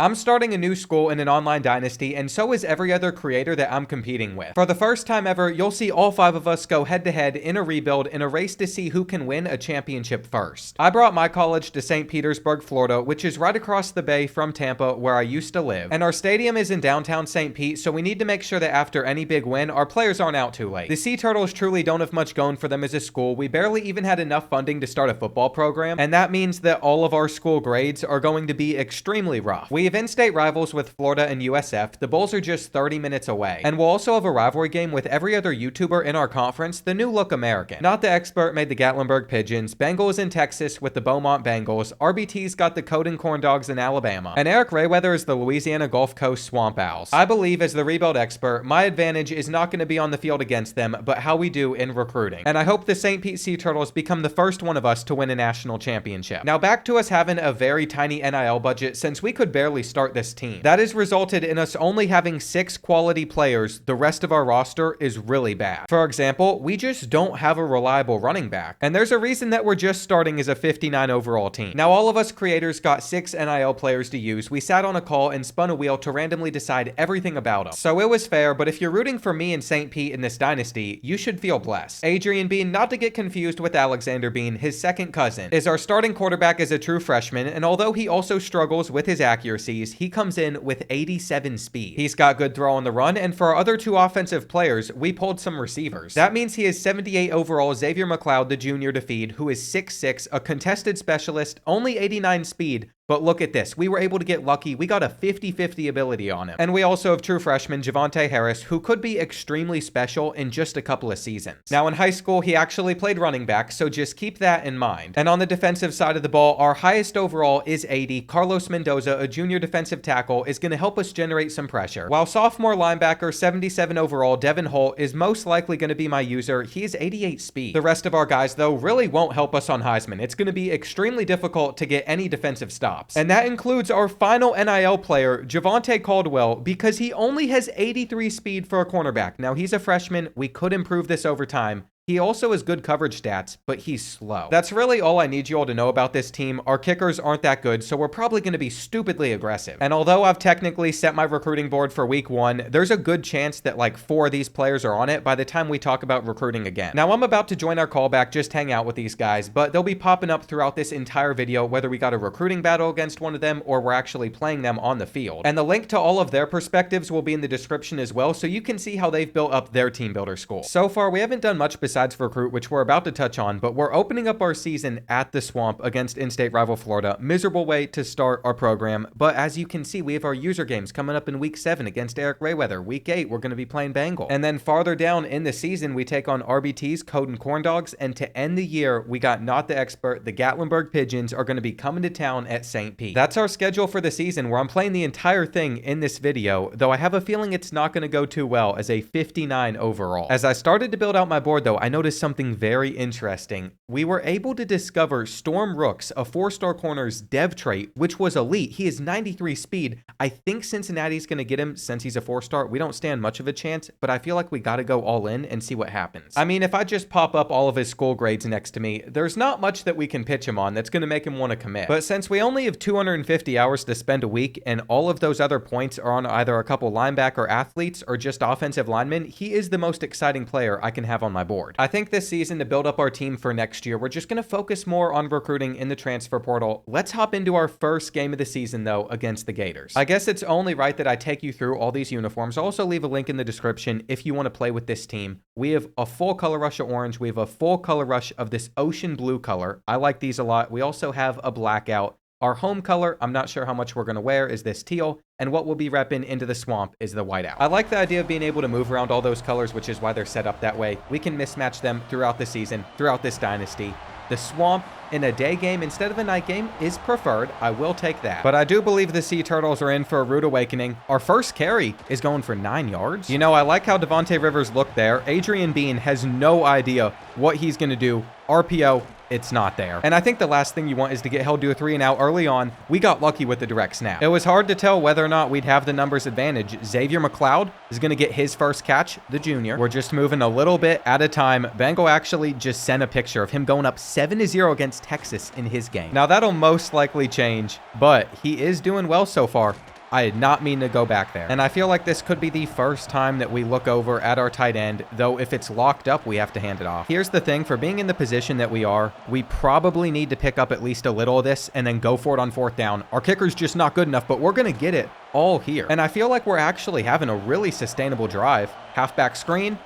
I'm starting a new school in an online dynasty, and so is every other creator that I'm competing with. For the first time ever, you'll see all 5 of us go head-to-head in a rebuild in a race to see who can win a championship first. I brought my college to St. Petersburg, Florida, which is right across the bay from Tampa, where I used to live. And our stadium is in downtown St. Pete, so we need to make sure that after any big win, our players aren't out too late. The Sea Turtles truly don't have much going for them as a school. We barely even had enough funding to start a football program, and that means that all of our school grades are going to be extremely rough. We have in-state rivals with Florida and USF. The Bulls are just 30 minutes away. And we'll also have a rivalry game with every other YouTuber in our conference, the New Look American. NotTheExpert made the Gatlinburg Pigeons, Bengals in Texas with the Beaumont Bengals, RBT's got the Coden Corn Dogs in Alabama, and Eric Rayweather is the Louisiana Gulf Coast Swamp Owls. I believe, as the rebuild expert, my advantage is not going to be on the field against them, but how we do in recruiting. And I hope the St. Pete Sea Turtles become the first one of us to win a national championship. Now back to us having a very tiny NIL budget, since we could barely start this team. That has resulted in us only having 6 quality players. The rest of our roster is really bad. For example, we just don't have a reliable running back. And there's a reason that we're just starting as a 59 overall team. Now all of us creators got 6 NIL players to use. We sat on a call and spun a wheel to randomly decide everything about them. So it was fair, but if you're rooting for me and St. Pete in this dynasty, you should feel blessed. Adrian Bean, not to get confused with Alexander Bean, his second cousin, is our starting quarterback as a true freshman, and although he also struggles with his accuracies, he comes in with 87 speed. He's got good throw on the run, and for our other 2 offensive players, we pulled some receivers. That means he is 78 overall Xavier McLeod, the junior, to feed, who is 6'6", a contested specialist, only 89 speed. But look at this. We were able to get lucky. We got a 50-50 ability on him. And we also have true freshman Javonte Harris, who could be extremely special in just a couple of seasons. Now in high school, he actually played running back, so just keep that in mind. And on the defensive side of the ball, our highest overall is 80. Carlos Mendoza, a junior defensive tackle, is going to help us generate some pressure. While sophomore linebacker 77 overall Devin Holt is most likely going to be my user. He is 88 speed. The rest of our guys, though, really won't help us on Heisman. It's going to be extremely difficult to get any defensive stop. And that includes our final NIL player, Javonte Caldwell, because he only has 83 speed for a cornerback. Now, he's a freshman. We could improve this over time. He also has good coverage stats, but he's slow. That's really all I need you all to know about this team. Our kickers aren't that good, so we're probably going to be stupidly aggressive. And although I've technically set my recruiting board for week 1, there's a good chance that like 4 of these players are on it by the time we talk about recruiting again. Now I'm about to join our callback, just hang out with these guys, but they'll be popping up throughout this entire video, whether we got a recruiting battle against one of them or we're actually playing them on the field. And the link to all of their perspectives will be in the description as well, so you can see how they've built up their team builder school. So far, we haven't done much besides recruit, which we're about to touch on, but we're opening up our season at the Swamp against in-state rival Florida. Miserable way to start our program, but as you can see, we have our user games coming up in week 7 against Eric Rayweather. Week 8, we're going to be playing Bengal. And then farther down in the season, we take on RBT's Coden Corn Dogs, and to end the year, we got NotTheExpert. The Gatlinburg Pigeons are going to be coming to town at St. Pete. That's our schedule for the season, where I'm playing the entire thing in this video, though I have a feeling it's not going to go too well as a 59 overall. As I started to build out my board, though, I noticed something very interesting. We were able to discover Storm Rooks, a 4-star corner's dev trait, which was elite. He is 93 speed. I think Cincinnati's going to get him since he's a 4-star. We don't stand much of a chance, but I feel like we got to go all in and see what happens. I mean, if I just pop up all of his school grades next to me, there's not much that we can pitch him on that's going to make him want to commit. But since we only have 250 hours to spend a week and all of those other points are on either a couple linebacker athletes or just offensive linemen, he is the most exciting player I can have on my board. I think this season, to build up our team for next year, we're just going to focus more on recruiting in the transfer portal. Let's hop into our first game of the season, though, against the Gators. I guess it's only right that I take you through all these uniforms. I'll also leave a link in the description if you want to play with this team. We have a full color rush of orange. We have a full color rush of this ocean blue color. I like these a lot. We also have a blackout. Our home color, I'm not sure how much we're going to wear, is this teal, and what we'll be repping into the Swamp is the whiteout. I like the idea of being able to move around all those colors, which is why they're set up that way. We can mismatch them throughout the season, throughout this dynasty. The Swamp in a day game instead of a night game is preferred. I will take that. But I do believe the Sea Turtles are in for a rude awakening. Our first carry is going for 9 yards. You know, I like how Devontae Rivers looked there. Adrian Bean has no idea what he's going to do. RPO, it's not there. And I think the last thing you want is to get held to a 3-and-out early on. We got lucky with the direct snap. It was hard to tell whether or not we'd have the numbers advantage. Xavier McLeod is going to get his first catch, the junior. We're just moving a little bit at a time. Bengal actually just sent a picture of him going up 7-0 against Texas in his game. Now that'll most likely change, but he is doing well so far. I did not mean to go back there. And I feel like this could be the first time that we look over at our tight end, though if it's locked up, we have to hand it off. Here's the thing, for being in the position that we are, we probably need to pick up at least a little of this and then go for it on 4th down. Our kicker's just not good enough, but we're going to get it all here. And I feel like we're actually having a really sustainable drive. Halfback screen,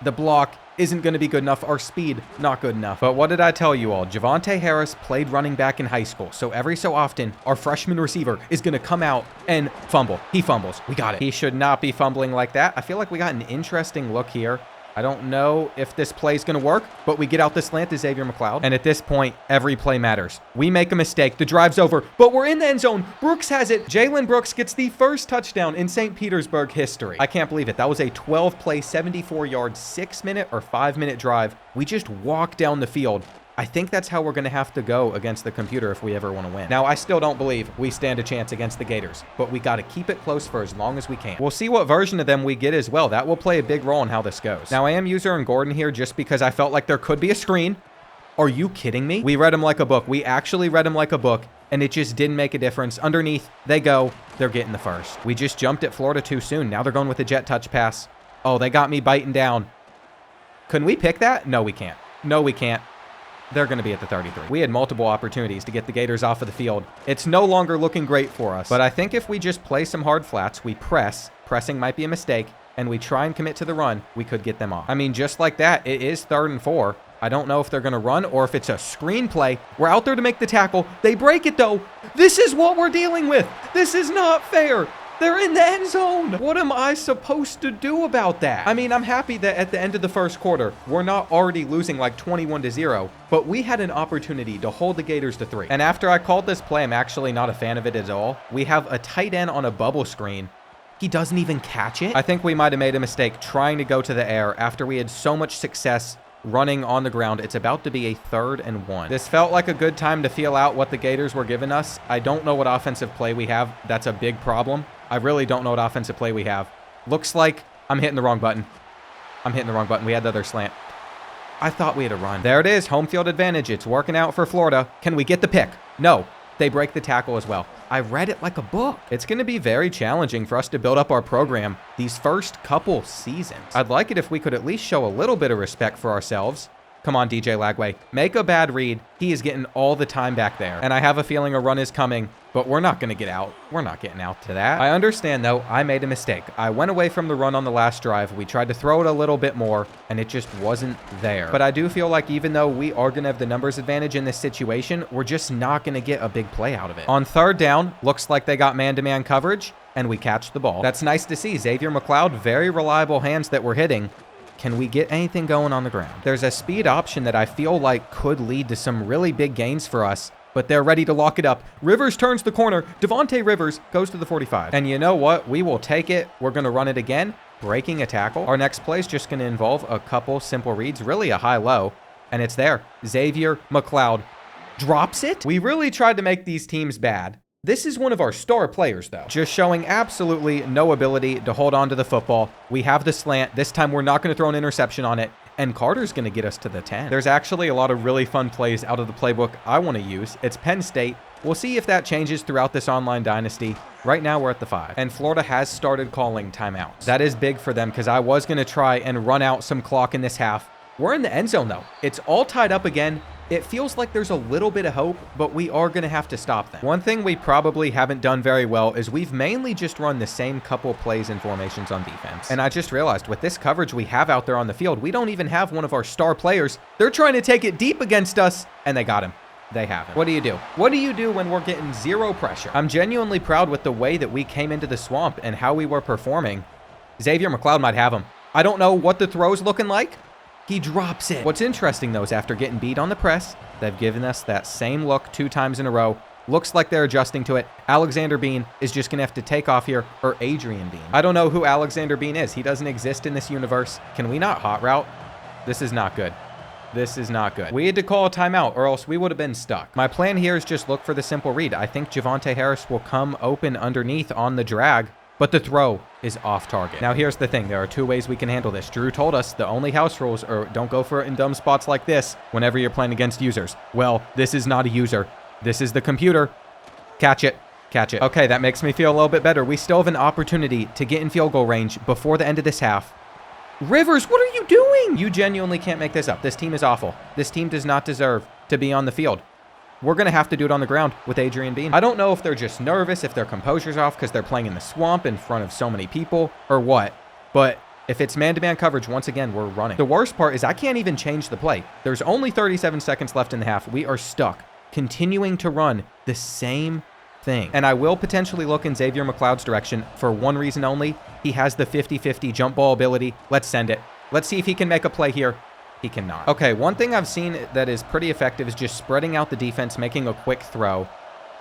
the block isn't going to be good enough. Our speed, not good enough. But what did I tell you all? Javonte Harris played running back in high school. So every so often, our freshman receiver is going to come out and fumble. He fumbles. We got it. He should not be fumbling like that. I feel like we got an interesting look here. I don't know if this play is going to work, but we get out the slant to Xavier McLeod. And at this point, every play matters. We make a mistake. The drive's over, but we're in the end zone. Brooks has it. Jalen Brooks gets the first touchdown in St. Petersburg history. I can't believe it. That was a 12-play, 74-yard, 6-minute or 5-minute drive. We just walked down the field. I think that's how we're going to have to go against the computer if we ever want to win. Now, I still don't believe we stand a chance against the Gators, but we got to keep it close for as long as we can. We'll see what version of them we get as well. That will play a big role in how this goes. Now, I am using Gordon here just because I felt like there could be a screen. Are you kidding me? We read him like a book. We actually read him like a book, and it just didn't make a difference. Underneath, they go. They're getting the first. We just jumped at Florida too soon. Now they're going with a jet touch pass. Oh, they got me biting down. Couldn't we pick that? No, we can't. No, we can't. They're going to be at the 33. We had multiple opportunities to get the Gators off of the field. It's no longer looking great for us. But I think if we just play some hard flats, we press. Pressing might be a mistake. And we try and commit to the run, we could get them off. I mean, just like that, it is 3rd and 4. I don't know if they're going to run or if it's a screen play. We're out there to make the tackle. They break it, though. This is what we're dealing with. This is not fair. They're in the end zone. What am I supposed to do about that? I mean, I'm happy that at the end of the first quarter, we're not already losing like 21-0, but we had an opportunity to hold the Gators to 3. And after I called this play, I'm actually not a fan of it at all. We have a tight end on a bubble screen. He doesn't even catch it. I think we might have made a mistake trying to go to the air after we had so much success running on the ground. It's about to be a 3rd and 1. This felt like a good time to feel out what the Gators were giving us. I don't know what offensive play we have. That's a big problem. I really don't know what offensive play we have. Looks like I'm hitting the wrong button. I'm hitting the wrong button. We had the other slant. I thought we had a run. There it is. Home field advantage. It's working out for Florida. Can we get the pick? No. They break the tackle as well. I read it like a book. It's going to be very challenging for us to build up our program these first couple seasons. I'd like it if we could at least show a little bit of respect for ourselves. Come on, DJ Lagway. Make a bad read. He is getting all the time back there. And I have a feeling a run is coming, but we're not going to get out. We're not getting out to that. I understand, though, I made a mistake. I went away from the run on the last drive. We tried to throw it a little bit more, and it just wasn't there. But I do feel like even though we are going to have the numbers advantage in this situation, we're just not going to get a big play out of it. On 3rd down, looks like they got man-to-man coverage, and we catch the ball. That's nice to see. Xavier McLeod, very reliable hands that we're hitting. Can we get anything going on the ground? There's a speed option that I feel like could lead to some really big gains for us, but they're ready to lock it up. Rivers turns the corner. Devontae Rivers goes to the 45. And you know what? We will take it. We're going to run it again, breaking a tackle. Our next play is just going to involve a couple simple reads, really a high-low, and it's there. Xavier McLeod drops it. We really tried to make these teams bad. This is one of our star players, though, just showing absolutely no ability to hold on to the football. We have the slant. This time, we're not going to throw an interception on it, and Carter's going to get us to the 10. There's actually a lot of really fun plays out of the playbook I want to use. It's Penn State. We'll see if that changes throughout this online dynasty. Right now, we're at the 5, and Florida has started calling timeouts. That is big for them because I was going to try and run out some clock in this half. We're in the end zone, though. It's all tied up again. It feels like there's a little bit of hope, but we are going to have to stop them. One thing we probably haven't done very well is we've mainly just run the same couple plays and formations on defense. And I just realized with this coverage we have out there on the field, we don't even have one of our star players. They're trying to take it deep against us, and they got him. They haven't. What do you do? What do you do when we're getting zero pressure? I'm genuinely proud with the way that we came into the swamp and how we were performing. Xavier McLeod might have him. I don't know what the throw's looking like. He drops it. What's interesting, though, is after getting beat on the press, they've given us that same look 2 times in a row. Looks like they're adjusting to it. Alexander Bean is just going to have to take off here, or Adrian Bean. I don't know who Alexander Bean is. He doesn't exist in this universe. Can we not hot route? This is not good. This is not good. We had to call a timeout or else we would have been stuck. My plan here is just look for the simple read. I think Javonte Harris will come open underneath on the drag, but the throw is off target. Now, here's the thing. There are 2 ways we can handle this. Drew told us the only house rules are don't go for it in dumb spots like this whenever you're playing against users. Well, this is not a user. This is the computer. Catch it. Catch it. Okay, that makes me feel a little bit better. We still have an opportunity to get in field goal range before the end of this half. Rivers, what are you doing? You genuinely can't make this up. This team is awful. This team does not deserve to be on the field. We're going to have to do it on the ground with Adrian Bean. I don't know if they're just nervous, if their composure's off because they're playing in the swamp in front of so many people or what. But if it's man-to-man coverage, once again, we're running. The worst part is I can't even change the play. There's only 37 seconds left in the half. We are stuck continuing to run the same thing. And I will potentially look in Xavier McLeod's direction for one reason only. He has the 50-50 jump ball ability. Let's send it. Let's see if he can make a play here. He cannot. Okay, one thing I've seen that is pretty effective is just spreading out the defense, making a quick throw.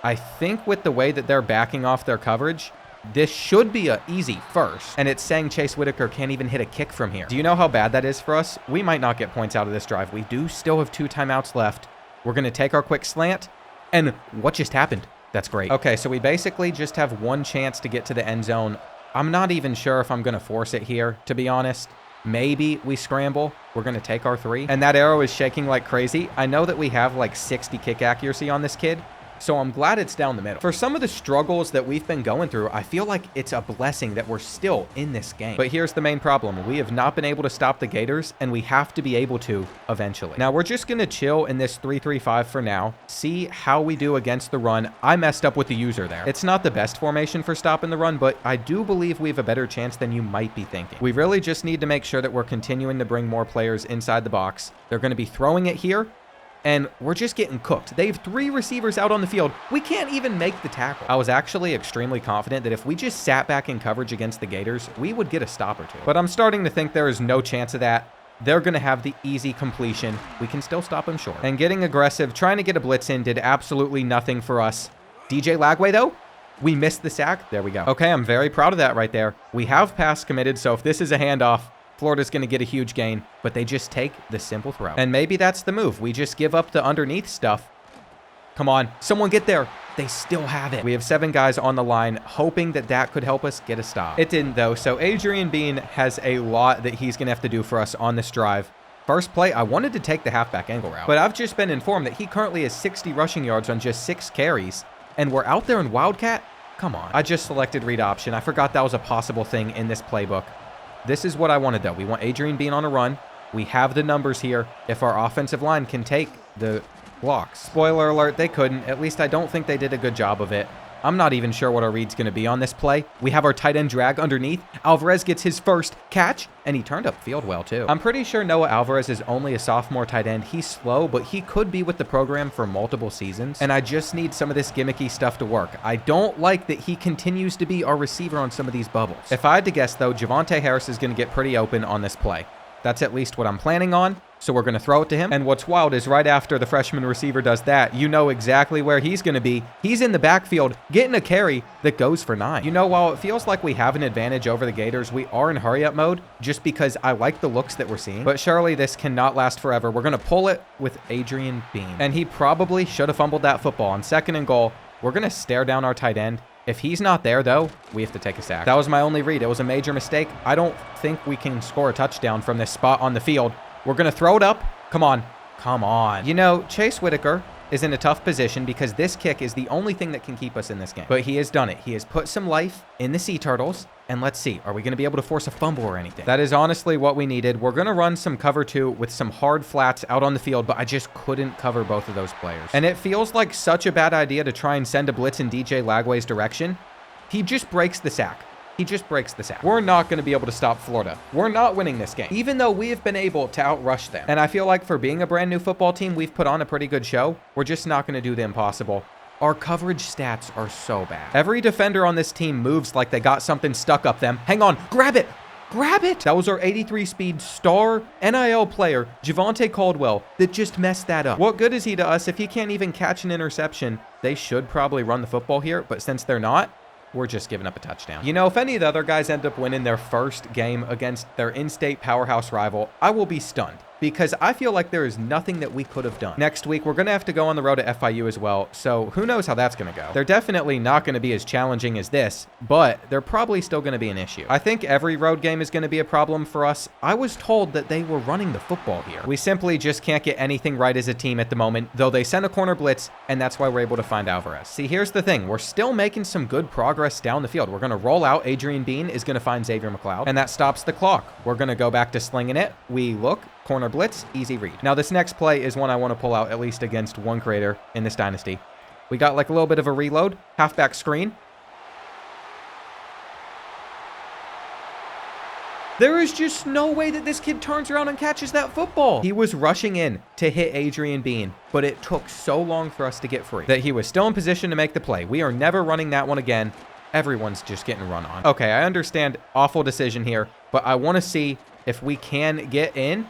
I think with the way that they're backing off their coverage, this should be an easy first. And it's saying Chase Whitaker can't even hit a kick from here. Do you know how bad that is for us? We might not get points out of this drive. We do still have 2 timeouts left. We're going to take our quick slant. And what just happened? That's great. Okay, so we basically just have one chance to get to the end zone. I'm not even sure if I'm going to force it here, to be honest. Maybe we scramble. We're going to take our 3. And that arrow is shaking like crazy. I know that we have like 60 kick accuracy on this kid, so I'm glad it's down the middle. For some of the struggles that we've been going through, I feel like it's a blessing that we're still in this game. But here's the main problem. We have not been able to stop the Gators, and we have to be able to eventually. Now, we're just going to chill in this 3-3-5 for now, see how we do against the run. I messed up with the user there. It's not the best formation for stopping the run, but I do believe we have a better chance than you might be thinking. We really just need to make sure that we're continuing to bring more players inside the box. They're going to be throwing it here, and we're just getting cooked. They have 3 receivers out on the field. We can't even make the tackle. I was actually extremely confident that if we just sat back in coverage against the Gators, we would get a stop or 2. But I'm starting to think there is no chance of that. They're going to have the easy completion. We can still stop them short. And getting aggressive, trying to get a blitz in, did absolutely nothing for us. DJ Lagway, though, we missed the sack. There we go. Okay, I'm very proud of that right there. We have pass committed, so if this is a handoff, Florida's going to get a huge gain, but they just take the simple throw. And maybe that's the move. We just give up the underneath stuff. Come on, someone get there. They still have it. We have 7 guys on the line, hoping that that could help us get a stop. It didn't, though, so Adrian Bean has a lot that he's going to have to do for us on this drive. First play, I wanted to take the halfback angle route, but I've just been informed that he currently has 60 rushing yards on just 6 carries, and we're out there in Wildcat? Come on. I just selected read option. I forgot that was a possible thing in this playbook. This is what I wanted, though. We want Adrian Bean on a run. We have the numbers here. If our offensive line can take the blocks. Spoiler alert, they couldn't. At least I don't think they did a good job of it. I'm not even sure what our read's going to be on this play. We have our tight end drag underneath. Alvarez gets his first catch, and he turned upfield well, too. I'm pretty sure Noah Alvarez is only a sophomore tight end. He's slow, but he could be with the program for multiple seasons, and I just need some of this gimmicky stuff to work. I don't like that he continues to be our receiver on some of these bubbles. If I had to guess, though, Javonte Harris is going to get pretty open on this play. That's at least what I'm planning on. So we're going to throw it to him. And what's wild is right after the freshman receiver does that, you know exactly where he's going to be. He's in the backfield getting a carry that goes for 9. You know, while it feels like we have an advantage over the Gators, we are in hurry-up mode just because I like the looks that we're seeing. But surely this cannot last forever. We're going to pull it with Adrian Bean. And he probably should have fumbled that football on 2nd and goal. We're going to stare down our tight end. If he's not there, though, we have to take a sack. That was my only read. It was a major mistake. I don't think we can score a touchdown from this spot on the field. We're going to throw it up. Come on. Come on. You know, Chase Whitaker is in a tough position because this kick is the only thing that can keep us in this game. But he has done it. He has put some life in the Sea Turtles. And let's see, are we going to be able to force a fumble or anything? That is honestly what we needed. We're going to run some cover 2 with some hard flats out on the field, but I just couldn't cover both of those players. And it feels like such a bad idea to try and send a blitz in DJ Lagway's direction. He just breaks the sack. He just breaks the sack. We're not going to be able to stop Florida. We're not winning this game, even though we have been able to outrush them. And I feel like for being a brand new football team, we've put on a pretty good show. We're just not going to do the impossible. Our coverage stats are so bad. Every defender on this team moves like they got something stuck up them. Hang on, grab it. Grab it! That was our 83 speed star NIL player, Javonte Caldwell, that just messed that up. What good is he to us if he can't even catch an interception? They should probably run the football here, but since they're not, we're just giving up a touchdown. You know, if any of the other guys end up winning their first game against their in-state powerhouse rival, I will be stunned. because I feel like there is nothing that we could have done. Next week, we're going to have to go on the road to FIU as well, so who knows how that's going to go. They're definitely not going to be as challenging as this, but they're probably still going to be an issue. I think every road game is going to be a problem for us. I was told that they were running the football here. We simply just can't get anything right as a team at the moment, though they sent a corner blitz, and that's why we're able to find Alvarez. See, here's the thing. We're still making some good progress down the field. We're going to roll out. Adrian Bean is going to find Xavier McLeod, and that stops the clock. We're going to go back to slinging it. We look, corner blitz, easy read. Now, this next play is one I want to pull out, at least against one creator in this dynasty. We got like a little bit of a reload, halfback screen. There is just no way that this kid turns around and catches that football. He was rushing in to hit Adrian Bean, but it took so long for us to get free that he was still in position to make the play. We are never running that one again. Everyone's just getting run on. Okay, I understand, awful decision here, but I want to see if we can get in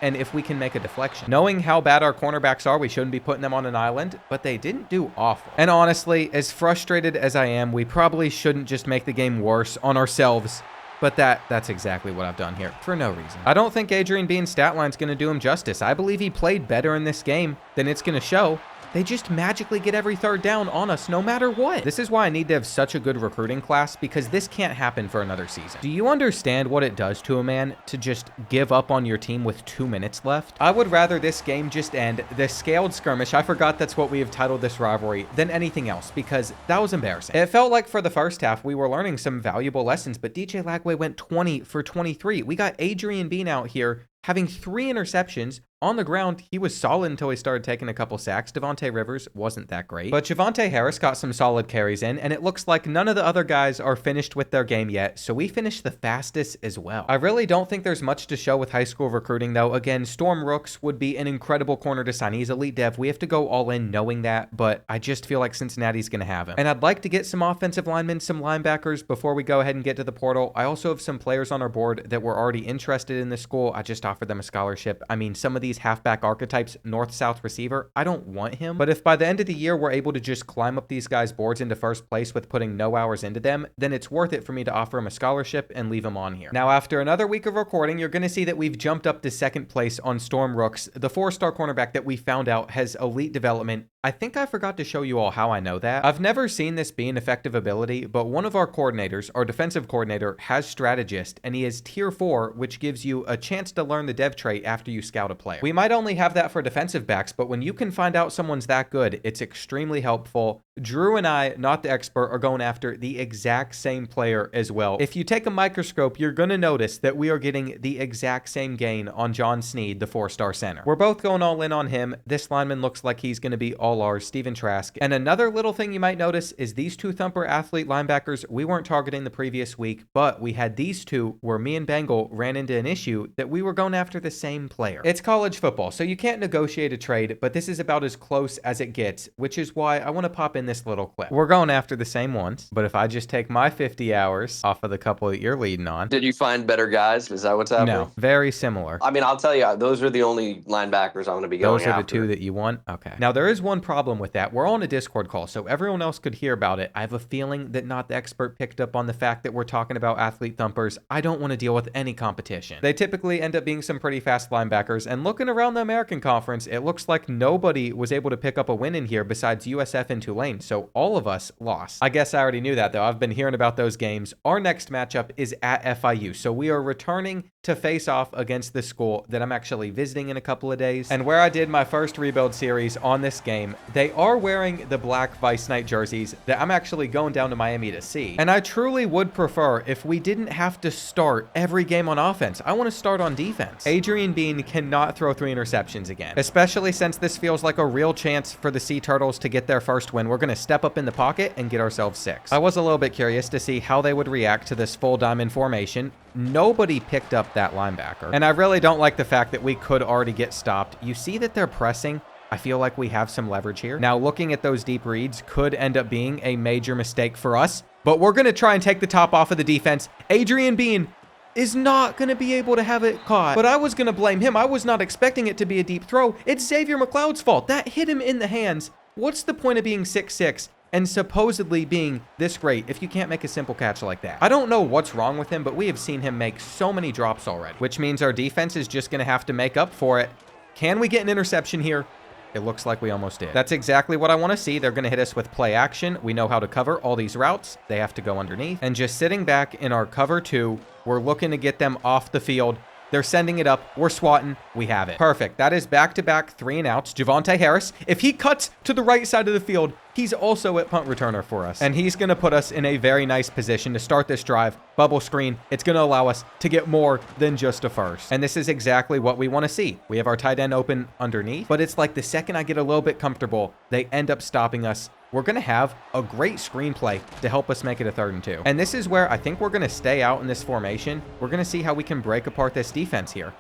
and if we can make a deflection. Knowing how bad our cornerbacks are, we shouldn't be putting them on an island, but they didn't do awful. And honestly, as frustrated as I am, we probably shouldn't just make the game worse on ourselves. But that's exactly what I've done here, for no reason. I don't think Adrian Bean's stat line's going to do him justice. I believe he played better in this game than it's going to show. They just magically get every third down on us no matter what. This is why I need to have such a good recruiting class, because this can't happen for another season. Do you understand what it does to a man to just give up on your team with 2 minutes left? I would rather this game just end, the scaled skirmish, I forgot that's what we have titled this rivalry, than anything else, because that was embarrassing. It felt like for the first half, we were learning some valuable lessons, but DJ Lagway went 20 for 23. We got Adrian Bean out here having 3 interceptions. On the ground, he was solid until he started taking a couple sacks. Devontae Rivers wasn't that great. But Javonte Harris got some solid carries in, and it looks like none of the other guys are finished with their game yet, so we finished the fastest as well. I really don't think there's much to show with high school recruiting, though. Again, Storm Rooks would be an incredible corner to sign. He's elite dev. We have to go all in knowing that, but I just feel like Cincinnati's going to have him. And I'd like to get some offensive linemen, some linebackers before we go ahead and get to the portal. I also have some players on our board that were already interested in this school. I just offered them a scholarship. I mean, some of these halfback archetypes, north-south receiver, I don't want him. But if by the end of the year we're able to just climb up these guys' boards into first place with putting no hours into them, then it's worth it for me to offer him a scholarship and leave him on here. Now, after another week of recording, you're going to see that we've jumped up to second place on Storm Rooks, the 4-star cornerback that we found out has elite development. I think I forgot to show you all how I know that. I've never seen this be an effective ability, but one of our coordinators, our defensive coordinator, has strategist, and he is tier 4, which gives you a chance to learn the dev trait after you scout a player. We might only have that for defensive backs, but when you can find out someone's that good, it's extremely helpful. Drew and I, not the expert, are going after the exact same player as well. If you take a microscope, you're going to notice that we are getting the exact same gain on John Sneed, the 4-star center. We're both going all in on him. This lineman looks like he's going to be all ours, Steven Trask. And another little thing you might notice is these 2 thumper athlete linebackers we weren't targeting the previous week, but we had these 2 where me and Bengal ran into an issue that we were going after the same player. It's college football, so you can't negotiate a trade, but this is about as close as it gets, which is why I want to pop in this little clip. We're going after the same ones, but if I just take my 50 hours off of the couple that you're leading on. Did you find better guys? Is that what's happening? No, very similar. I mean, I'll tell you, those are the only linebackers I'm going to be going after. Those are the 2 that you want? Okay. Now, there is one problem with that. We're on a Discord call, so everyone else could hear about it. I have a feeling that Not the Expert picked up on the fact that we're talking about athlete thumpers. I don't want to deal with any competition. They typically end up being some pretty fast linebackers, and looking around the American Conference, it looks like nobody was able to pick up a win in here besides USF and Tulane, so all of us lost. I guess I already knew that, though. I've been hearing about those games. Our next matchup is at FIU, so we are returning to face off against the school that I'm actually visiting in a couple of days. And where I did my first rebuild series on this game, they are wearing the black Vice Knight jerseys that I'm actually going down to Miami to see. And I truly would prefer if we didn't have to start every game on offense. I want to start on defense. Adrian Bean cannot throw 3 interceptions again, especially since this feels like a real chance for the Sea Turtles to get their first win. We're going to step up in the pocket and get ourselves 6. I was a little bit curious to see how they would react to this full diamond formation. Nobody picked up that linebacker. And I really don't like the fact that we could already get stopped. You see that they're pressing. I feel like we have some leverage here. Now, looking at those deep reads could end up being a major mistake for us, but we're going to try and take the top off of the defense. Adrian Bean is not going to be able to have it caught, but I was going to blame him. I was not expecting it to be a deep throw. It's Xavier McLeod's fault. That hit him in the hands. What's the point of being 6'6" and supposedly being this great if you can't make a simple catch like that. I don't know what's wrong with him, but we have seen him make so many drops already, which means our defense is just going to have to make up for it. Can we get an interception here? It looks like we almost did. That's exactly what I want to see. They're going to hit us with play action. We know how to cover all these routes. They have to go underneath. And just sitting back in our cover 2, we're looking to get them off the field. They're sending it up. We're swatting. We have it. Perfect. That is back-to-back 3-and-outs. Javonte Harris, if he cuts to the right side of the field, he's also at punt returner for us. And he's going to put us in a very nice position to start this drive. Bubble screen. It's going to allow us to get more than just a first. And this is exactly what we want to see. We have our tight end open underneath, but it's like the second I get a little bit comfortable, they end up stopping us. We're going to have a great screenplay to help us make it a 3rd and 2. And this is where I think we're going to stay out in this formation. We're going to see how we can break apart this defense here.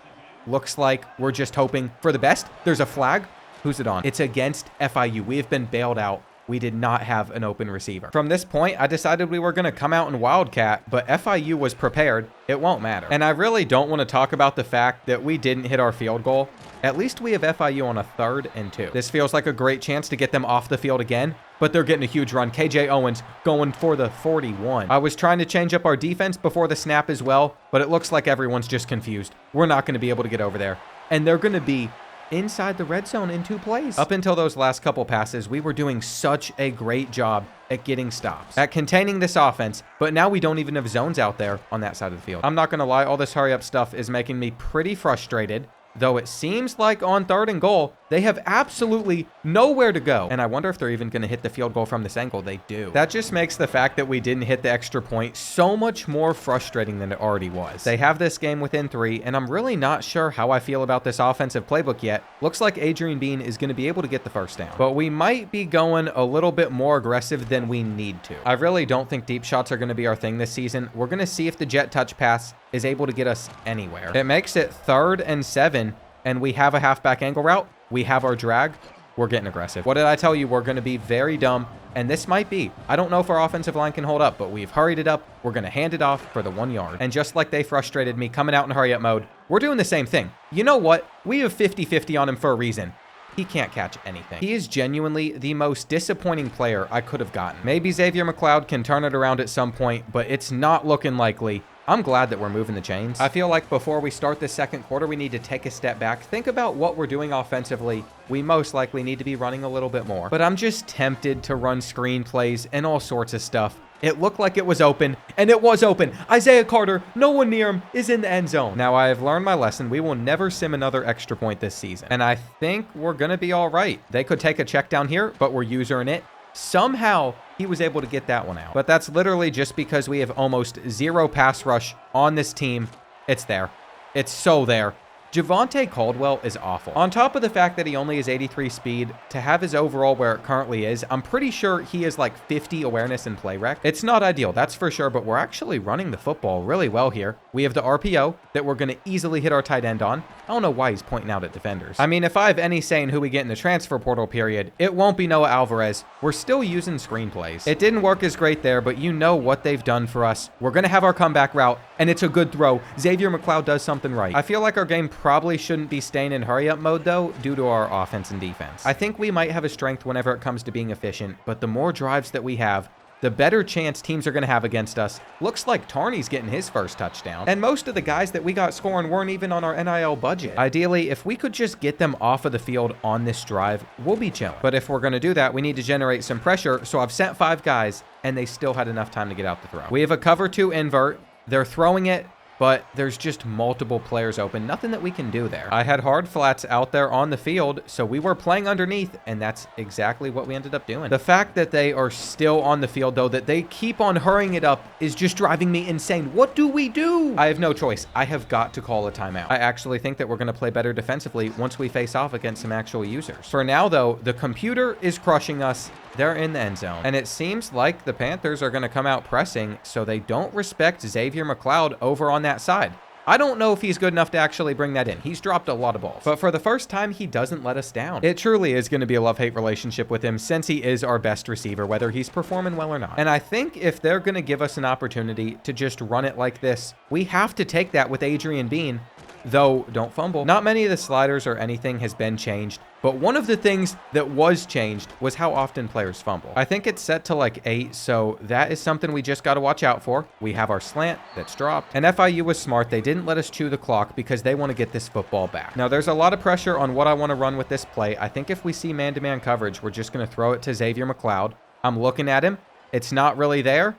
Looks like we're just hoping for the best. There's a flag. Who's it on? It's against FIU. We have been bailed out. We did not have an open receiver. From this point, I decided we were going to come out and wildcat, but FIU was prepared. It won't matter. And I really don't want to talk about the fact that we didn't hit our field goal. At least we have FIU on a 3rd and 2. This feels like a great chance to get them off the field again, but they're getting a huge run. KJ Owens going for the 41. I was trying to change up our defense before the snap as well, but it looks like everyone's just confused. We're not going to be able to get over there. And they're going to be inside the red zone in 2 plays. Up until those last couple passes, we were doing such a great job at getting stops, at containing this offense, but now we don't even have zones out there on that side of the field. I'm not going to lie, all this hurry up stuff is making me pretty frustrated. Though it seems like on 3rd and goal, they have absolutely nowhere to go. And I wonder if they're even going to hit the field goal from this angle. They do. That just makes the fact that we didn't hit the extra point so much more frustrating than it already was. They have this game within 3, and I'm really not sure how I feel about this offensive playbook yet. Looks like Adrian Bean is going to be able to get the first down. But we might be going a little bit more aggressive than we need to. I really don't think deep shots are going to be our thing this season. We're going to see if the jet touch pass is able to get us anywhere. It makes it 3rd and 7, and we have a halfback angle route. We have our drag. We're getting aggressive. What did I tell you? We're going to be very dumb, and this might be. I don't know if our offensive line can hold up, but we've hurried it up. We're going to hand it off for the 1 yard. And just like they frustrated me coming out in hurry up mode, we're doing the same thing. You know what? We have 50-50 on him for a reason. He can't catch anything. He is genuinely the most disappointing player I could have gotten. Maybe Xavier McLeod can turn it around at some point, but it's not looking likely. I'm glad that we're moving the chains. I feel like before we start this 2nd quarter, we need to take a step back, think about what we're doing offensively. We most likely need to be running a little bit more. But I'm just tempted to run screen plays and all sorts of stuff. It looked like it was open, and it was open. Isaiah Carter, no one near him, is in the end zone. Now, I have learned my lesson. We will never sim another extra point this season. And I think we're going to be all right. They could take a check down here, but we're usering it. Somehow, he was able to get that one out. But that's literally just because we have almost 0 pass rush on this team. It's there. It's so there. Javonte Caldwell is awful. On top of the fact that he only has 83 speed, to have his overall where it currently is, I'm pretty sure he is like 50 awareness and play rec. It's not ideal, that's for sure, but we're actually running the football really well here. We have the RPO that we're going to easily hit our tight end on. I don't know why he's pointing out at defenders. I mean, if I have any say in who we get in the transfer portal period, it won't be Noah Alvarez. We're still using screenplays. It didn't work as great there, but you know what they've done for us. We're going to have our comeback route, and it's a good throw. Xavier McLeod does something right. I feel like our game probably shouldn't be staying in hurry up mode though, due to our offense and defense. I think we might have a strength whenever it comes to being efficient, but the more drives that we have, the better chance teams are going to have against us. Looks like Tarney's getting his first touchdown. And most of the guys that we got scoring weren't even on our NIL budget. Ideally, if we could just get them off of the field on this drive, we'll be chilling. But if we're going to do that, we need to generate some pressure. So I've sent 5 guys, and they still had enough time to get out the throw. We have a cover 2 invert. They're throwing it, but there's just multiple players open. Nothing that we can do there. I had hard flats out there on the field, so we were playing underneath, and that's exactly what we ended up doing. The fact that they are still on the field, though, that they keep on hurrying it up is just driving me insane. What do we do? I have no choice. I have got to call a timeout. I actually think that we're going to play better defensively once we face off against some actual users. For now, though, the computer is crushing us. They're in the end zone. And it seems like the Panthers are going to come out pressing, so they don't respect Xavier McLeod over on that side. I don't know if he's good enough to actually bring that in. He's dropped a lot of balls. But for the first time, he doesn't let us down. It truly is going to be a love-hate relationship with him since he is our best receiver, whether he's performing well or not. And I think if they're going to give us an opportunity to just run it like this, we have to take that with Adrian Bean. though don't fumble. Not many of the sliders or anything has been changed, but one of the things that was changed was how often players fumble. I think it's set to like 8, so that is something we just got to watch out for. We have our slant that's dropped, and FIU was smart. They didn't let us chew the clock because they want to get this football back. Now, there's a lot of pressure on what I want to run with this play. I think if we see man-to-man coverage, we're just going to throw it to Xavier McLeod. I'm looking at him. It's not really there.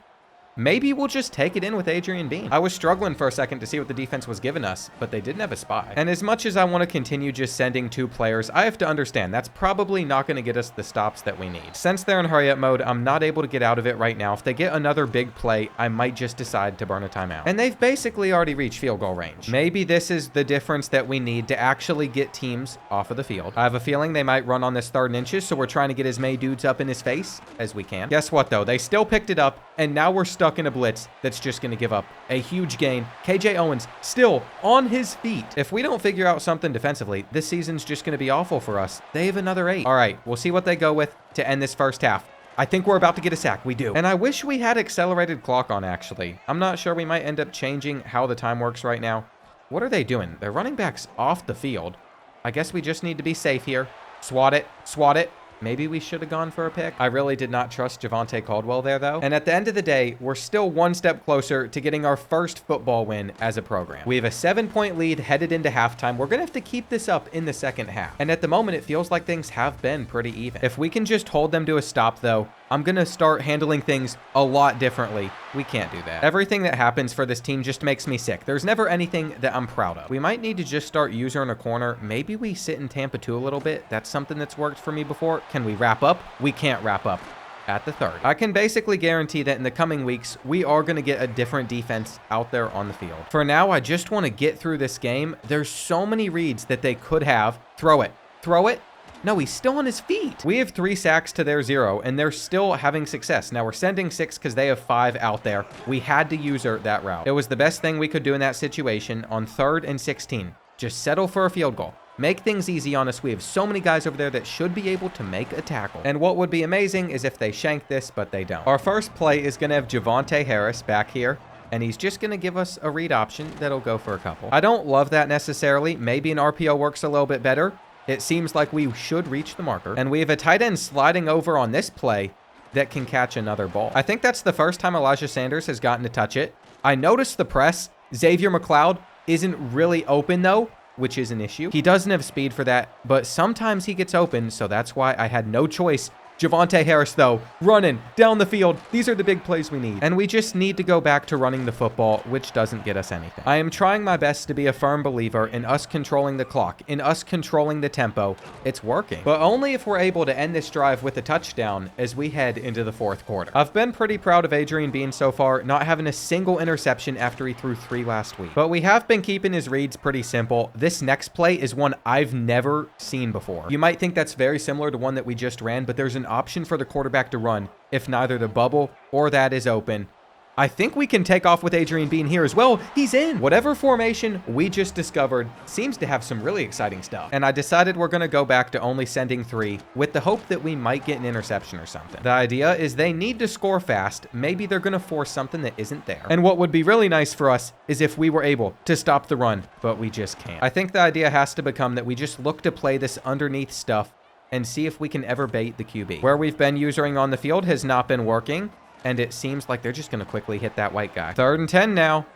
Maybe we'll just take it in with Adrian Bean. I was struggling for a second to see what the defense was giving us, but they didn't have a spy. And as much as I want to continue just sending 2 players, I have to understand that's probably not going to get us the stops that we need. Since they're in hurry-up mode, I'm not able to get out of it right now. If they get another big play, I might just decide to burn a timeout. And they've basically already reached field goal range. Maybe this is the difference that we need to actually get teams off of the field. I have a feeling they might run on this 3rd and inches, so we're trying to get as many dudes up in his face as we can. Guess what, though? They still picked it up, and now we're stuck in a blitz that's just going to give up a huge gain. KJ Owens still on his feet. If we don't figure out something defensively, this season's just going to be awful for us. They have another 8. All right, we'll see what they go with to end this first half. I think we're about to get a sack. We do. And I wish we had accelerated clock on, actually. I'm not sure. We might end up changing how the time works right now. What are they doing? They're running backs off the field. I guess we just need to be safe here. Swat it. Swat it. Maybe we should have gone for a pick. I really did not trust Javonte Caldwell there, though. And at the end of the day, we're still 1 step closer to getting our first football win as a program. We have a 7-point lead headed into halftime. We're going to have to keep this up in the second half. And at the moment, it feels like things have been pretty even. If we can just hold them to a stop, though, I'm going to start handling things a lot differently. We can't do that. Everything that happens for this team just makes me sick. There's never anything that I'm proud of. We might need to just start user in a corner. Maybe we sit in Tampa 2 a little bit. That's something that's worked for me before. Can we wrap up? We can't wrap up at the 3rd. I can basically guarantee that in the coming weeks, we are going to get a different defense out there on the field. For now, I just want to get through this game. There's so many reads that they could have. Throw it. Throw it. No, he's still on his feet. We have 3 sacks to their 0, and they're still having success. Now, we're sending 6 because they have 5 out there. We had to user that route. It was the best thing we could do in that situation on 3rd and 16. Just settle for a field goal. Make things easy on us. We have so many guys over there that should be able to make a tackle. And what would be amazing is if they shank this, but they don't. Our first play is going to have Javonte Harris back here, and he's just going to give us a read option that'll go for a couple. I don't love that necessarily. Maybe an RPO works a little bit better. It seems like we should reach the marker. And we have a tight end sliding over on this play that can catch another ball. I think that's the first time Elijah Sanders has gotten to touch it. I noticed the press. Xavier McLeod isn't really open, though, which is an issue. He doesn't have speed for that, but sometimes he gets open, so that's why I had no choice. Javonte Harris, though, running down the field. These are the big plays we need. And we just need to go back to running the football, which doesn't get us anything. I am trying my best to be a firm believer in us controlling the clock, in us controlling the tempo. It's working. But only if we're able to end this drive with a touchdown as we head into the 4th quarter. I've been pretty proud of Adrian Bean so far, not having a single interception after he threw 3 last week. But we have been keeping his reads pretty simple. This next play is one I've never seen before. You might think that's very similar to one that we just ran, but there's an option for the quarterback to run if neither the bubble or that is open. I think we can take off with Adrian Bean here as well. He's in. Whatever formation we just discovered seems to have some really exciting stuff. And I decided we're going to go back to only sending 3 with the hope that we might get an interception or something. The idea is they need to score fast. Maybe they're going to force something that isn't there. And what would be really nice for us is if we were able to stop the run, but we just can't. I think the idea has to become that we just look to play this underneath stuff and see if we can ever bait the QB. Where we've been using on the field has not been working, and it seems like they're just going to quickly hit that white guy. 3rd and 10 now.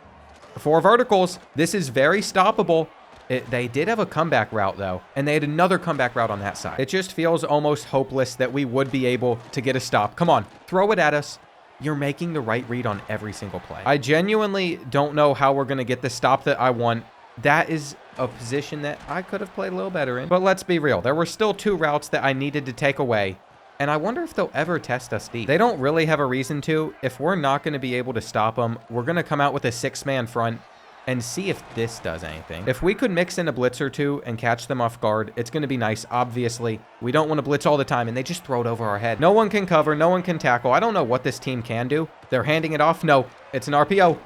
4 verticals. This is very stoppable. They did have a comeback route, though, and they had another comeback route on that side. It just feels almost hopeless that we would be able to get a stop. Come on, throw it at us. You're making the right read on every single play. I genuinely don't know how we're going to get the stop that I want. That is a position that I could have played a little better in. But let's be real. There were still 2 routes that I needed to take away. And I wonder if they'll ever test us deep. They don't really have a reason to. If we're not going to be able to stop them, we're going to come out with a 6-man front and see if this does anything. If we could mix in a blitz or 2 and catch them off guard, it's going to be nice. Obviously, we don't want to blitz all the time, and they just throw it over our head. No one can cover. No one can tackle. I don't know what this team can do. They're handing it off. No, it's an RPO,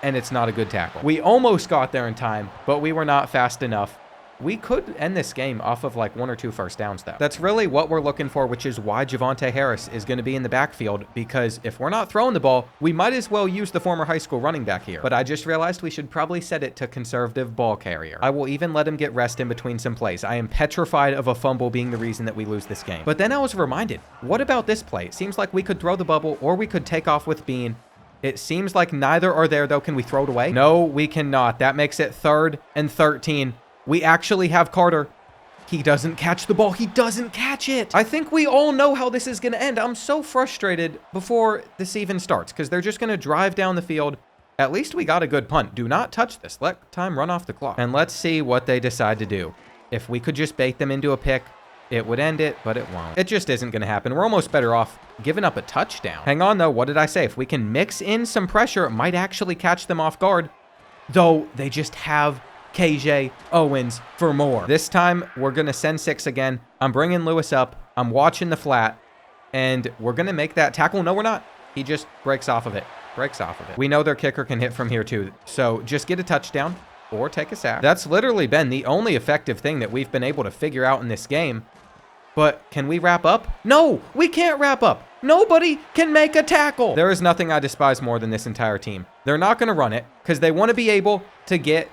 and it's not a good tackle. We almost got there in time, but we were not fast enough. We could end this game off of like 1 or 2 first downs, though. That's really what we're looking for, which is why Javonte Harris is going to be in the backfield, because if we're not throwing the ball, we might as well use the former high school running back here. But I just realized we should probably set it to conservative ball carrier. I will even let him get rest in between some plays. I am petrified of a fumble being the reason that we lose this game. But then I was reminded, what about this play? It seems like we could throw the bubble or we could take off with Bean. It seems like neither are there, though. Can we throw it away? No, we cannot. That makes it 3rd and 13. We actually have Carter. He doesn't catch the ball. He doesn't catch it. I think we all know how this is going to end. I'm so frustrated before this even starts because they're just going to drive down the field. At least we got a good punt. Do not touch this. Let time run off the clock. And let's see what they decide to do. If we could just bait them into a pick, it would end it, but it won't. It just isn't going to happen. We're almost better off giving up a touchdown. Hang on, though. What did I say? If we can mix in some pressure, it might actually catch them off guard. Though they just have KJ Owens for more. This time, we're going to send 6 again. I'm bringing Lewis up. I'm watching the flat. And we're going to make that tackle. No, we're not. He just breaks off of it. We know their kicker can hit from here, too. So just get a touchdown or take a sack. That's literally been the only effective thing that we've been able to figure out in this game. But can we wrap up? No, we can't wrap up. Nobody can make a tackle. There is nothing I despise more than this entire team. They're not going to run it because they want to be able to get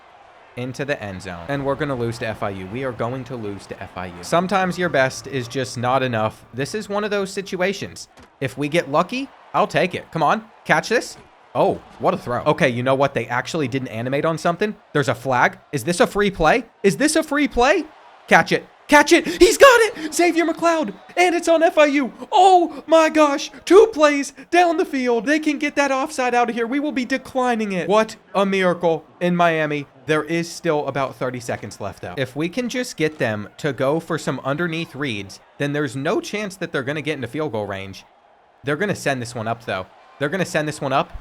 into the end zone. And we're going to lose to FIU. We are going to lose to FIU. Sometimes your best is just not enough. This is one of those situations. If we get lucky, I'll take it. Come on, catch this. Oh, what a throw. Okay, you know what? They actually didn't animate on something. There's a flag. Is this a free play? Is this a free play? Catch it. Catch it. He's got it. Xavier McLeod. And it's on FIU. Oh my gosh. 2 plays down the field. They can get that offside out of here. We will be declining it. What a miracle in Miami. There is still about 30 seconds left, though. If we can just get them to go for some underneath reads, then there's no chance that they're going to get into field goal range. They're going to send this one up, though. They're going to send this one up.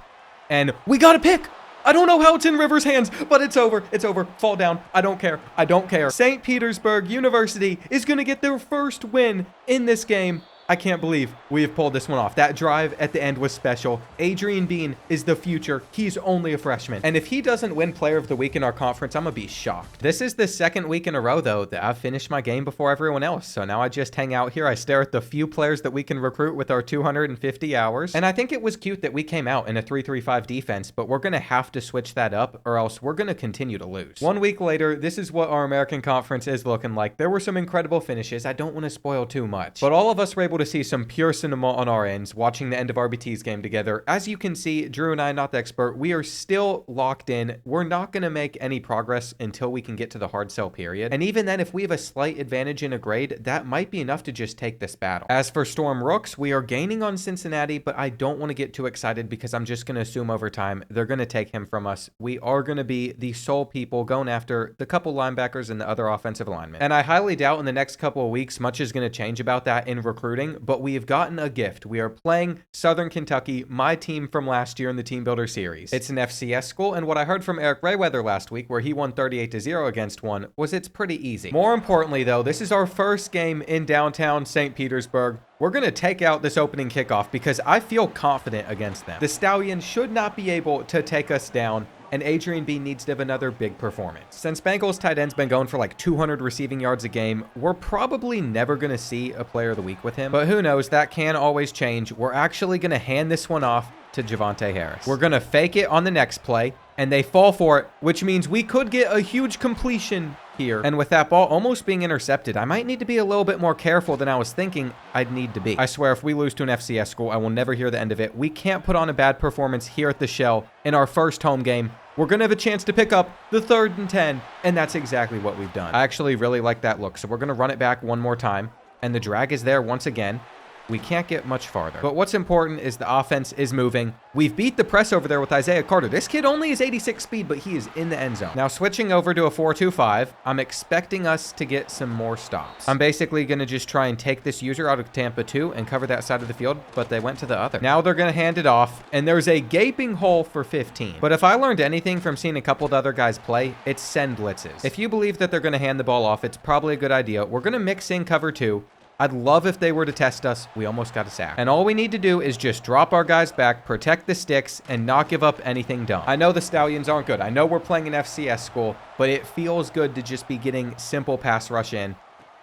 And we got a pick. I don't know how it's in Rivers' hands, but it's over. It's over. Fall down. I don't care. I don't care. St. Petersburg University is going to get their first win in this game. I can't believe we have pulled this one off. That drive at the end was special. Adrian Bean is the future. He's only a freshman. And if he doesn't win Player of the Week in our conference, I'm going to be shocked. This is the 2nd week in a row, though, that I've finished my game before everyone else. So now I just hang out here. I stare at the few players that we can recruit with our 250 hours. And I think it was cute that we came out in a 3-3-5 defense, but we're going to have to switch that up or else we're going to continue to lose. 1 week later, this is what our American Conference is looking like. There were some incredible finishes. I don't want to spoil too much, but all of us were able to see some pure cinema on our ends watching the end of RBT's game together. As you can see, Drew and I, not the expert, we are still locked in. We're not going to make any progress until we can get to the hard sell period. And even then, if we have a slight advantage in a grade, that might be enough to just take this battle. As for Storm Rooks, we are gaining on Cincinnati, but I don't want to get too excited because I'm just going to assume over time they're going to take him from us. We are going to be the sole people going after the couple linebackers and the other offensive linemen. And I highly doubt in the next couple of weeks much is going to change about that in recruiting, but we have gotten a gift. We are playing Southern Kentucky, my team from last year in the Team Builder Series. It's an FCS school, and what I heard from Eric Rayweather last week, where he won 38-0 against one, was it's pretty easy. More importantly, though, this is our first game in downtown St. Petersburg. We're going to take out this opening kickoff because I feel confident against them. The Stallions should not be able to take us down, and Adrian B needs to have another big performance. Since Bengals tight end's been going for like 200 receiving yards a game, we're probably never going to see a Player of the Week with him. But who knows, that can always change. We're actually going to hand this one off to Javonte Harris. We're going to fake it on the next play, and they fall for it, which means we could get a huge completion here. And with that ball almost being intercepted, I might need to be a little bit more careful than I was thinking I'd need to be. I swear, if we lose to an FCS school, I will never hear the end of it. We can't put on a bad performance here at the Shell in our first home game. We're going to have a chance to pick up the 3rd and 10, and that's exactly what we've done. I actually really like that look, so we're going to run it back one more time, and the drag is there once again. We can't get much farther. But what's important is the offense is moving. We've beat the press over there with Isaiah Carter. This kid only is 86 speed, but he is in the end zone. Now switching over to a 4-2-5, I'm expecting us to get some more stops. I'm basically going to just try and take this user out of Tampa 2 and cover that side of the field, but they went to the other. Now they're going to hand it off, and there's a gaping hole for 15. But if I learned anything from seeing a couple of the other guys play, it's send blitzes. If you believe that they're going to hand the ball off, it's probably a good idea. We're going to mix in cover 2. I'd love if they were to test us. We almost got a sack. And all we need to do is just drop our guys back, protect the sticks, and not give up anything dumb. I know the Stallions aren't good. I know we're playing an FCS school, but it feels good to just be getting simple pass rush in.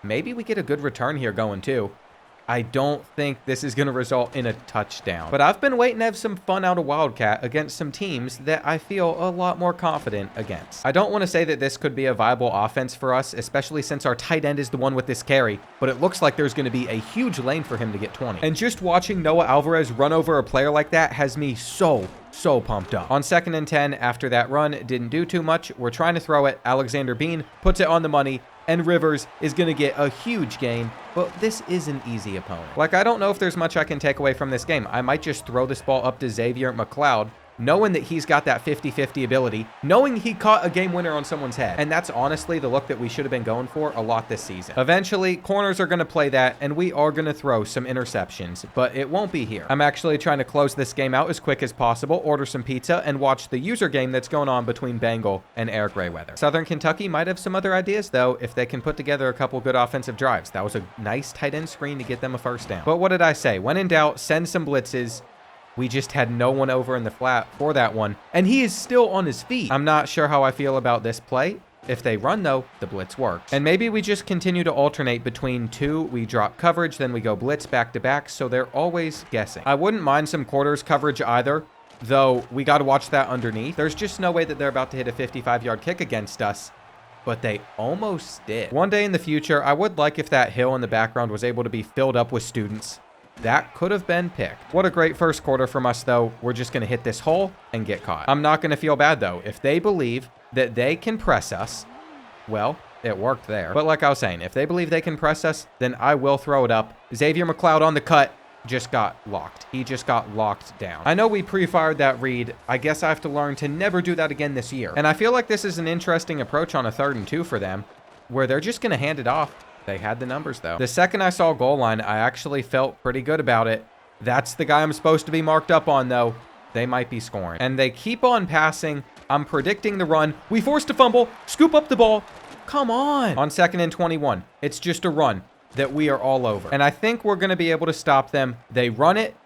Maybe we get a good return here going too. I don't think this is going to result in a touchdown. But I've been waiting to have some fun out of Wildcat against some teams that I feel a lot more confident against. I don't want to say that this could be a viable offense for us, especially since our tight end is the one with this carry, but it looks like there's going to be a huge lane for him to get 20. And just watching Noah Alvarez run over a player like that has me so pumped up. On 2nd and 10, after that run, didn't do too much. We're trying to throw it. Alexander Bean puts it on the money, and Rivers is going to get a huge gain, but this is an easy opponent. Like, I don't know if there's much I can take away from this game. I might just throw this ball up to Xavier McLeod, knowing that he's got that 50-50 ability, knowing he caught a game winner on someone's head. And that's honestly the look that we should have been going for a lot this season. Eventually, corners are going to play that, and we are going to throw some interceptions, but it won't be here. I'm actually trying to close this game out as quick as possible, order some pizza, and watch the user game that's going on between Bengal and Eric Rayweather. Southern Kentucky might have some other ideas, though, if they can put together a couple good offensive drives. That was a nice tight end screen to get them a first down. But what did I say? When in doubt, send some blitzes. We just had no one over in the flat for that one, and he is still on his feet. I'm not sure how I feel about this play. If they run, though, the blitz works. And maybe we just continue to alternate between two. We drop coverage, then we go blitz back to back, so they're always guessing. I wouldn't mind some quarters coverage either, though we got to watch that underneath. There's just no way that they're about to hit a 55-yard kick against us, but they almost did. One day in the future, I would like if that hill in the background was able to be filled up with students. That could have been picked. What a great first quarter from us, though. We're just going to hit this hole and get caught. I'm not going to feel bad, though. If they believe that they can press us, well, it worked there. But like I was saying, if they believe they can press us, then I will throw it up. Xavier McLeod on the cut just got locked. He just got locked down. I know we pre-fired that read. I guess I have to learn to never do that again this year. And I feel like this is an interesting approach on a 3rd and 2 for them, where they're just going to hand it off. They had the numbers, though. The second I saw goal line, I actually felt pretty good about it. That's the guy I'm supposed to be marked up on, though. They might be scoring. And they keep on passing. I'm predicting the run. We forced a fumble. Scoop up the ball. Come on. On 2nd and 21, it's just a run that we are all over. And I think we're going to be able to stop them. They run it.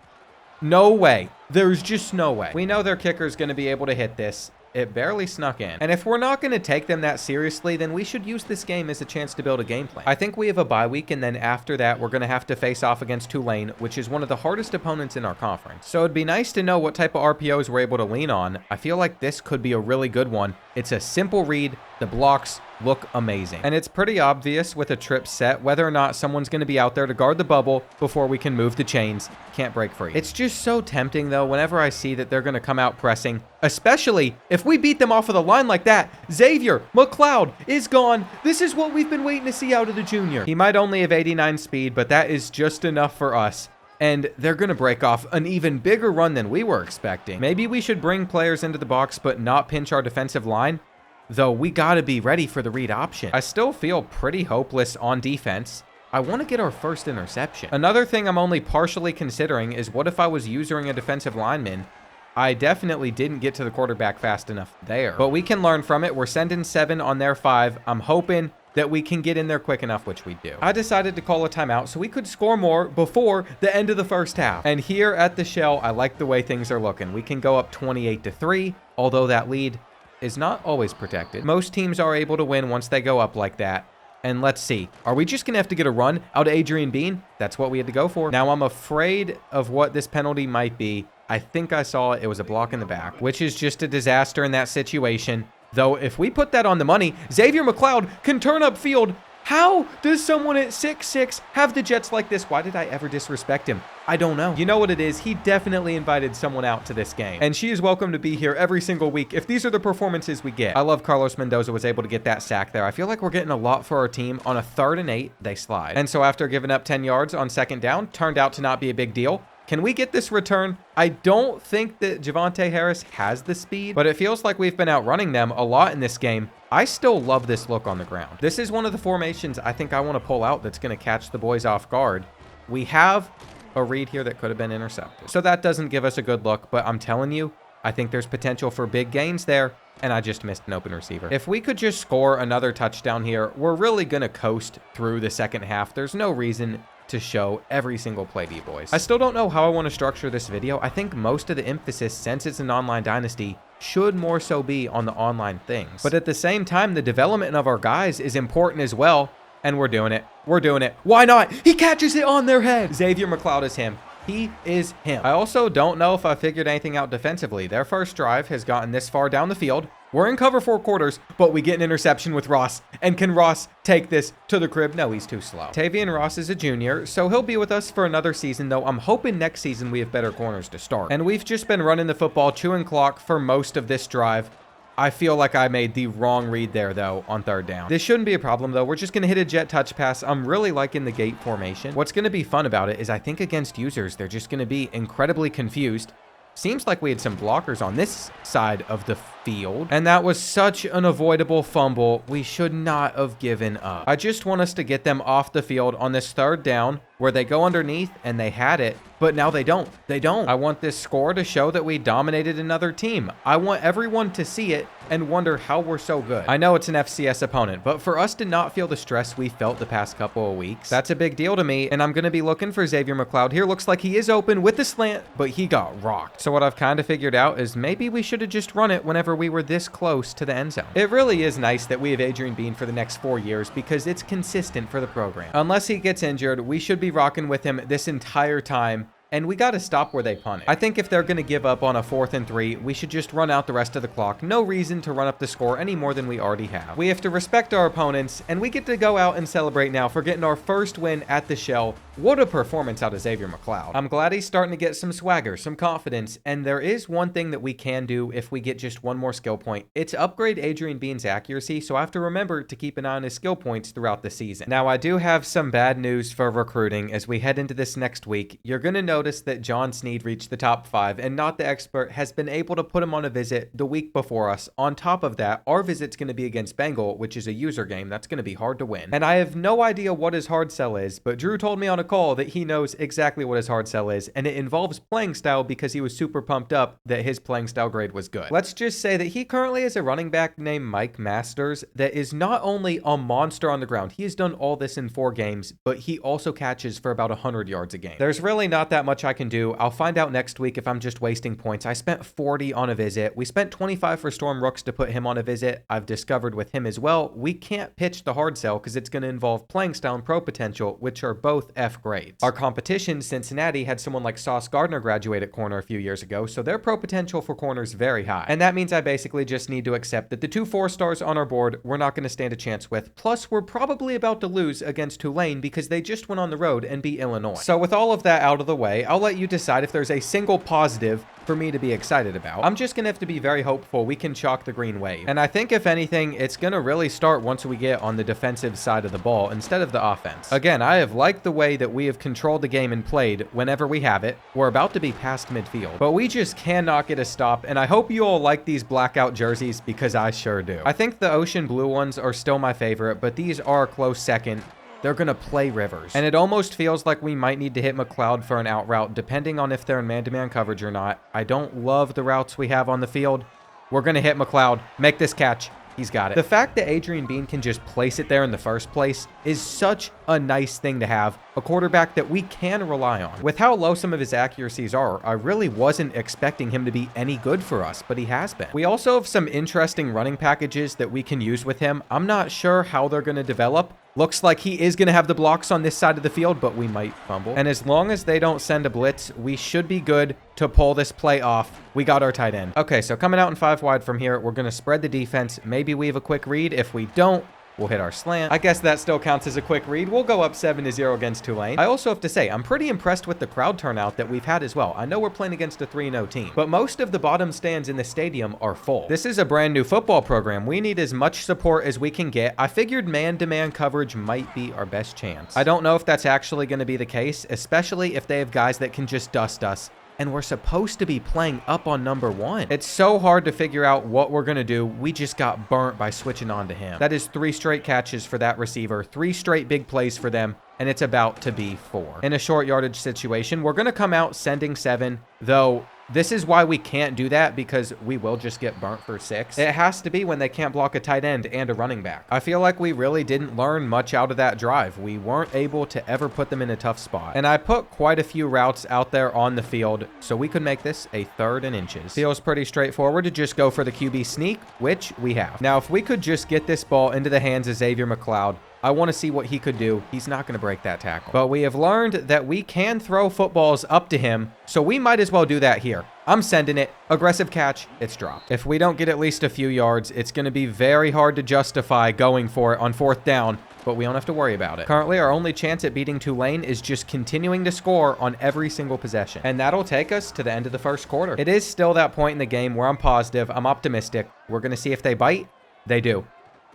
No way. There's just no way. We know their kicker is going to be able to hit this. It barely snuck in. And if we're not going to take them that seriously, then we should use this game as a chance to build a game plan. I think we have a bye week, and then after that, we're going to have to face off against Tulane, which is one of the hardest opponents in our conference. So it'd be nice to know what type of RPOs we're able to lean on. I feel like this could be a really good one. It's a simple read. The blocks look amazing. And it's pretty obvious with a trip set whether or not someone's going to be out there to guard the bubble before we can move the chains. Can't break free. It's just so tempting, though, whenever I see that they're going to come out pressing, especially if we beat them off of the line like that. Xavier McLeod is gone. This is what we've been waiting to see out of the junior. He might only have 89 speed, but that is just enough for us. And they're going to break off an even bigger run than we were expecting. Maybe we should bring players into the box but not pinch our defensive line. Though we got to be ready for the read option. I still feel pretty hopeless on defense. I want to get our first interception. Another thing I'm only partially considering is what if I was using a defensive lineman? I definitely didn't get to the quarterback fast enough there. But we can learn from it. We're sending 7 on their 5. I'm hoping that we can get in there quick enough, which we do. I decided to call a timeout so we could score more before the end of the first half. And here at the Shell, I like the way things are looking. We can go up 28-3, although that lead is not always protected. Most teams are able to win once they go up like that. And let's see. Are we just going to have to get a run out of Adrian Bean? That's what we had to go for. Now, I'm afraid of what this penalty might be. I think I saw it. It was a block in the back, which is just a disaster in that situation. Though, if we put that on the money, Xavier McLeod can turn upfield. How does someone at 6'6" have the jets like this? Why did I ever disrespect him? I don't know. You know what it is? He definitely invited someone out to this game. And she is welcome to be here every single week if these are the performances we get. I love Carlos Mendoza was able to get that sack there. I feel like we're getting a lot for our team. On a 3rd and 8, they slide. And so after giving up 10 yards on 2nd down, turned out to not be a big deal. Can we get this return? I don't think that Javonte Harris has the speed, but it feels like we've been outrunning them a lot in this game. I still love this look on the ground. This is one of the formations I think I want to pull out that's going to catch the boys off guard. We have a read here that could have been intercepted. So that doesn't give us a good look, but I'm telling you, I think there's potential for big gains there, and I just missed an open receiver. If we could just score another touchdown here, we're really going to coast through the second half. There's no reason to show every single play to you boys. I still don't know how I want to structure this video. I think most of the emphasis, since it's an online dynasty, should more so be on the online things. But at the same time, the development of our guys is important as well. And we're doing it. We're doing it. Why not? He catches it on their head. Xavier McLeod is him. He is him. I also don't know if I figured anything out defensively. Their first drive has gotten this far down the field. We're in cover 4 quarters, but we get an interception with Ross. And can Ross take this to the crib? No, he's too slow. Tavian Ross is a junior, so he'll be with us for another season, though I'm hoping next season we have better corners to start. And we've just been running the football, chewing clock for most of this drive. I feel like I made the wrong read there, though, on 3rd down. This shouldn't be a problem, though. We're just going to hit a jet touch pass. I'm really liking the gate formation. What's going to be fun about it is I think against users, they're just going to be incredibly confused. Seems like we had some blockers on this side of the field, and that was such an avoidable fumble. We should not have given up. I just want us to get them off the field on this 3rd down where they go underneath and they had it, but now they don't. They don't. I want this score to show that we dominated another team. I want everyone to see it and wonder how we're so good. I know it's an FCS opponent, but for us to not feel the stress we felt the past couple of weeks, that's a big deal to me, and I'm going to be looking for Xavier McLeod here. Looks like he is open with the slant, but he got rocked. So what I've kind of figured out is maybe we should have just run it whenever we were this close to the end zone. It really is nice that we have Adrian Bean for the next 4 years because it's consistent for the program. Unless he gets injured, we should be rocking with him this entire time. And we got to stop where they punt it. I think if they're going to give up on a 4th and 3, we should just run out the rest of the clock. No reason to run up the score any more than we already have. We have to respect our opponents, and we get to go out and celebrate now for getting our first win at the Shell. What a performance out of Xavier McLeod. I'm glad he's starting to get some swagger, some confidence, and there is one thing that we can do if we get just one more skill point. It's upgrade Adrian Bean's accuracy, so I have to remember to keep an eye on his skill points throughout the season. Now, I do have some bad news for recruiting as we head into this next week. You're going to notice that John Sneed reached the top 5, and NotTheExpert has been able to put him on a visit the week before us. On top of that, our visit's going to be against Bengal, which is a user game. That's going to be hard to win. And I have no idea what his hard sell is, but Drew told me on a call that he knows exactly what his hard sell is, and it involves playing style because he was super pumped up that his playing style grade was good. Let's just say that he currently has a running back named Mike Masters that is not only a monster on the ground, he has done all this in 4 games, but he also catches for about 100 yards a game. There's really not that much I can do. I'll find out next week if I'm just wasting points. I spent 40 on a visit. We spent 25 for Storm Rooks to put him on a visit. I've discovered with him as well, we can't pitch the hard sell because it's going to involve playing style and pro potential, which are both F grades. Our competition, Cincinnati, had someone like Sauce Gardner graduate at corner a few years ago, so their pro potential for corner is very high. And that means I basically just need to accept that the 2 4-stars on our board, we're not going to stand a chance with. Plus, we're probably about to lose against Tulane because they just went on the road and beat Illinois. So with all of that out of the way, I'll let you decide if there's a single positive for me to be excited about. I'm just going to have to be very hopeful we can chalk the green wave. And I think if anything, it's going to really start once we get on the defensive side of the ball instead of the offense. Again, I have liked the way that we have controlled the game and played whenever we have it. We're about to be past midfield, but we just cannot get a stop. And I hope you all like these blackout jerseys because I sure do. I think the ocean blue ones are still my favorite, but these are a close second. They're going to play Rivers. And it almost feels like we might need to hit McLeod for an out route, depending on if they're in man-to-man coverage or not. I don't love the routes we have on the field. We're going to hit McLeod. Make this catch. He's got it. The fact that Adrian Bean can just place it there in the first place is such a nice thing to have. A quarterback that we can rely on. With how low some of his accuracies are, I really wasn't expecting him to be any good for us, but he has been. We also have some interesting running packages that we can use with him. I'm not sure how they're going to develop. Looks like he is going to have the blocks on this side of the field, but we might fumble. And as long as they don't send a blitz, we should be good to pull this play off. We got our tight end. Okay, so coming out in 5 wide from here, we're going to spread the defense. Maybe we have a quick read. If we don't, we'll hit our slant. I guess that still counts as a quick read. We'll go up 7-0 against Tulane. I also have to say, I'm pretty impressed with the crowd turnout that we've had as well. I know we're playing against a 3-0 team, but most of the bottom stands in the stadium are full. This is a brand new football program. We need as much support as we can get. I figured man-to-man coverage might be our best chance. I don't know if that's actually going to be the case, especially if they have guys that can just dust us. And we're supposed to be playing up on number 1. It's so hard to figure out what we're going to do. We just got burnt by switching on to him. That is 3 straight catches for that receiver, 3 straight big plays for them. and it's about to be 4. In a short yardage situation, we're going to come out sending 7, though this is why we can't do that, because we will just get burnt for 6. It has to be when they can't block a tight end and a running back. I feel like we really didn't learn much out of that drive. We weren't able to ever put them in a tough spot. And I put quite a few routes out there on the field so we could make this a 3rd and inches. Feels pretty straightforward to just go for the QB sneak, which we have. Now, if we could just get this ball into the hands of Xavier McLeod, I want to see what he could do. He's not going to break that tackle. But we have learned that we can throw footballs up to him, so we might as well do that here. I'm sending it. Aggressive catch. It's dropped. If we don't get at least a few yards, it's going to be very hard to justify going for it on 4th down, but we don't have to worry about it. Currently, our only chance at beating Tulane is just continuing to score on every single possession. And that'll take us to the end of the first quarter. It is still that point in the game where I'm positive, I'm optimistic. We're going to see if they bite. They do,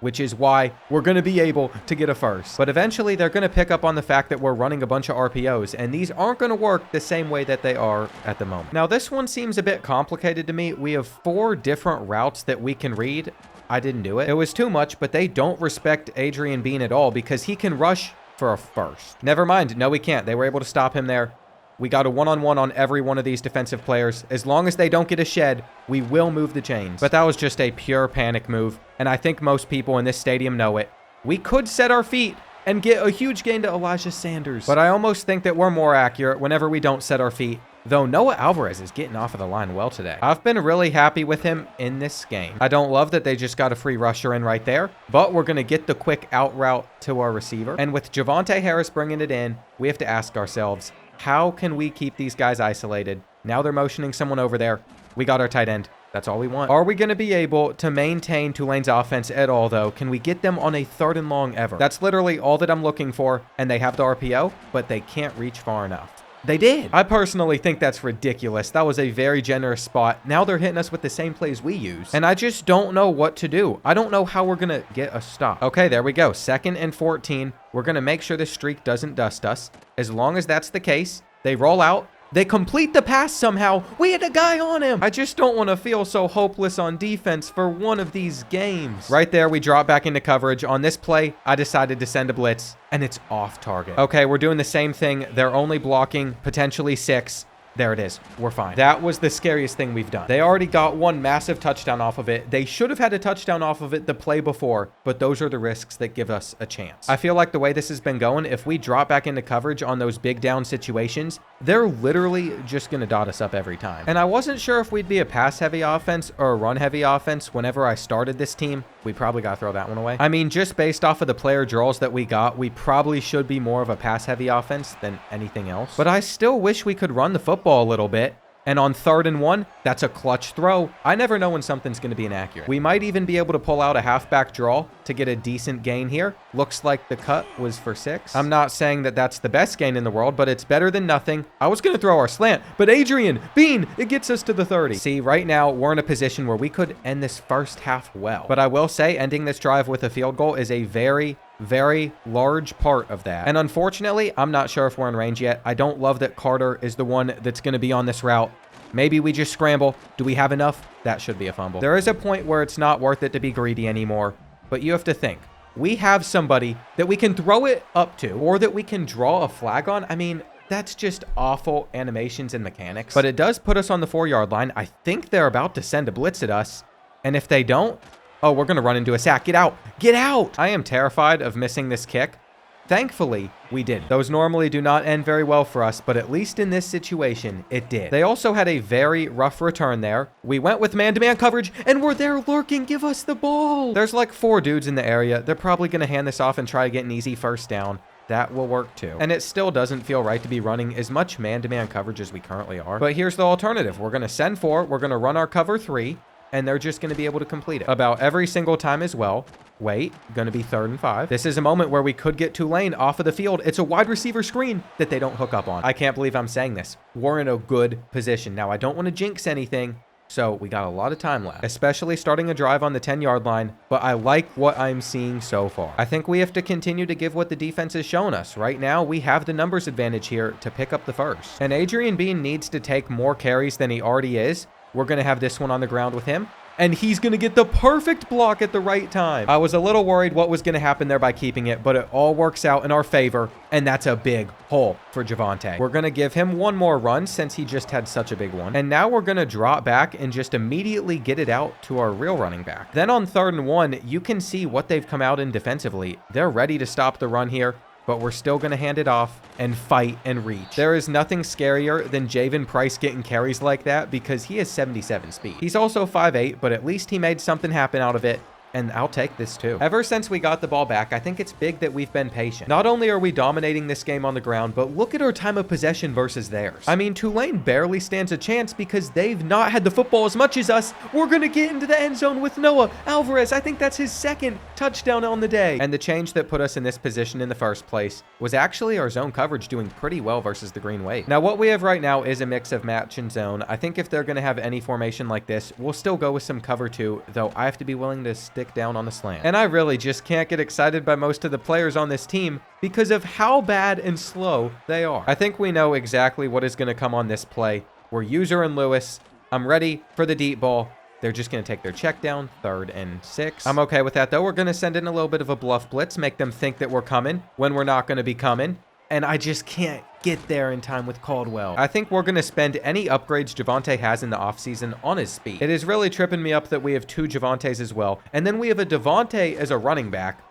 which is why we're going to be able to get a first. But eventually, they're going to pick up on the fact that we're running a bunch of RPOs, and these aren't going to work the same way that they are at the moment. Now, this one seems a bit complicated to me. We have 4 different routes that we can read. I didn't do it. It was too much, but they don't respect Adrian Bean at all because he can rush for a first. Never mind. No, we can't. They were able to stop him there. We got a one-on-one on every one of these defensive players. As long as they don't get a shed, we will move the chains. But that was just a pure panic move, and I think most people in this stadium know it. We could set our feet and get a huge gain to Elijah Sanders, but I almost think that we're more accurate whenever we don't set our feet, though Noah Alvarez is getting off of the line well today. I've been really happy with him in this game. I don't love that they just got a free rusher in right there, but we're going to get the quick out route to our receiver. And with Javonte Harris bringing it in, we have to ask ourselves, how can we keep these guys isolated? Now they're motioning someone over there. We got our tight end. That's all we want. Are we going to be able to maintain Tulane's offense at all, though? Can we get them on a 3rd and long ever? That's literally all that I'm looking for, and they have the RPO, but they can't reach far enough. They did. I personally think that's ridiculous. That was a very generous spot. Now they're hitting us with the same plays we use, and I just don't know what to do. I don't know how we're going to get a stop. Okay, there we go. 2nd and 14. We're going to make sure this streak doesn't dust us. As long as that's the case, they roll out. They complete the pass somehow. We had a guy on him. I just don't want to feel so hopeless on defense for one of these games. Right there, we drop back into coverage. On this play, I decided to send a blitz, and it's off target. Okay, we're doing the same thing. They're only blocking potentially 6. There it is. We're fine. That was the scariest thing we've done. They already got one massive touchdown off of it. They should have had a touchdown off of it the play before, but those are the risks that give us a chance. I feel like the way this has been going, if we drop back into coverage on those big down situations, they're literally just going to dot us up every time. And I wasn't sure if we'd be a pass-heavy offense or a run-heavy offense whenever I started this team. We probably got to throw that one away. I mean, just based off of the player draws that we got, we probably should be more of a pass-heavy offense than anything else. But I still wish we could run the football a little bit. And on 3rd and 1, that's a clutch throw. I never know when something's going to be inaccurate. We might even be able to pull out a halfback draw to get a decent gain here. Looks like the cut was for 6. I'm not saying that that's the best gain in the world, but it's better than nothing. I was going to throw our slant, but Adrian Bean, it gets us to the 30. See, right now, we're in a position where we could end this first half well. But I will say, ending this drive with a field goal is a very large part of that. And unfortunately, I'm not sure if we're in range yet. I don't love that Carter is the one that's going to be on this route. Maybe we just scramble. Do we have enough? That should be a fumble. There is a point where it's not worth it to be greedy anymore, but you have to think. We have somebody that we can throw it up to, or that we can draw a flag on. I mean, that's just awful animations and mechanics. But it does put us on the 4-yard line. I think they're about to send a blitz at us. And if they don't, oh, we're going to run into a sack. Get out. Get out. I am terrified of missing this kick. Thankfully, we didn't. Those normally do not end very well for us, but at least in this situation, it did. They also had a very rough return there. We went with man-to-man coverage, and we're there lurking. Give us the ball. There's like 4 dudes in the area. They're probably going to hand this off and try to get an easy first down. That will work too. And it still doesn't feel right to be running as much man-to-man coverage as we currently are. But here's the alternative. We're going to send 4. We're going to run our cover 3. And they're just going to be able to complete it about every single time as well. Wait, going to be 3rd and 5. This is a moment where we could get Tulane off of the field. It's a wide receiver screen that they don't hook up on. I can't believe I'm saying this. We're in a good position. Now, I don't want to jinx anything, so we got a lot of time left, especially starting a drive on the 10-yard line, but I like what I'm seeing so far. I think we have to continue to give what the defense has shown us. Right now, we have the numbers advantage here to pick up the first. And Adrian Bean needs to take more carries than he already is. We're going to have this one on the ground with him. and he's going to get the perfect block at the right time. I was a little worried what was going to happen there by keeping it, but it all works out in our favor, and that's a big hole for Javonte. We're going to give him one more run since he just had such a big one, and now we're going to drop back and just immediately get it out to our real running back. Then on 3rd and 1, you can see what they've come out in defensively. They're ready to stop the run here, but we're still going to hand it off and fight and reach. There is nothing scarier than Javen Price getting carries like that because he has 77 speed. He's also 5'8", but at least he made something happen out of it. And I'll take this too. Ever since we got the ball back, I think it's big that we've been patient. Not only are we dominating this game on the ground, but look at our time of possession versus theirs. I mean, Tulane barely stands a chance because they've not had the football as much as us. We're going to get into the end zone with Noah Alvarez. I think that's his 2nd touchdown on the day. And the change that put us in this position in the first place was actually our zone coverage doing pretty well versus the Green Wave. Now, what we have right now is a mix of match and zone. I think if they're going to have any formation like this, we'll still go with some cover 2, though I have to be willing to stick down on the slant. And I really just can't get excited by most of the players on this team because of how bad and slow they are. I think we know exactly what is going to come on this play. We're User and Lewis. I'm ready for the deep ball. They're just going to take their check down, 3rd and 6. I'm okay with that, though. We're going to send in a little bit of a bluff blitz, make them think that we're coming when we're not going to be coming. And I just can't get there in time with Caldwell. I think we're going to spend any upgrades Javonte has in the offseason on his speed. It is really tripping me up that we have 2 Javantes as well. And then we have a Devontae as a running back.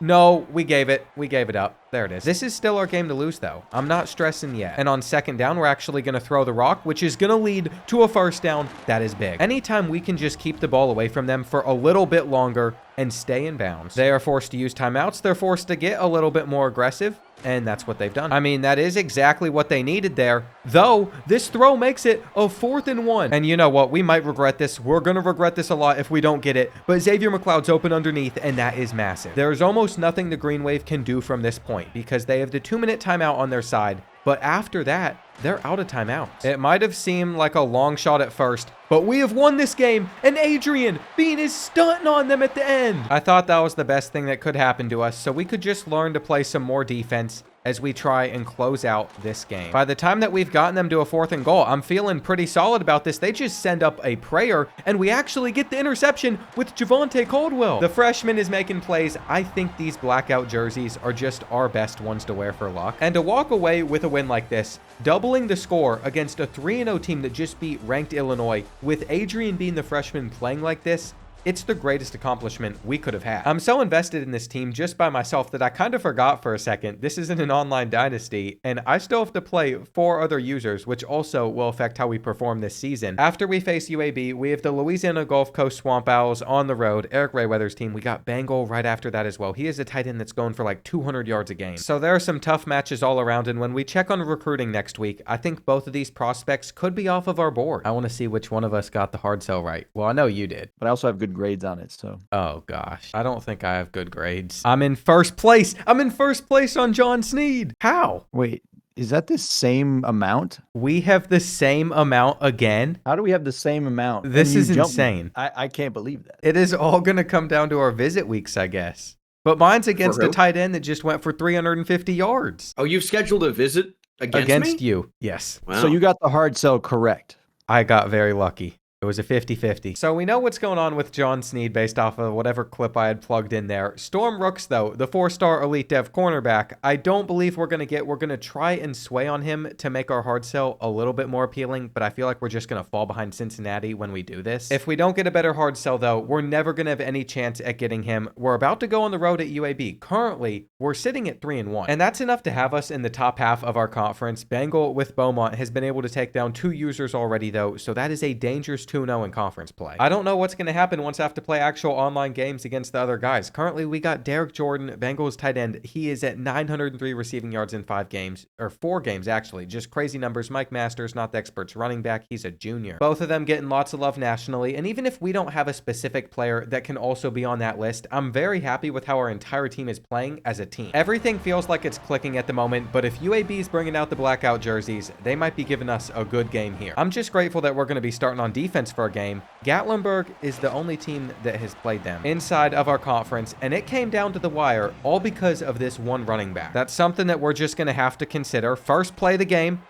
No, we gave it. We gave it up. There it is. This is still our game to lose, though. I'm not stressing yet. And on 2nd down, we're actually going to throw the rock, which is going to lead to a 1st down. That is big. Anytime we can just keep the ball away from them for a little bit longer and stay in bounds, they are forced to use timeouts. They're forced to get a little bit more aggressive. And that's what they've done. I mean, that is exactly what they needed there. Though, this throw makes it a 4th and 1. And you know what? We might regret this. We're going to regret this a lot if we don't get it. But Xavier McLeod's open underneath, and that is massive. There's almost nothing the Green Wave can do from this point because they have the 2-minute timeout on their side. But after that, they're out of timeouts. It might have seemed like a long shot at first, but we have won this game, and Adrian Bean is stunting on them at the end. I thought that was the best thing that could happen to us, so we could just learn to play some more defense as we try and close out this game. By the time that we've gotten them to a 4th and goal, I'm feeling pretty solid about this. They just send up a prayer, and we actually get the interception with Javonte Caldwell. The freshman is making plays. I think these blackout jerseys are just our best ones to wear for luck. And to walk away with a win like this, doubling the score against a 3-0 team that just beat ranked Illinois, with Adrian being the freshman playing like this, it's the greatest accomplishment we could have had. I'm so invested in this team just by myself that I kind of forgot for a second. This isn't an online dynasty, and I still have to play 4 other users, which also will affect how we perform this season. After we face UAB, we have the Louisiana Gulf Coast Swamp Owls on the road. Eric Rayweather's team. We got Bengal right after that as well. He is a tight end that's going for like 200 yards a game. So there are some tough matches all around, and when we check on recruiting next week, I think both of these prospects could be off of our board. I want to see which one of us got the hard sell right. Well, I know you did. But I also have good grades on it, so. Oh gosh, I don't think I have good grades. I'm in 1st place. I'm in 1st place on John Sneed. How? Wait, is that the same amount? We have the same amount again. How do we have the same amount? This is insane. I can't believe that. It is all going to come down to our visit weeks, I guess. But mine's against a tight end that just went for 350 yards. Oh, you've scheduled a visit against me? You, yes. Wow. So you got the hard sell correct. I got very lucky. It was a 50-50. So we know what's going on with John Sneed based off of whatever clip I had plugged in there. Storm Rooks, though, the 4-star Elite Dev cornerback, I don't believe we're going to get. We're going to try and sway on him to make our hard sell a little bit more appealing, but I feel like we're just going to fall behind Cincinnati when we do this. If we don't get a better hard sell, though, we're never going to have any chance at getting him. We're about to go on the road at UAB. Currently, we're sitting at 3-1, and that's enough to have us in the top half of our conference. Bengal with Beaumont has been able to take down 2 users already, though, so that is a dangerous 2-0 in conference play. I don't know what's going to happen once I have to play actual online games against the other guys. Currently, we got Derek Jordan, Bengals tight end. He is at 903 receiving yards in 5 games, or 4 games actually. Just crazy numbers. Mike Masters, NotTheExpert's running back. He's a junior. Both of them getting lots of love nationally. And even if we don't have a specific player that can also be on that list, I'm very happy with how our entire team is playing as a team. Everything feels like it's clicking at the moment, but if UAB is bringing out the blackout jerseys, they might be giving us a good game here. I'm just grateful that we're going to be starting on defense for a game. Gatlinburg is the only team that has played them inside of our conference, and it came down to the wire all because of this one running back. That's something that we're just going to have to consider. First play of the game,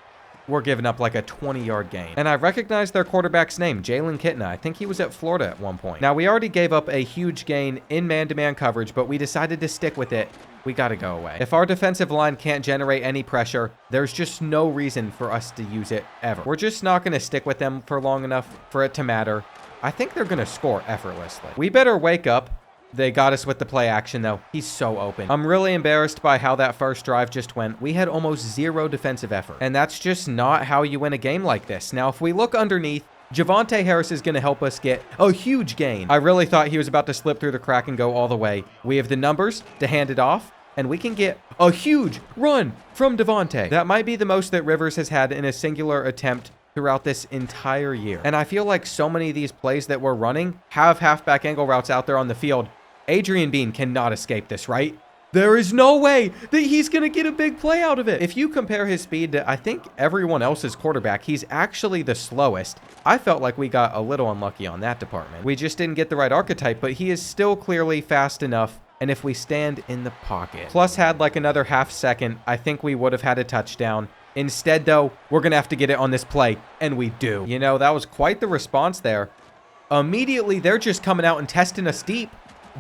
we're giving up like a 20-yard gain. And I recognize their quarterback's name, Jalen Kitna. I think he was at Florida at one point. Now, we already gave up a huge gain in man-to-man coverage, but we decided to stick with it. We got to go away. If our defensive line can't generate any pressure, there's just no reason for us to use it ever. We're just not going to stick with them for long enough for it to matter. I think they're going to score effortlessly. We better wake up. They got us with the play action, though. He's so open. I'm really embarrassed by how that first drive just went. We had almost zero defensive effort, and that's just not how you win a game like this. Now, if we look underneath, Javonte Harris is going to help us get a huge gain. I really thought he was about to slip through the crack and go all the way. We have the numbers to hand it off, and we can get a huge run from Devontae. That might be the most that Rivers has had in a singular attempt throughout this entire year. And I feel like so many of these plays that we're running have halfback angle routes out there on the field. Adrian Bean cannot escape this, right? There is no way that he's going to get a big play out of it. If you compare his speed to, I think, everyone else's quarterback, he's actually the slowest. I felt like we got a little unlucky on that department. We just didn't get the right archetype, but he is still clearly fast enough. And if we stand in the pocket, plus had like another half second, I think we would have had a touchdown. Instead, though, we're going to have to get it on this play, and we do. You know, that was quite the response there. Immediately, they're just coming out and testing us deep.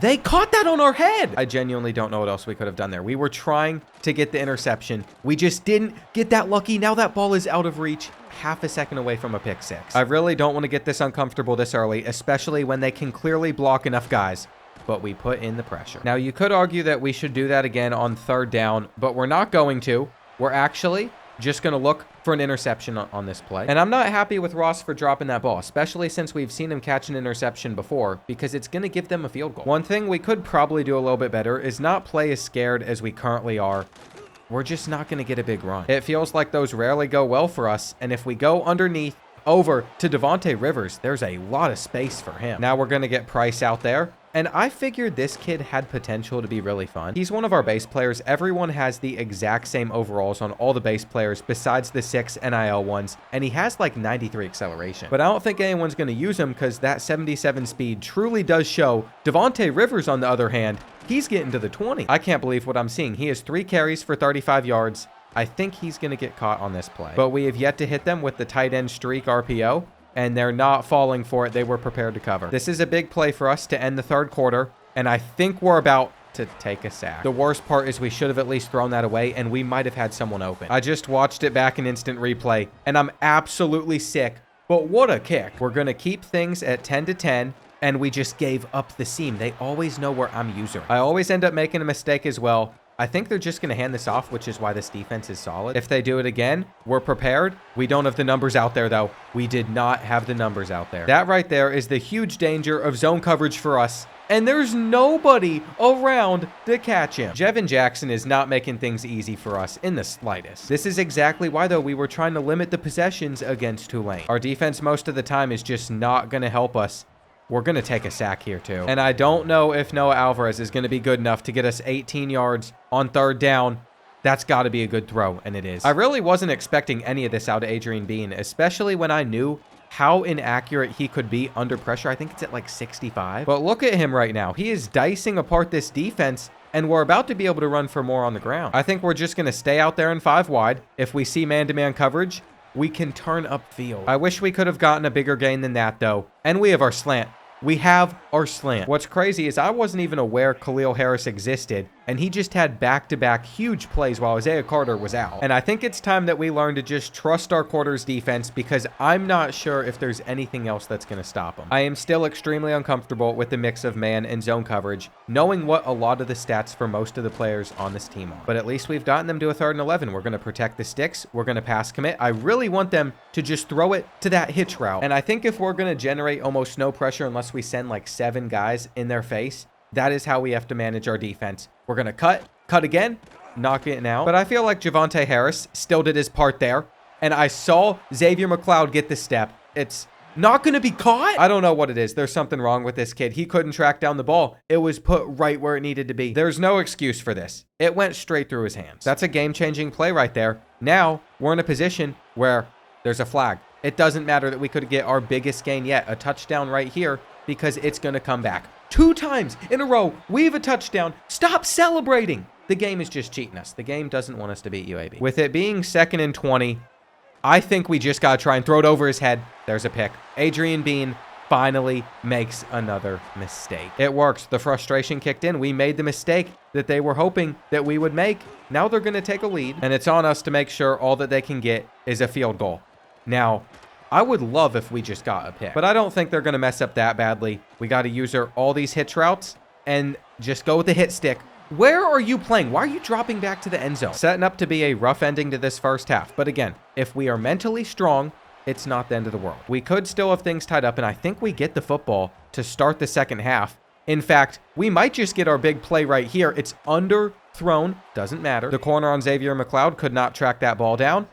They caught that on our head. I genuinely don't know what else we could have done there. We were trying to get the interception. We just didn't get that lucky. Now that ball is out of reach, half a second away from a pick six. I really don't want to get this uncomfortable this early, especially when they can clearly block enough guys. But we put in the pressure. Now, you could argue that we should do that again on third down, but we're not going to. We're actually just going to look for an interception on this play. And I'm not happy with Ross for dropping that ball, especially since we've seen him catch an interception before, because it's going to give them a field goal. One thing we could probably do a little bit better is not play as scared as we currently are. We're just not going to get a big run. It feels like those rarely go well for us, and if we go underneath over to Devontae Rivers, there's a lot of space for him. Now we're going to get Price out there. And I figured this kid had potential to be really fun. He's one of our base players. Everyone has the exact same overalls on all the base players besides the 6 NIL ones. And he has like 93 acceleration. But I don't think anyone's going to use him because that 77 speed truly does show. Devontae Rivers, on the other hand, he's getting to the 20. I can't believe what I'm seeing. He has 3 carries for 35 yards. I think he's going to get caught on this play. But we have yet to hit them with the tight end streak RPO. And they're not falling for it. They were prepared to cover. This is a big play for us to end the third quarter, and I think we're about to take a sack. The worst part is we should have at least thrown that away, and we might have had someone open. I just watched it back in instant replay, and I'm absolutely sick, but what a kick. We're going to keep things at 10-10, and we just gave up the seam. They always know where I'm using. I always end up making a mistake as well. I think they're just going to hand this off, which is why this defense is solid. If they do it again, we're prepared. We don't have the numbers out there, though. We did not have the numbers out there. That right there is the huge danger of zone coverage for us. And there's nobody around to catch him. Jevin Jackson is not making things easy for us in the slightest. This is exactly why, though, we were trying to limit the possessions against Tulane. Our defense most of the time is just not going to help us. We're going to take a sack here, too. And I don't know if Noah Alvarez is going to be good enough to get us 18 yards on third down. That's got to be a good throw, and it is. I really wasn't expecting any of this out of Adrian Bean, especially when I knew how inaccurate he could be under pressure. I think it's at like 65. But look at him right now. He is dicing apart this defense, and we're about to be able to run for more on the ground. I think we're just going to stay out there in 5 wide. If we see man-to-man coverage, we can turn upfield. I wish we could have gotten a bigger gain than that, though. And we have our slant. We have our slant. What's crazy is I wasn't even aware Khalil Harris existed, and he just had back-to-back huge plays while Isaiah Carter was out. And I think it's time that we learn to just trust our quarters defense, because I'm not sure if there's anything else that's going to stop them. I am still extremely uncomfortable with the mix of man and zone coverage, knowing what a lot of the stats for most of the players on this team are. But at least we've gotten them to a 3rd and 11. We're going to protect the sticks. We're going to pass commit. I really want them to just throw it to that hitch route. And I think if we're going to generate almost no pressure unless we send like 7 guys in their face, that is how we have to manage our defense. We're going to cut again, knock it out. But I feel like Javonte Harris still did his part there. And I saw Xavier McLeod get the step. It's not going to be caught. I don't know what it is. There's something wrong with this kid. He couldn't track down the ball. It was put right where it needed to be. There's no excuse for this. It went straight through his hands. That's a game-changing play right there. Now we're in a position where there's a flag. It doesn't matter that we could get our biggest gain yet, a touchdown right here, because it's going to come back. 2 times in a row, we have a touchdown. Stop celebrating. The game is just cheating us. The game doesn't want us to beat UAB. With it being 2nd and 20, I think we just got to try and throw it over his head. There's a pick. Adrian Bean finally makes another mistake. It works. The frustration kicked in. We made the mistake that they were hoping that we would make. Now they're going to take a lead, and it's on us to make sure all that they can get is a field goal. Now, I would love if we just got a pick, but I don't think they're going to mess up that badly. We got to use all these hitch routes and just go with the hit stick. Where are you playing? Why are you dropping back to the end zone? Setting up to be a rough ending to this first half. But again, if we are mentally strong, it's not the end of the world. We could still have things tied up, and I think we get the football to start the second half. In fact, we might just get our big play right here. It's underthrown. Doesn't matter. The corner on Xavier McLeod could not track that ball down,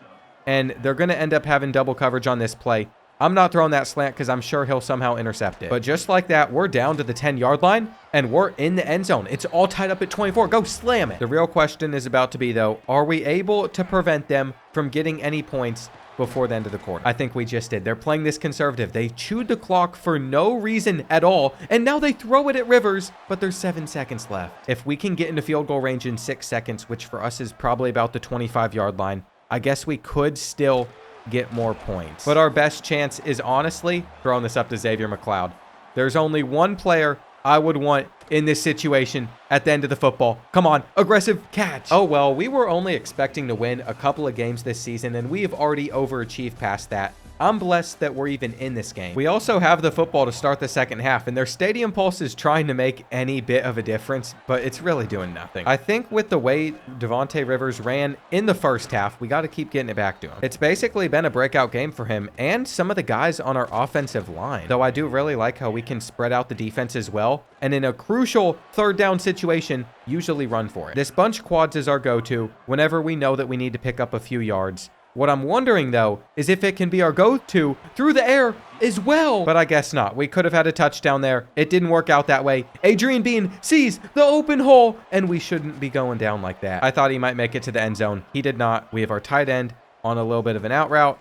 and they're going to end up having double coverage on this play. I'm not throwing that slant because I'm sure he'll somehow intercept it. But just like that, we're down to the 10-yard line, and we're in the end zone. It's all tied up at 24. Go slam it. The real question is about to be, though, are we able to prevent them from getting any points before the end of the quarter? I think we just did. They're playing this conservative. They chewed the clock for no reason at all, and now they throw it at Rivers, but there's 7 seconds left. If we can get into field goal range in 6 seconds, which for us is probably about the 25-yard line, I guess we could still get more points. But our best chance is honestly throwing this up to Xavier McLeod. There's only one player I would want in this situation at the end of the football. Come on, aggressive catch. Oh, well, we were only expecting to win a couple of games this season, and we have already overachieved past that. I'm blessed that we're even in this game. We also have the football to start the second half, and their stadium pulse is trying to make any bit of a difference, but it's really doing nothing. I think with the way Devontae Rivers ran in the first half, we got to keep getting it back to him. It's basically been a breakout game for him and some of the guys on our offensive line, though I do really like how we can spread out the defense as well, and in a crucial third down situation, usually run for it. This bunch quads is our go-to whenever we know that we need to pick up a few yards. What I'm wondering, though, is if it can be our go-to through the air as well. But I guess not. We could have had a touchdown there. It didn't work out that way. Adrian Bean sees the open hole, and we shouldn't be going down like that. I thought he might make it to the end zone. He did not. We have our tight end on a little bit of an out route.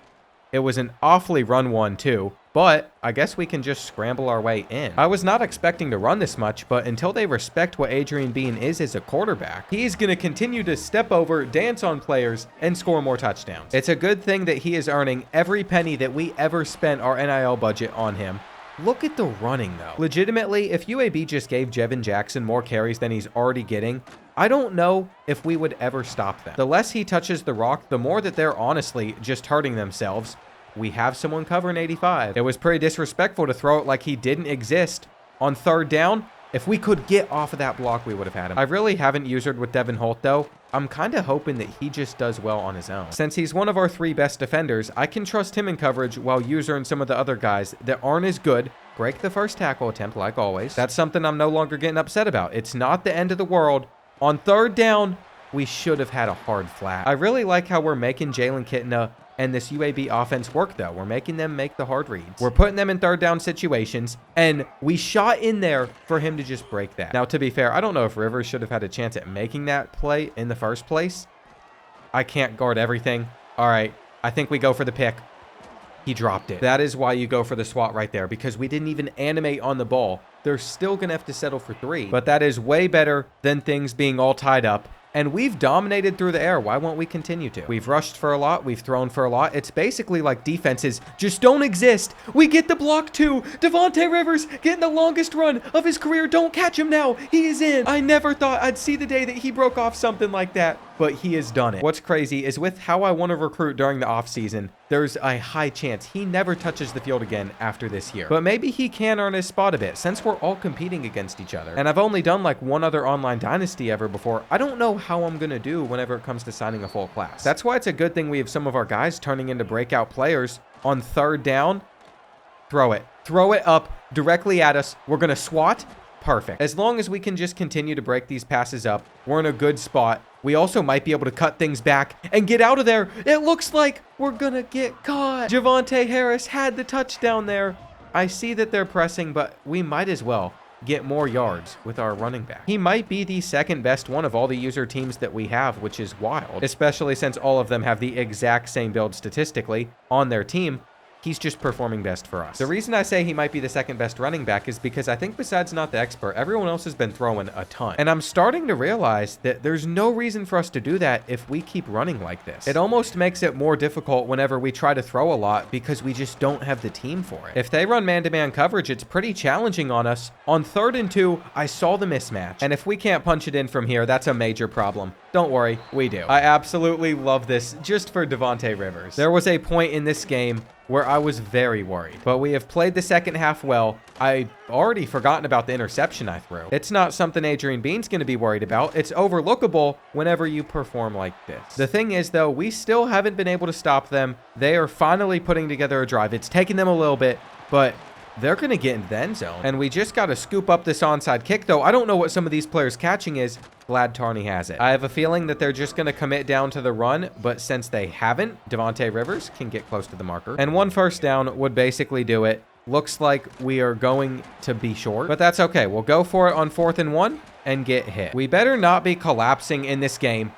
It was an awfully run one, too. But I guess we can just scramble our way in. I was not expecting to run this much, but until they respect what Adrian Bean is as a quarterback, he's going to continue to step over, dance on players, and score more touchdowns. It's a good thing that he is earning every penny that we ever spent our NIL budget on him. Look at the running, though. Legitimately, if UAB just gave Jevin Jackson more carries than he's already getting, I don't know if we would ever stop them. The less he touches the rock, the more that they're honestly just hurting themselves. We have someone covering 85. It was pretty disrespectful to throw it like he didn't exist on third down. If we could get off of that block, we would have had him. I really haven't usered with Devin Holt, though. I'm kind of hoping that he just does well on his own. Since he's one of our 3 best defenders, I can trust him in coverage while User and some of the other guys that aren't as good break the first tackle attempt like always. That's something I'm no longer getting upset about. It's not the end of the world. On third down, we should have had a hard flat. I really like how we're making Jalen Kitna and this UAB offense work, though. We're making them make the hard reads. We're putting them in third down situations, and we shot in there for him to just break that. Now, to be fair, I don't know if Rivers should have had a chance at making that play in the first place. I can't guard everything. All right, I think we go for the pick. He dropped it. That is why you go for the swat right there, because we didn't even animate on the ball. They're still going to have to settle for 3, but that is way better than things being all tied up. And we've dominated through the air. Why won't we continue to? We've rushed for a lot. We've thrown for a lot. It's basically like defenses just don't exist. We get the block too. Devontae Rivers getting the longest run of his career. Don't catch him now. He is in. I never thought I'd see the day that he broke off something like that, but he has done it. What's crazy is with how I want to recruit during the offseason, there's a high chance he never touches the field again after this year. But maybe he can earn his spot a bit since we're all competing against each other. And I've only done like one other online dynasty ever before. I don't know how I'm going to do whenever it comes to signing a full class. That's why it's a good thing we have some of our guys turning into breakout players on third down. Throw it. Throw it up directly at us. We're going to swat. Perfect. As long as we can just continue to break these passes up, we're in a good spot. We also might be able to cut things back and get out of there. It looks like we're going to get caught. Javonte Harris had the touchdown there. I see that they're pressing, but we might as well get more yards with our running back. He might be the second best one of all the user teams that we have, which is wild, especially since all of them have the exact same build statistically on their team. he's just performing best for us. The reason I say he might be the second best running back is because I think besides NotTheExpert, everyone else has been throwing a ton. And I'm starting to realize that there's no reason for us to do that if we keep running like this. It almost makes it more difficult whenever we try to throw a lot because we just don't have the team for it. If they run man-to-man coverage, it's pretty challenging on us. On 3rd and 2, I saw the mismatch. And if we can't punch it in from here, that's a major problem. Don't worry, we do. I absolutely love this just for Davante Rivers. There was a point in this game where I was very worried, but we have played the second half well. I already forgotten about the interception I threw. It's not something Adrian Beane's going to be worried about. It's overlookable whenever you perform like this. The thing is, though, we still haven't been able to stop them. They are finally putting together a drive. It's taken them a little bit, but they're going to get into the end zone. And we just got to scoop up this onside kick, though. I don't know what some of these players catching is. Glad Tarney has it. I have a feeling that they're just going to commit down to the run, but since they haven't, Davante Rivers can get close to the marker. And 1 first down would basically do it. Looks like we are going to be short, but that's okay. We'll go for it on 4th and 1 and get hit. We better not be collapsing in this game.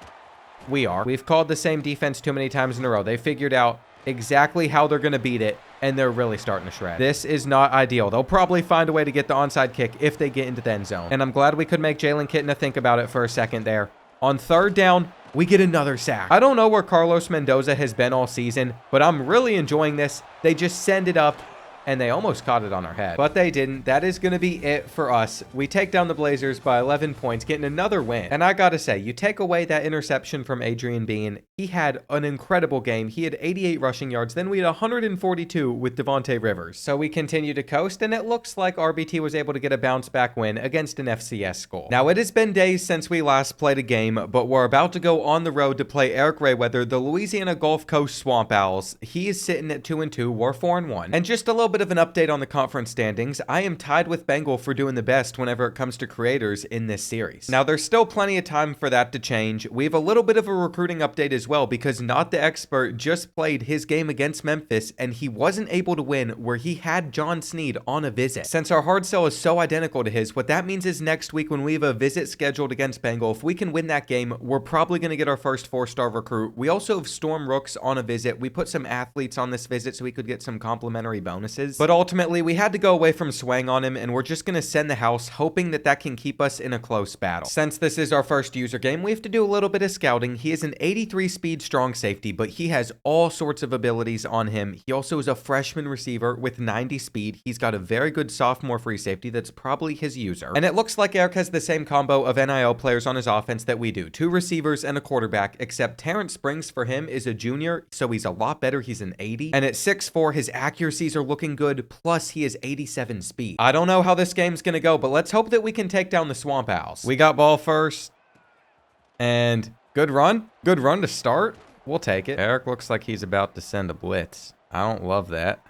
We are. We've called the same defense too many times in a row. They figured out exactly how they're going to beat it, and they're really starting to shred. This is not ideal. They'll probably find a way to get the onside kick if they get into the end zone. And I'm glad we could make Jalen Kitna think about it for a second there. On 3rd down, we get another sack. I don't know where Carlos Mendoza has been all season, but I'm really enjoying this. They just send it up, and they almost caught it on our head, but they didn't. That is going to be it for us. We take down the Blazers by 11 points, getting another win. And I got to say, you take away that interception from Adrian Beane, he had an incredible game. He had 88 rushing yards. Then we had 142 with Davante Rivers. So we continue to coast, and it looks like RBT was able to get a bounce back win against an FCS school. Now, it has been days since we last played a game, but we're about to go on the road to play Eric Rayweather, the Louisiana Gulf Coast Swamp Owls. He is sitting at 2-2. We're 4-1. And just a little bit of an update on the conference standings. I am tied with Bengal for doing the best whenever it comes to creators in this series. Now, there's still plenty of time for that to change. We have a little bit of a recruiting update as well because NotTheExpert just played his game against Memphis and he wasn't able to win where he had John Sneed on a visit. Since our hard sell is so identical to his, what that means is next week when we have a visit scheduled against Bengal, if we can win that game, we're probably going to get our first 4-star recruit. We also have Storm Rooks on a visit. We put some athletes on this visit so we could get some complimentary bonuses. But ultimately, we had to go away from swang on him, and we're just going to send the house, hoping that that can keep us in a close battle. Since this is our first user game, we have to do a little bit of scouting. He is an 83 speed strong safety, but he has all sorts of abilities on him. He also is a freshman receiver with 90 speed. He's got a very good sophomore free safety that's probably his user. And it looks like Eric has the same combo of NIL players on his offense that we do. 2 receivers and a quarterback, except Terrence Springs for him is a junior, so he's a lot better. He's an 80. And at 6'4", his accuracies are looking good, plus he is 87 speed. I don't know how this game's gonna go, but let's hope that we can take down the Swamp Owls. We got ball first. And good run. Good run to start. We'll take it. Eric looks like he's about to send a blitz. I don't love that.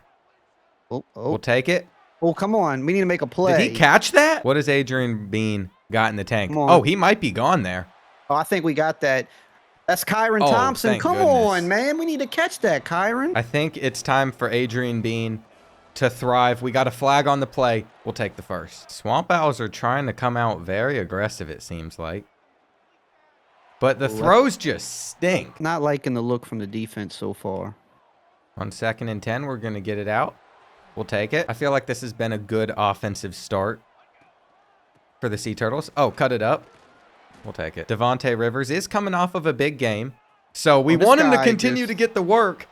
We'll take it. Oh, come on. We need to make a play. Did he catch that? What has Adrian Beane got in the tank? Oh, he might be gone there. Oh, I think we got that. That's Kyron Thompson. Come on, man. We need to catch that, Kyron. I think it's time for Adrian Beane to thrive. We got a flag on the play. We'll take the first. Swamp Owls are trying to come out very aggressive, it seems like. But the throws just stink. Not liking the look from the defense so far. On 2nd and 10, we're going to get it out. We'll take it. I feel like this has been a good offensive start for the Sea Turtles. Oh, cut it up. We'll take it. Davante Rivers is coming off of a big game, so we want him to continue to get the work,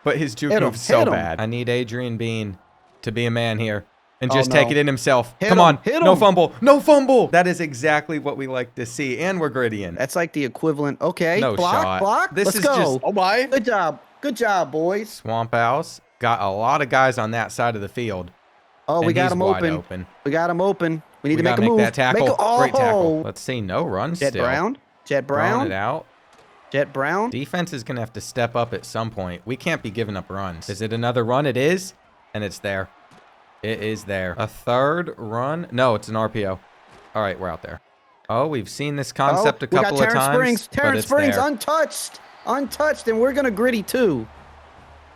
but his juke move's so bad. I need Adrian Beane to be a man here and just take it in himself. Come on. No fumble. No fumble. That is exactly what we like to see, and we're grittying. That's like the equivalent. Okay, no shot. Block. This is just... Oh, my. Good job. Good job, boys. Swamp Owls got a lot of guys on that side of the field. Oh, we got him open. We got him open. We need to make a move. That tackle. Great tackle. Let's see. No run still. Jet Brown. It out. Jet Brown. Defense is going to have to step up at some point. We can't be giving up runs. Is it another run? It is. And it's there. It is there. A 3rd run? No, it's an RPO. All right, we're out there. Oh, we've seen this concept a couple of times. Terrence Springs, untouched. Untouched, and we're going to gritty too.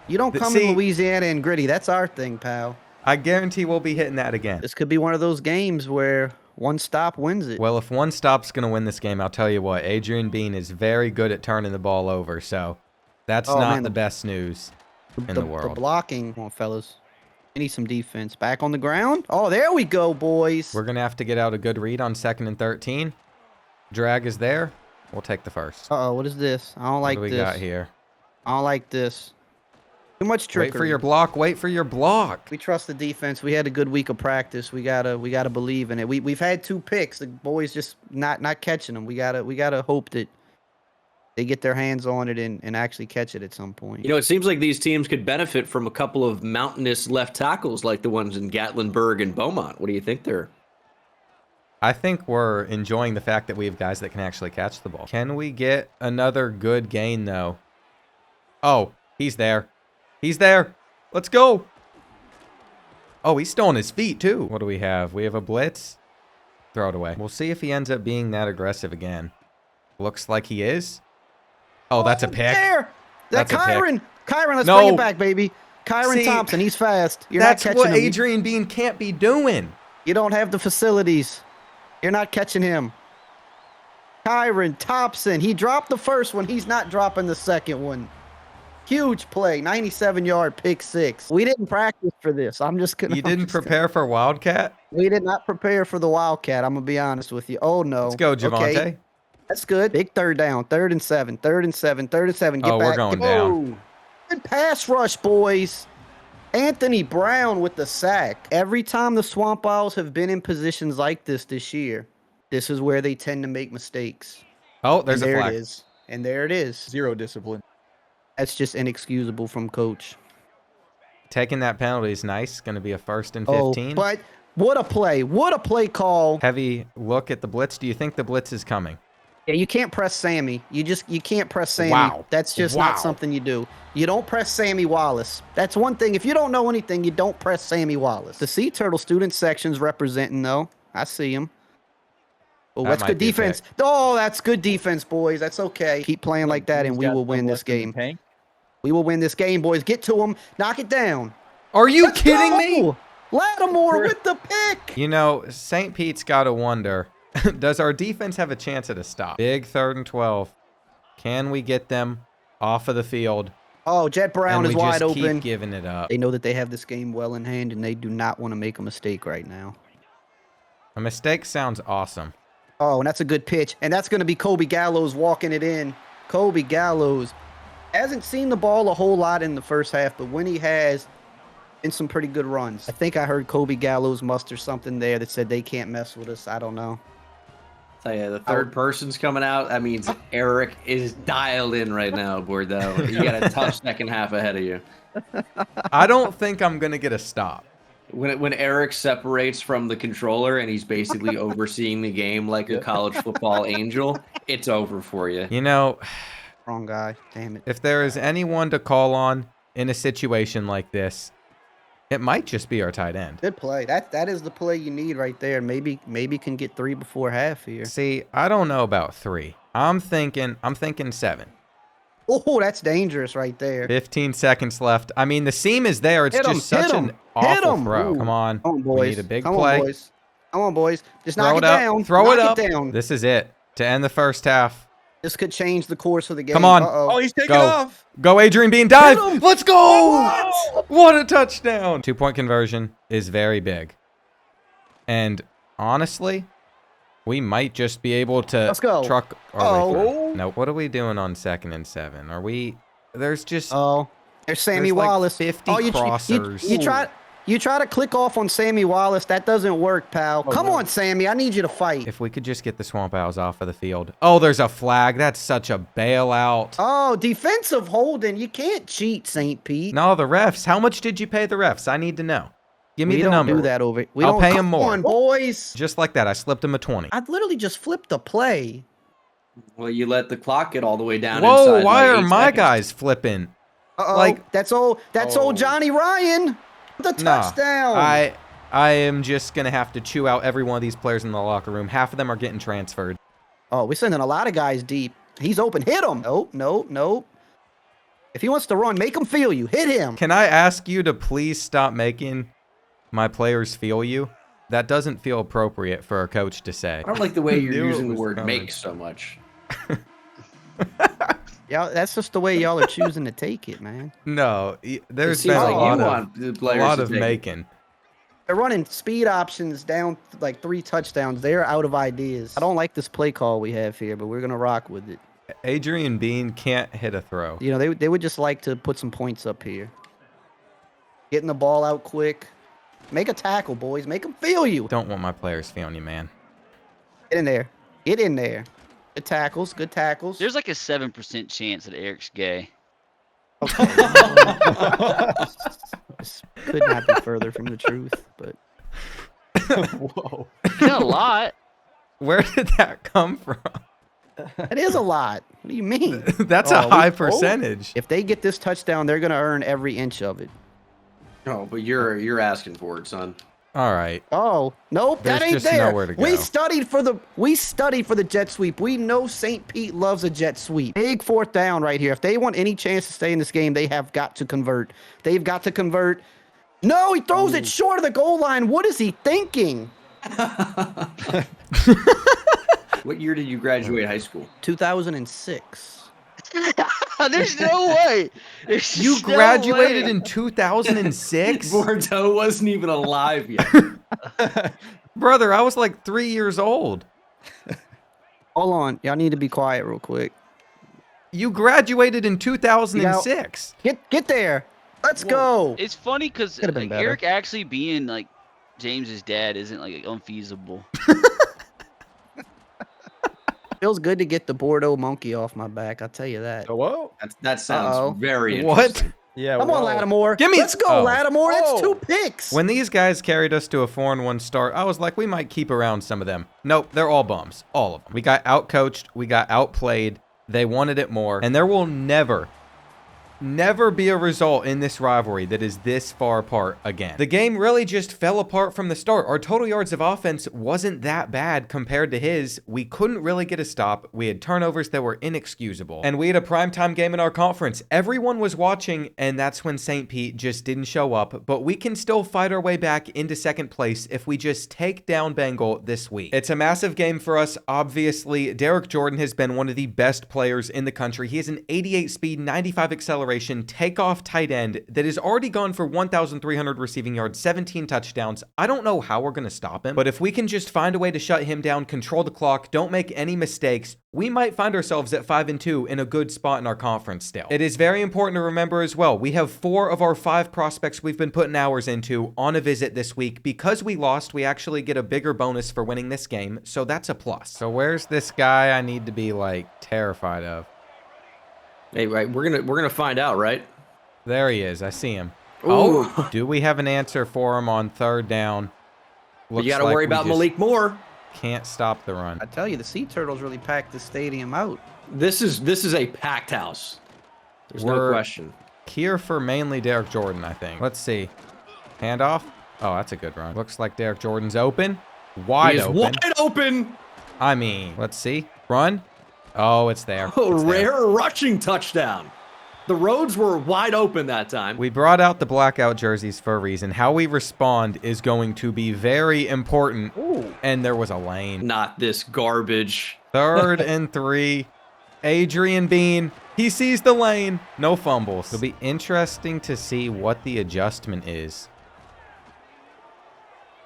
You don't come to Louisiana and gritty. That's our thing, pal. I guarantee we'll be hitting that again. This could be one of those games where one stop wins it. Well, if one stop's going to win this game, I'll tell you what. Adrian Beane is very good at turning the ball over, so that's not the best news. in the world. The blocking. Come on, fellas. We need some defense. Back on the ground. Oh, there we go, boys. We're going to have to get out a good read on 2nd and 13. Drag is there. We'll take the first. Uh-oh, what is this? I don't like what do this. we got here? I don't like this. Too much trickery. Wait for your block. Wait for your block. We trust the defense. We had a good week of practice. We gotta believe in it. We've had 2 picks. The boys just not catching them. We gotta hope that they get their hands on it and actually catch it at some point. You know, it seems like these teams could benefit from a couple of mountainous left tackles like the ones in Gatlinburg and Beaumont. What do you think there? I think we're enjoying the fact that we have guys that can actually catch the ball. Can we get another good gain, though? Oh, he's there. He's there. Let's go. Oh, he's still on his feet, too. What do we have? We have a blitz. Throw it away. We'll see if he ends up being that aggressive again. Looks like he is. Oh, that's a pick. There. That's Kyron. Kyron, let's No. bring it back, baby. Kyron See, Thompson, he's fast. You're That's not what catching him. Adrian Bean can't be doing. You don't have the facilities. You're not catching him. Kyron Thompson, he dropped the first one. He's not dropping the second one. Huge play, 97-yard pick 6. We didn't practice for this. I'm just gonna. You didn't prepare for Wildcat? We did not prepare for the Wildcat. I'm gonna be honest with you. Oh no. Let's go, Javante. Okay. That's good. Big 3rd down. 3rd and 7. 3rd and 7. 3rd and 7. Get Oh, back. we're going down. Good pass rush, boys. Anthony Brown with the sack. Every time the Swamp Owls have been in positions like this year, this is where they tend to make mistakes. Oh, there's And a there flag. it is. And there it is. 0 discipline. That's just inexcusable from coach. Taking that penalty is nice. Going to be a 1st and Oh, 15. but what a play. What a play call. Heavy look at the blitz. Do you think the blitz is coming? Yeah, you can't press Sammy. You can't press Sammy. Wow. That's just Wow. not something you do. You don't press Sammy Wallace. That's one thing. If you don't know anything, you don't press Sammy Wallace. The Sea Turtle student section's representing, though. I see him. Oh, That that's might good be a defense. Oh, that's good defense, boys. That's okay. Keep playing like that, and we will win this game. We will win this game, boys. Get to him. Knock it down. Are you Let's kidding go! me? Lattimore with the pick. You know, St. Pete's got to wonder, does our defense have a chance at a stop? Big 3rd and 12. Can we get them off of the field? Oh, Jet Brown and is we wide just open. keep giving it up. They know that they have this game well in hand, and they do not want to make a mistake right now. A mistake sounds awesome. Oh, and that's a good pitch. And that's going to be Kobe Gallows walking it in. Kobe Gallows hasn't seen the ball a whole lot in the first half, but when he has, in some pretty good runs. I think I heard Kobe Gallows muster something there that said they can't mess with us. I don't know. Tell you, the third person's coming out. That means Eric is dialed in right now, Bordeaux. You got a tough second half ahead of you. I don't think I'm going to get a stop. When Eric separates from the controller and he's basically overseeing the game like a college football angel, it's over for you. You know, Wrong guy. Damn it. if there is anyone to call on in a situation like this, it might just be our tight end. Good play. That is the play you need right there. Maybe can get 3 before half here. See, I don't know about 3. I'm thinking 7. Oh, that's dangerous right there. 15 seconds left. I mean, the seam is there. It's Hit him, just such hit an him, awful hit him. throw. Ooh. Come on. Come on, boys. We need a big Come play. on, boys. Come on, boys. Just Throw knock it it up. down. Throw knock it up. down. This is it to end the first half. This could change the course of the game. Come on. Uh-oh. Oh, he's taking Go. off. Go, Adrian Bean. Dive. Hit him. Let's go. What a touchdown. 2-point conversion is very big. And honestly, we might just be able to Let's go. truck our way Uh-oh. through. No, what are we doing on 2nd and 7? Are we... There's just... Oh, there's Sammy There's like Wallace. 50 oh, crossers. You try to click off on Sammy Wallace. That doesn't work, pal. Come on, Sammy. I need you to fight. If we could just get the Swamp Owls off of the field. Oh, there's a flag. That's such a bailout. Oh, defensive holding. You can't cheat, St. Pete. No, the refs. How much did you pay the refs? I need to know. Give me we the don't number. do that over. We I'll don't, pay come him more. on, boys. Just like that. I slipped him a 20. I literally just flipped the play. Well, you let the clock get all the way down. Whoa, inside why like are 8 my seconds. guys flipping? Uh-oh. Like- that's old Johnny Ryan. The Nah, touchdown. I am just going to have to chew out every one of these players in the locker room. Half of them are getting transferred. Oh, we're sending a lot of guys deep. He's open. Hit him. Nope. If he wants to run, make him feel you. Hit him. Can I ask you to please stop making my players feel you? That doesn't feel appropriate for a coach to say. I don't like the way you're Knew it using the was word coming. make so much. Y'all, that's just the way y'all are choosing to take it, man. No, there's seems been like a you lot want the of, players to take it. making. They're running speed options down like 3 touchdowns. They're out of ideas. I don't like this play call we have here, but we're gonna rock with it. Adrian Bean can't hit a throw. You know, they would just like to put some points up here. Getting the ball out quick. Make a tackle, boys. Make them feel you. Don't want my players feeling you, man. Get in there. Get in there. Good tackles. Good tackles. There's like a 7% chance that Eric's gay. This could not be further from the truth, but Whoa. Not a lot. Where did that come from? it is a lot. What do you mean? That's Oh, a high we- percentage. If they get this touchdown, they're gonna earn every inch of it. No, but you're asking for it, son. All right. Oh, nope, that There's ain't just there. nowhere to We go. studied for the jet sweep. We know St. Pete loves a jet sweep. Big 4th down right here. If they want any chance to stay in this game, they have got to convert. They've got to convert. No, he throws it short of the goal line. What is he thinking? What year did you graduate high school? 2006. There's no way. There's You just no graduated way. in 2006? Bordeaux wasn't even alive yet. Brother, I was like 3 years old. Hold on. Y'all need to be quiet real quick. You graduated in 2006. Get there. Let's go. It's funny because Could've been better. Eric actually being like James's dad isn't like unfeasible. Feels good to get the Bordeaux monkey off my back. I'll tell you that. Whoa. That sounds Uh-oh. very What? interesting. Yeah. Come on, whoa. Lattimore. Give me- Let's go, Oh. Lattimore. That's Whoa. 2 picks. When these guys carried us to a 4-1 start, I was like, we might keep around some of them. Nope, they're all bums. All of them. We got outcoached. We got outplayed. They wanted it more. And there will never be a result in this rivalry that is this far apart again. The game really just fell apart from the start. Our total yards of offense wasn't that bad compared to his. We couldn't really get a stop. We had turnovers that were inexcusable. And we had a primetime game in our conference. Everyone was watching, and that's when St. Pete just didn't show up. But we can still fight our way back into 2nd place if we just take down Bengal this week. It's a massive game for us. Obviously, Derek Jordan has been one of the best players in the country. He has an 88 speed, 95 acceleration, takeoff tight end that has already gone for 1,300 receiving yards, 17 touchdowns. I don't know how we're going to stop him, but if we can just find a way to shut him down, control the clock, don't make any mistakes, we might find ourselves at 5-2 in a good spot in our conference still. It is very important to remember as well, we have 4 of our 5 prospects we've been putting hours into on a visit this week. Because we lost, we actually get a bigger bonus for winning this game, so that's a plus. So where's this guy I need to be like terrified of? Hey, right, we're gonna find out, right? There he is. I see him. Ooh. Oh, do we have an answer for him on 3rd down? But you got to like worry we about just Malik Moore. Can't stop the run. I tell you, the Sea Turtles really packed the stadium out. This is a packed house. There's no We're question. here for mainly Derek Jordan, I think. Let's see. Handoff. Oh, that's a good run. Looks like Derek Jordan's open. Wide He is open. wide open. I mean, let's see. Run. Oh, it's there. Oh, It's there. rare rushing touchdown. The roads were wide open that time. We brought out the blackout jerseys for a reason. How we respond is going to be very important. Ooh. And there was a lane. Not this garbage. 3rd and 3. Adrian Bean. He sees the lane. No fumbles. It'll be interesting to see what the adjustment is.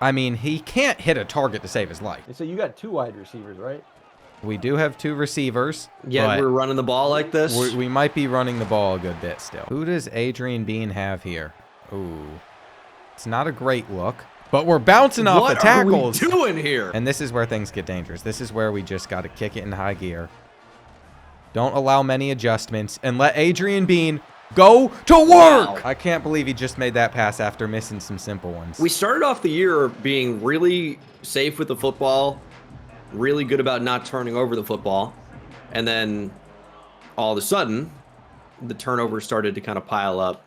I mean, he can't hit a target to save his life. So you got 2 wide receivers, right? We do have 2 receivers. Yeah, but we're running the ball like this. we might be running the ball a good bit still. Who does Adrian Bean have here? Ooh. It's not a great look. But we're bouncing off what the tackles. are we doing here? And this is where things get dangerous. This is where we just got to kick it in high gear. Don't allow many adjustments. And let Adrian Bean go to work. Wow. I can't believe he just made that pass after missing some simple ones. We started off the year being really safe with the football, really good about not turning over the football, and then all of a sudden, the turnovers started to kind of pile up.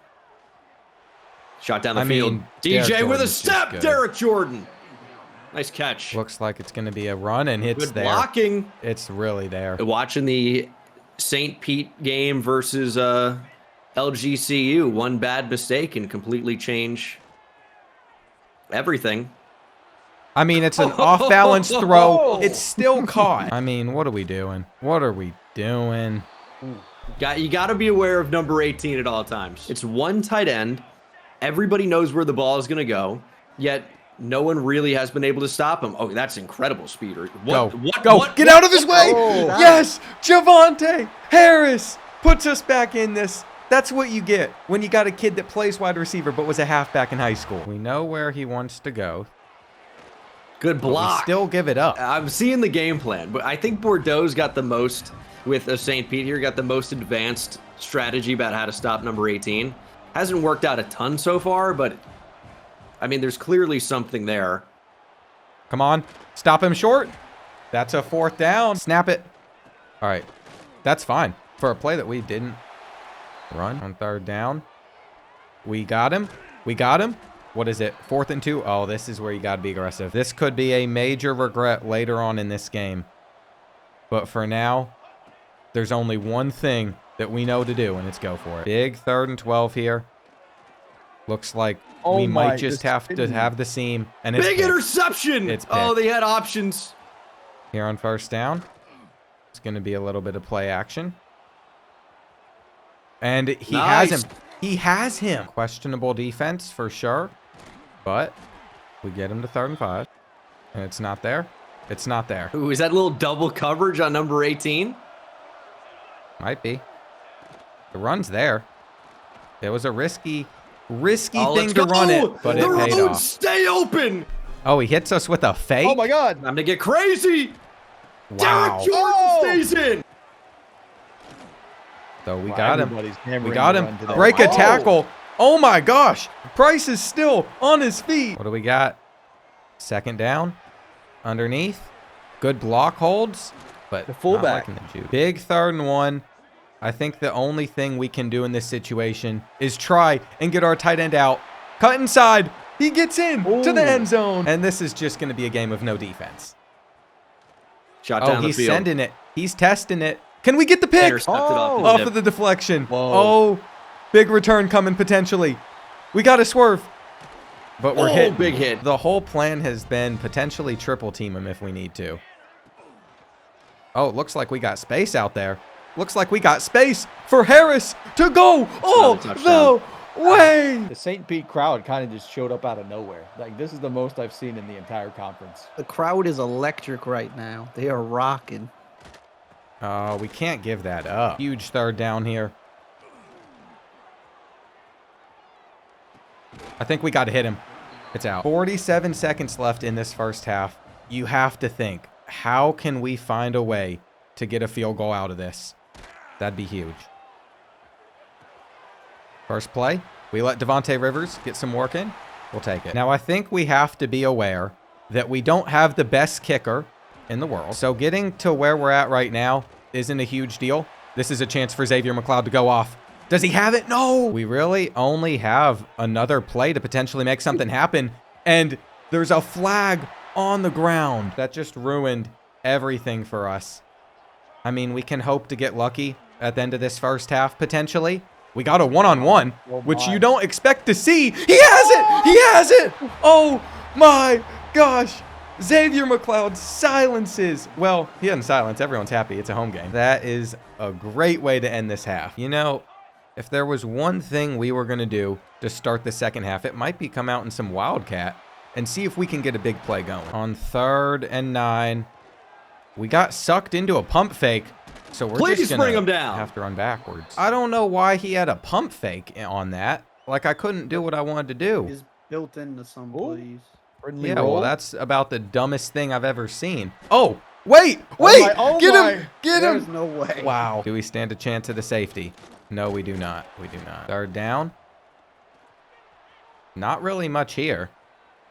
Shot down the field. mean, DJ Derek with a Jordan's just step, good. Derek Jordan. Nice catch. Looks like it's going to be a run, and it's Good there. blocking. It's really there. Watching the St. Pete game versus LGCU, one bad mistake can completely change everything. I mean, it's an off-balance throw. It's still caught. I mean, what are we doing? What are we doing? You got to be aware of number 18 at all times. It's one tight end. Everybody knows where the ball is going to go, yet no one really has been able to stop him. Oh, that's incredible speed. Go. Get out of his way. Oh, Yes, Javonte Harris puts us back in this. That's what you get when you got a kid that plays wide receiver but was a halfback in high school. We know where he wants to go. Good block. We still give it up. I'm seeing the game plan, but I think Bordeaux's got the most, with St. Pete here, got the most advanced strategy about how to stop number 18. Hasn't worked out a ton so far, but I mean, there's clearly something there. Come on. Stop him short. That's a 4th down. Snap it. All right. That's fine. For a play that we didn't run on 3rd down. We got him. We got him. What is it? 4th and 2. Oh, this is where you got to be aggressive. This could be a major regret later on in this game. But for now, there's only one thing that we know to do, and it's go for it. Big 3rd and 12 here. Looks like we might just have to have the seam. And it's big interception. It's oh, they had options. Here on 1st down. It's going to be a little bit of play action. And he has him. He has him. Questionable defense for sure. But we get him to 3rd and 5. And it's not there. It's not there. Ooh, is that a little double coverage on number 18? Might be. The run's there. It was a risky thing to run it, but it paid off. Stay open. Oh, he hits us with a fake? Oh, my God. I'm going to get crazy. Wow. Derek Jordan stays in. So we got him. We got him. Today. Break a tackle. Oh, my gosh. Price is still on his feet. What do we got? 2nd down. Underneath. Good block holds, but The fullback. not liking the juke. Big 3rd and 1. I think the only thing we can do in this situation is try and get our tight end out. Cut inside. He gets in to the end zone. And this is just going to be a game of no defense. Shot down the he's field. sending it. He's testing it. Can we get the pick? Intercepted off Off the of the deflection. Whoa. Oh, big return coming potentially. We got to swerve. But we're hit. Big hit. The whole plan has been potentially triple team him if we need to. Oh, it looks like we got space out there. Looks like we got space for Harris to go all the way. The St. Pete crowd kind of just showed up out of nowhere. Like, this is the most I've seen in the entire conference. The crowd is electric right now. They are rocking. Oh, we can't give that up. Huge 3rd down here. I think we got to hit him. It's out. 47 seconds left in this 1st half. You have to think, how can we find a way to get a field goal out of this? That'd be huge. First play. We let Devontae Rivers get some work in. We'll take it. Now, I think we have to be aware that we don't have the best kicker in the world. So getting to where we're at right now isn't a huge deal. This is a chance for Xavier McLeod to go off. Does he have it? No. We really only have another play to potentially make something happen. And there's a flag on the ground. That just ruined everything for us. I mean, we can hope to get lucky at the end of this 1st half, potentially. We got a one-on-one, which you don't expect to see. He has it! He has it! Oh, my gosh. Xavier McLeod silences. Well, he doesn't silence. Everyone's happy. It's a home game. That is a great way to end this half. You know, if there was one thing we were going to do to start the 2nd half, it might be come out in some Wildcat and see if we can get a big play going. On 3rd and 9, we got sucked into a pump fake, so we're just going to have to run backwards. I don't know why he had a pump fake on that. Like, I couldn't do what I wanted to do. Is built into some plays. Friendly Yeah, roll. well, that's about the dumbest thing I've ever seen. Oh, wait, wait, get him, get him. There's no way. Wow. Do we stand a chance at a safety? No, we do not. We do not. 3rd down. Not really much here.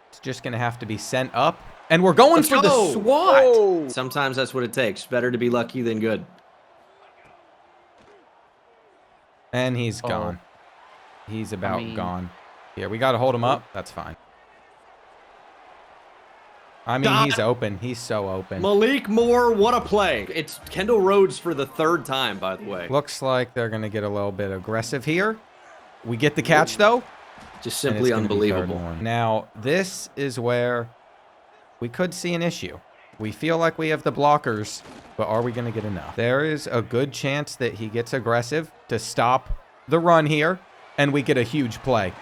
It's just going to have to be sent up. And we're going for the SWAT. Whoa. Sometimes that's what it takes. Better to be lucky than good. And he's gone. He's about gone. Here, we got to hold him up. That's fine. I mean, he's open. He's so open. Malik Moore, what a play. It's Kendall Rhodes for the 3rd time, by the way. Looks like they're going to get a little bit aggressive here. We get the catch, though. Just simply unbelievable. Now, this is where we could see an issue. We feel like we have the blockers, but are we going to get enough? There is a good chance that he gets aggressive to stop the run here, and we get a huge play.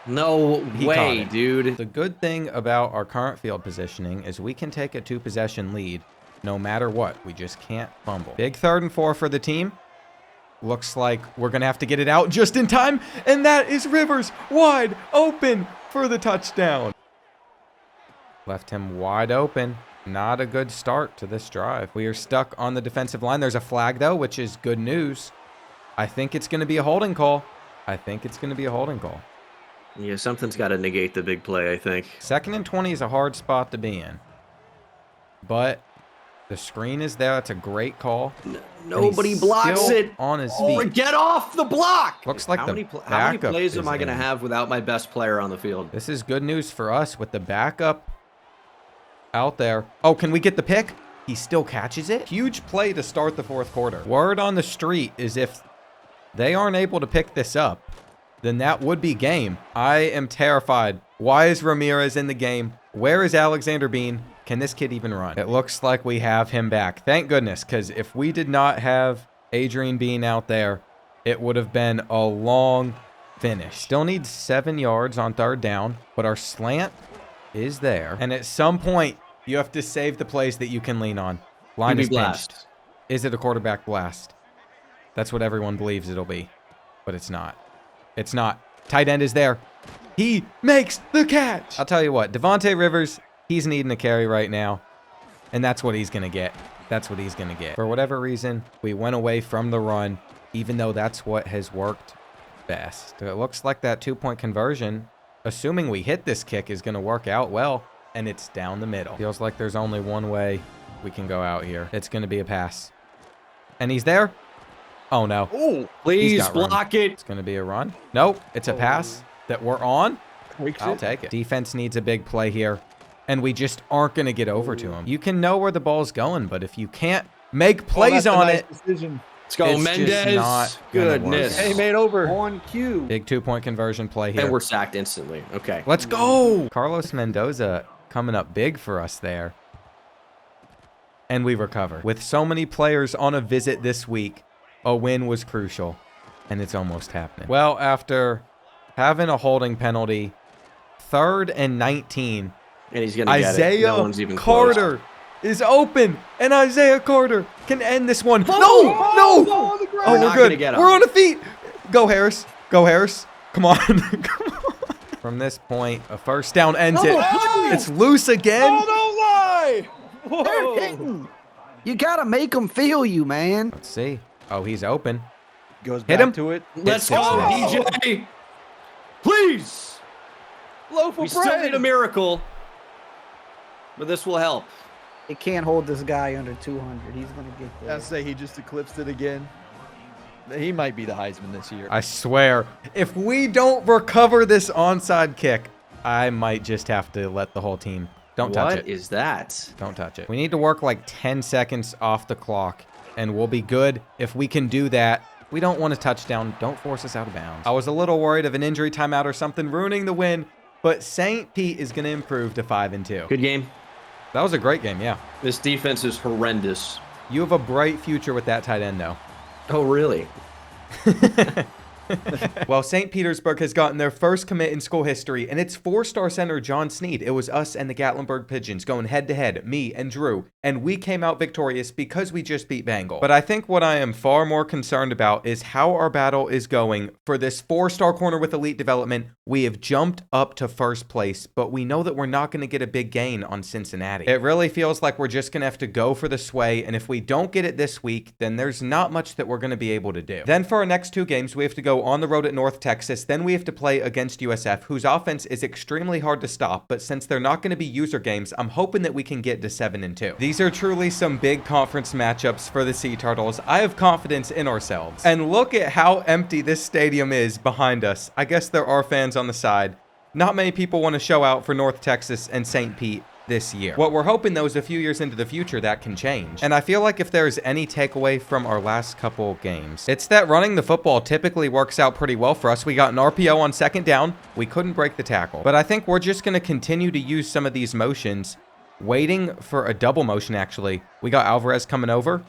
No He way, caught it. dude. The good thing about our current field positioning is we can take a 2-possession lead no matter what. We just can't fumble. Big 3rd and 4 for the team. Looks like we're going to have to get it out just in time, and that is Rivers wide open for the touchdown. Left him wide open. Not a good start to this drive. We are stuck on the defensive line. There's a flag, though, which is good news. I think it's going to be a holding call. Yeah, something's got to negate the big play, I think. 2nd and 20 is a hard spot to be in. But the screen is there. It's a great call. Nobody And he's blocks still it. on his Oh, feet. get off the block. Looks like how the many how many backup plays is am I going to in. have without my best player on the field? This is good news for us with the backup out there. Oh, can we get the pick? He still catches it. Huge play to start the 4th quarter. Word on the street is if they aren't able to pick this up, then that would be game. I am terrified. Why is Ramirez in the game? Where is Alexander Bean? Can this kid even run? It looks like we have him back. Thank goodness, because if we did not have Adrian Bean out there, it would have been a long finish. Still needs 7 yards on 3rd down, but our slant is there. And at some point, you have to save the plays that you can lean on. Line is pinched. Is it a quarterback blast? That's what everyone believes it'll be, but it's not. It's not. Tight end is there. He makes the catch. I'll tell you what, Devontae Rivers, he's needing a carry right now, and that's what he's going to get. For whatever reason, we went away from the run, even though that's what has worked best. So it looks like that 2-point conversion, assuming we hit this kick, is going to work out well, and it's down the middle. Feels like there's only one way we can go out here. It's going to be a pass. And he's there. Oh, no. Oh, Please block it. It's going to be a run. Nope. It's a pass that we're on. I'll take it. Defense needs a big play here, and we just aren't going to get over to him. You can know where the ball's going, but if you can't make plays on it, decision. Let's go, it's just Mendez. not gonna work. Goodness. Hey, made over. On cue. Big 2-point conversion play here. And we're sacked instantly. Okay. Let's go. Carlos Mendoza coming up big for us there. And we recover. With so many players on a visit this week, a win was crucial, and it's almost happening. Well, after having a holding penalty, 3rd and 19, And he's going to get it. Isaiah No one's even Carter is open, and Isaiah Carter can end this one. No, Oh, no. on the ground. Oh, We're we're not gonna good. get him. We're on the feet. Go, Harris. Go, Harris. Come on. Come on. From this point, a 1st down ends it. It's loose again. Oh, don't lie. They're Whoa. hitting. You gotta make them feel you, man. Let's see. Oh, he's open. Goes Hit back him. to it. Let's six go, minutes. DJ. Please. Loaf We of still bread. need a miracle, but this will help. They can't hold this guy under 200. He's gonna get there. I'd say he just eclipsed it again. He might be the Heisman this year. I swear, if we don't recover this onside kick, I might just have to let the whole team. Don't touch What it. is that? Don't touch it. We need to work like 10 seconds off the clock, and we'll be good. If we can do that, we don't want a touchdown. Don't force us out of bounds. I was a little worried of an injury timeout or something ruining the win, but St. Pete is going to improve to 5-2. Good game. That was a great game, yeah. This defense is horrendous. You have a bright future with that tight end, though. Oh, really? Well, St. Petersburg has gotten their first commit in school history, and it's 4-star center John Sneed. It was us and the Gatlinburg Pigeons going head-to-head, me and Drew, and we came out victorious because we just beat Bengal. But I think what I am far more concerned about is how our battle is going for this 4-star corner with elite development. We have jumped up to 1st place, but we know that we're not going to get a big gain on Cincinnati. It really feels like we're just going to have to go for the sway, and if we don't get it this week, then there's not much that we're going to be able to do. Then for our next 2 games, we have to go on the road at North Texas. Then we have to play against USF, whose offense is extremely hard to stop, but since they're not going to be user games, I'm hoping that we can get to 7-2. These are truly some big conference matchups for the Sea Turtles. I have confidence in ourselves. And look at how empty this stadium is behind us. I guess there are fans on the side. Not many people want to show out for North Texas and St. Pete this year. What we're hoping, though, is a few years into the future that can change. And I feel like if there's any takeaway from our last couple games, it's that running the football typically works out pretty well for us. We got an RPO on 2nd down. We couldn't break the tackle. But I think we're just going to continue to use some of these motions waiting for a double motion, actually. We got Alvarez coming over,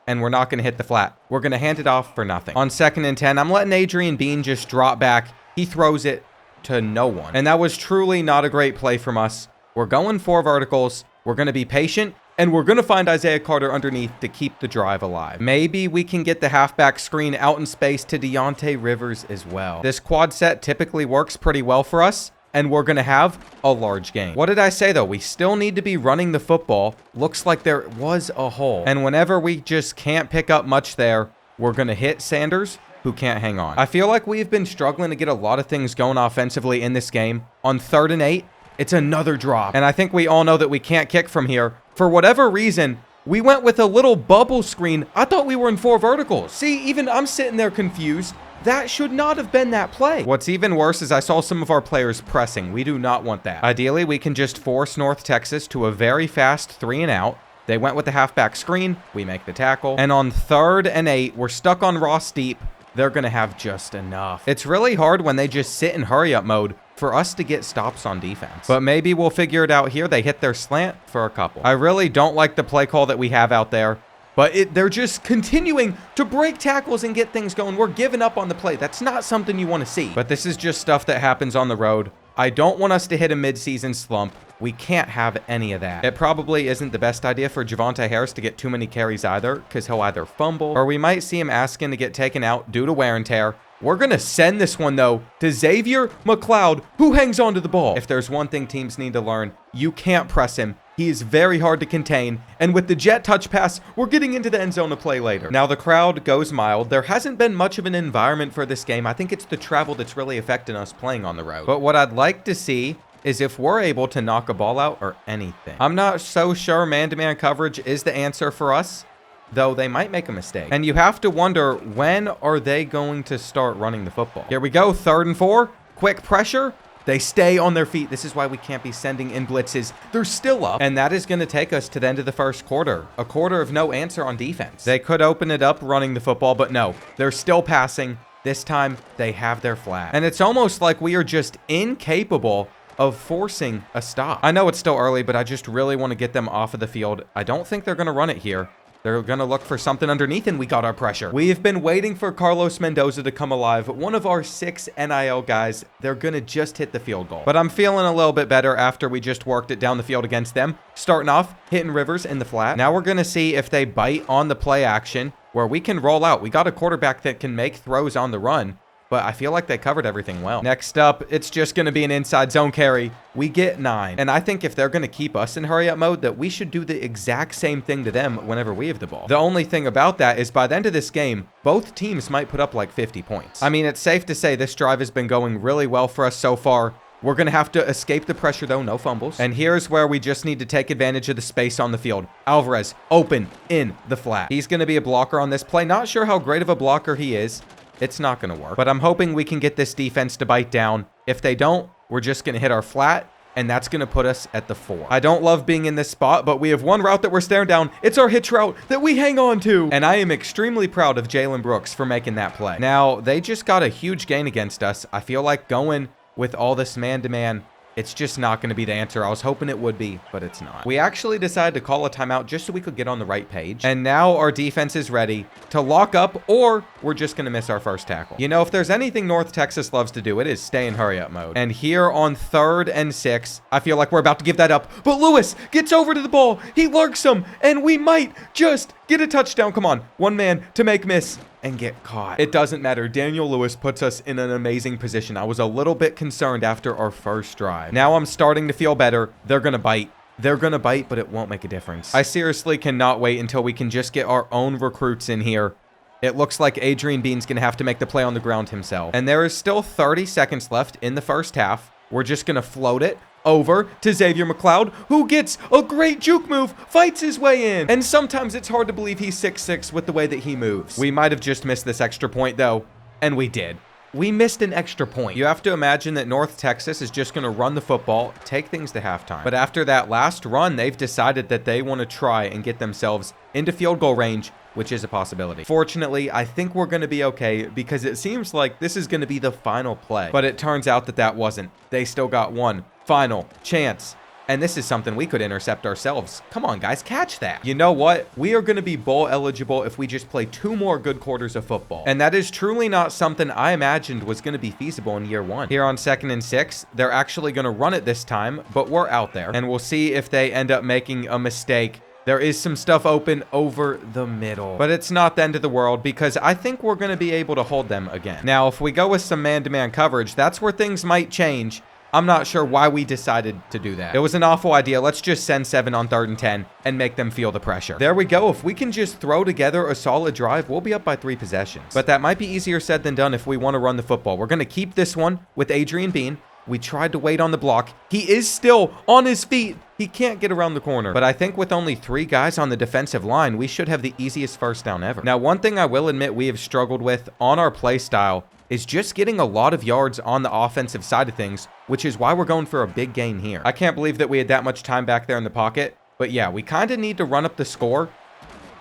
and we're not going to hit the flat. We're going to hand it off for nothing. On 2nd and 10, I'm letting Adrian Bean just drop back. He throws it to no one. And that was truly not a great play from us. We're going 4 verticals. We're going to be patient, and we're going to find Isaiah Carter underneath to keep the drive alive. Maybe we can get the halfback screen out in space to Deontay Rivers as well. This quad set typically works pretty well for us, and we're going to have a large game. What did I say, though? We still need to be running the football. Looks like there was a hole. And whenever we just can't pick up much there, we're going to hit Sanders, who can't hang on. I feel like we've been struggling to get a lot of things going offensively in this game. On 3rd and 8, it's another drop. And I think we all know that we can't kick from here. For whatever reason, we went with a little bubble screen. I thought we were in 4 verticals. See, even I'm sitting there confused. That should not have been that play. What's even worse is I saw some of our players pressing. We do not want that. Ideally, we can just force North Texas to a very fast 3 and out. They went with the halfback screen. We make the tackle. And on 3rd and 8, we're stuck on Ross Deep. They're going to have just enough. It's really hard when they just sit in hurry up mode for us to get stops on defense. But maybe we'll figure it out here. They hit their slant for a couple. I really don't like the play call that we have out there. But they're just continuing to break tackles and get things going. We're giving up on the play. That's not something you want to see. But this is just stuff that happens on the road. I don't want us to hit a midseason slump. We can't have any of that. It probably isn't the best idea for Javonte Harris to get too many carries either, because he'll either fumble or we might see him asking to get taken out due to wear and tear. We're going to send this one, though, to Xavier McLeod, who hangs on to the ball. If there's one thing teams need to learn, you can't press him. He is very hard to contain, and with the jet touch pass, we're getting into the end zone to play later. Now, the crowd goes mild. There hasn't been much of an environment for this game. I think it's the travel that's really affecting us playing on the road. But what I'd like to see is if we're able to knock a ball out or anything. I'm not so sure man-to-man coverage is the answer for us, though they might make a mistake. And you have to wonder, when are they going to start running the football? Here we go, 3rd and 4. Quick pressure. They stay on their feet. This is why we can't be sending in blitzes. They're still up. And that is going to take us to the end of the first quarter. A quarter of no answer on defense. They could open it up running the football, but no. They're still passing. This time, they have their flag. And it's almost like we are just incapable of forcing a stop. I know it's still early, but I just really want to get them off of the field. I don't think they're going to run it here. They're going to look for something underneath, and we got our pressure. We've been waiting for Carlos Mendoza to come alive. One of our 6 NIL guys. They're going to just hit the field goal. But I'm feeling a little bit better after we just worked it down the field against them. Starting off, hitting Rivers in the flat. Now we're going to see if they bite on the play action where we can roll out. We got a quarterback that can make throws on the run, but I feel like they covered everything well. Next up, it's just going to be an inside zone carry. We get 9. And I think if they're going to keep us in hurry up mode, that we should do the exact same thing to them whenever we have the ball. The only thing about that is by the end of this game, both teams might put up like 50 points. I mean, it's safe to say this drive has been going really well for us so far. We're going to have to escape the pressure, though. No fumbles. And here's where we just need to take advantage of the space on the field. Alvarez, open in the flat. He's going to be a blocker on this play. Not sure how great of a blocker he is. It's not going to work. But I'm hoping we can get this defense to bite down. If they don't, we're just going to hit our flat, and that's going to put us at the 4. I don't love being in this spot, but we have one route that we're staring down. It's our hitch route that we hang on to. And I am extremely proud of Jalen Brooks for making that play. Now, they just got a huge gain against us. I feel like going with all this man-to-man, it's just not going to be the answer. I was hoping it would be, but it's not. We actually decided to call a timeout just so we could get on the right page. And now our defense is ready to lock up, or we're just going to miss our first tackle. You know, if there's anything North Texas loves to do, it is stay in hurry up mode. And here on 3rd and 6, I feel like we're about to give that up. But Lewis gets over to the ball. He lurks him, and we might just get a touchdown. Come on. One man to make miss and get caught. It doesn't matter. Daniel Lewis puts us in an amazing position. I was a little bit concerned after our first drive. Now I'm starting to feel better. They're going to bite. They're going to bite, but it won't make a difference. I seriously cannot wait until we can just get our own recruits in here. It looks like Adrian Bean's going to have to make the play on the ground himself. And there is still 30 seconds left in the first half. We're just going to float it over to Xavier McLeod, who gets a great juke move, fights his way in. And sometimes it's hard to believe he's 6'6" with the way that he moves. We might have just missed this extra point, though, and we did. We missed an extra point. You have to imagine that North Texas is just going to run the football, take things to halftime. But after that last run, they've decided that they want to try and get themselves into field goal range, which is a possibility. Fortunately, I think we're going to be okay because it seems like this is going to be the final play. But it turns out that that wasn't. They still got one final chance And this is something we could intercept ourselves. Come on, guys, catch that. You know what? We are going to be bowl eligible if we just play 2 more good quarters of football. And that is truly not something I imagined was going to be feasible in year 1. Here on 2nd and 6, they're actually going to run it this time, but we're out there. And we'll see if they end up making a mistake. There is some stuff open over the middle, but it's not the end of the world because I think we're going to be able to hold them again. Now, if we go with some man-to-man coverage, that's where things might change. I'm not sure why we decided to do that. It was an awful idea. Let's just send 7 on 3rd and 10 and make them feel the pressure. There we go. If we can just throw together a solid drive, we'll be up by 3 possessions. But that might be easier said than done if we want to run the football. We're going to keep this one with Adrian Bean. We tried to wait on the block. He is still on his feet. He can't get around the corner. But I think with only 3 guys on the defensive line, we should have the easiest first down ever. Now, one thing I will admit we have struggled with on our play style is just getting a lot of yards on the offensive side of things, which is why we're going for a big gain here. I can't believe that we had that much time back there in the pocket. But yeah, we kind of need to run up the score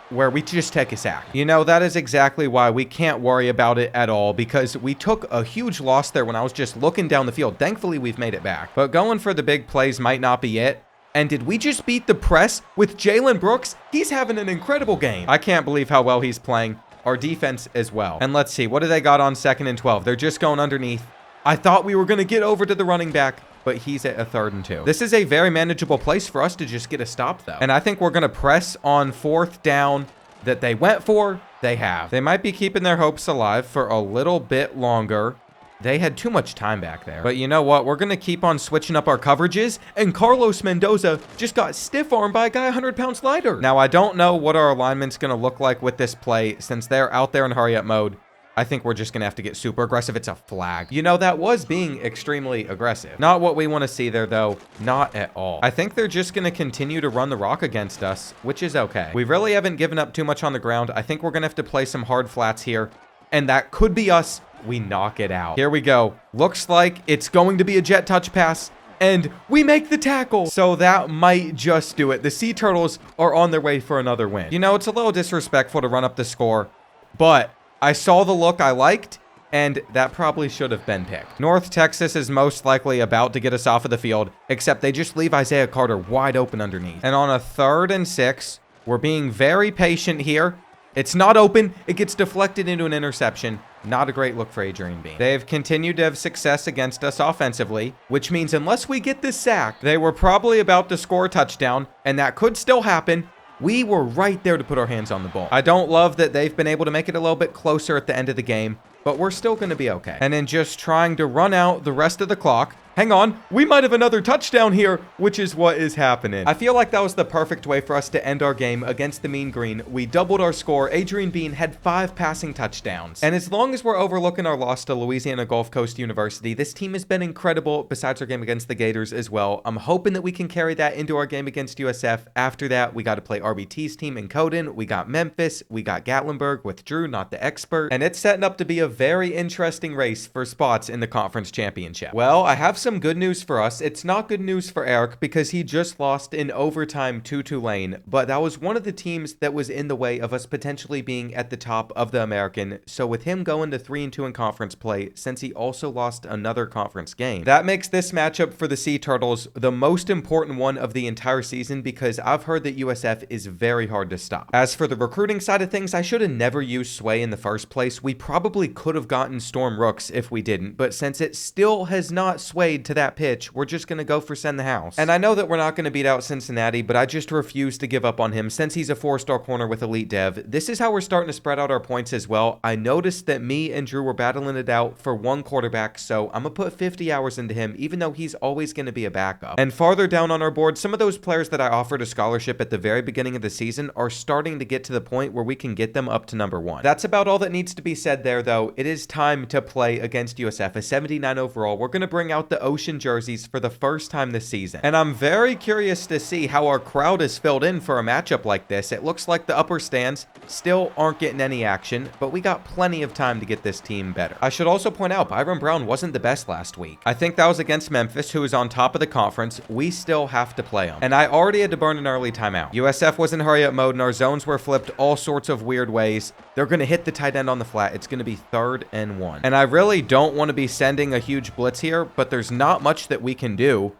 where we just take a sack. You know, that is exactly why we can't worry about it at all, because we took a huge loss there when I was just looking down the field. Thankfully, we've made it back. But going for the big plays might not be it. And did we just beat the press with Jalen Brooks? He's having an incredible game. I can't believe how well he's playing. Our defense as well. And let's see, what do they got on 2nd and 12? They're just going underneath. I thought we were going to get over to the running back, but he's at a 3rd and 2. This is a very manageable place for us to just get a stop, though. And I think we're going to press on 4th down that they went for. They have. They might be keeping their hopes alive for a little bit longer. They had too much time back there. But you know what? We're going to keep on switching up our coverages. And Carlos Mendoza just got stiff-armed by a guy 100 pounds lighter. Now, I don't know what our alignment's going to look like with this play since they're out there in hurry-up mode. I think we're just going to have to get super aggressive. It's a flag. You know, that was being extremely aggressive. Not what we want to see there, though. Not at all. I think they're just going to continue to run the rock against us, which is okay. We really haven't given up too much on the ground. I think we're going to have to play some hard flats here. And that could be us. We knock it out. Here we go. Looks like it's going to be a jet touch pass. And we make the tackle. So that might just do it. The Sea Turtles are on their way for another win. You know, it's a little disrespectful to run up the score, but I saw the look I liked, and that probably should have been picked. North Texas is most likely about to get us off of the field, except they just leave Isaiah Carter wide open underneath. And on a 3rd and 6, we're being very patient here. It's not open. It gets deflected into an interception. Not a great look for Adrian Bean. They have continued to have success against us offensively, which means unless we get this sack, they were probably about to score a touchdown, and that could still happen. We were right there to put our hands on the ball. I don't love that they've been able to make it a little bit closer at the end of the game, but we're still going to be okay. And in just trying to run out the rest of the clock, hang on, we might have another touchdown here, which is what is happening. I feel like that was the perfect way for us to end our game against the Mean Green. We doubled our score. Adrian Bean had 5 passing touchdowns. And as long as we're overlooking our loss to Louisiana Gulf Coast University, this team has been incredible besides our game against the Gators as well. I'm hoping that we can carry that into our game against USF. After that, we got to play RBT's team in Coden. We got Memphis. We got Gatlinburg with Drew, NotTheExpert. And it's setting up to be a very interesting race for spots in the conference championship. Well, I have some good news for us. It's not good news for Eric because he just lost in overtime to Tulane, but that was one of the teams that was in the way of us potentially being at the top of the American. So with him going to 3-2 in conference play, since he also lost another conference game, that makes this matchup for the Sea Turtles the most important one of the entire season because I've heard that USF is very hard to stop. As for the recruiting side of things, I should have never used Sway in the first place. We probably could have gotten Storm Rooks if we didn't, but since it still has not swayed to that pitch, we're just going to go for send the house. And I know that we're not going to beat out Cincinnati, but I just refuse to give up on him since he's a 4-star corner with elite dev. This is how we're starting to spread out our points as well. I noticed that me and Drew were battling it out for one quarterback, so I'm going to put 50 hours into him, even though he's always going to be a backup. And farther down on our board, some of those players that I offered a scholarship at the very beginning of the season are starting to get to the point where we can get them up to number 1. That's about all that needs to be said there, though. It is time to play against USF, a 79 overall. We're going to bring out the Ocean jerseys for the first time this season. And I'm very curious to see how our crowd is filled in for a matchup like this. It looks like the upper stands still aren't getting any action, but we got plenty of time to get this team better. I should also point out, Byron Brown wasn't the best last week. I think that was against Memphis, who is on top of the conference. We still have to play them. And I already had to burn an early timeout. USF was in hurry-up mode, and our zones were flipped all sorts of weird ways. They're going to hit the tight end on the flat. It's going to be 3rd and 1. And I really don't want to be sending a huge blitz here, but there's not much that we can do.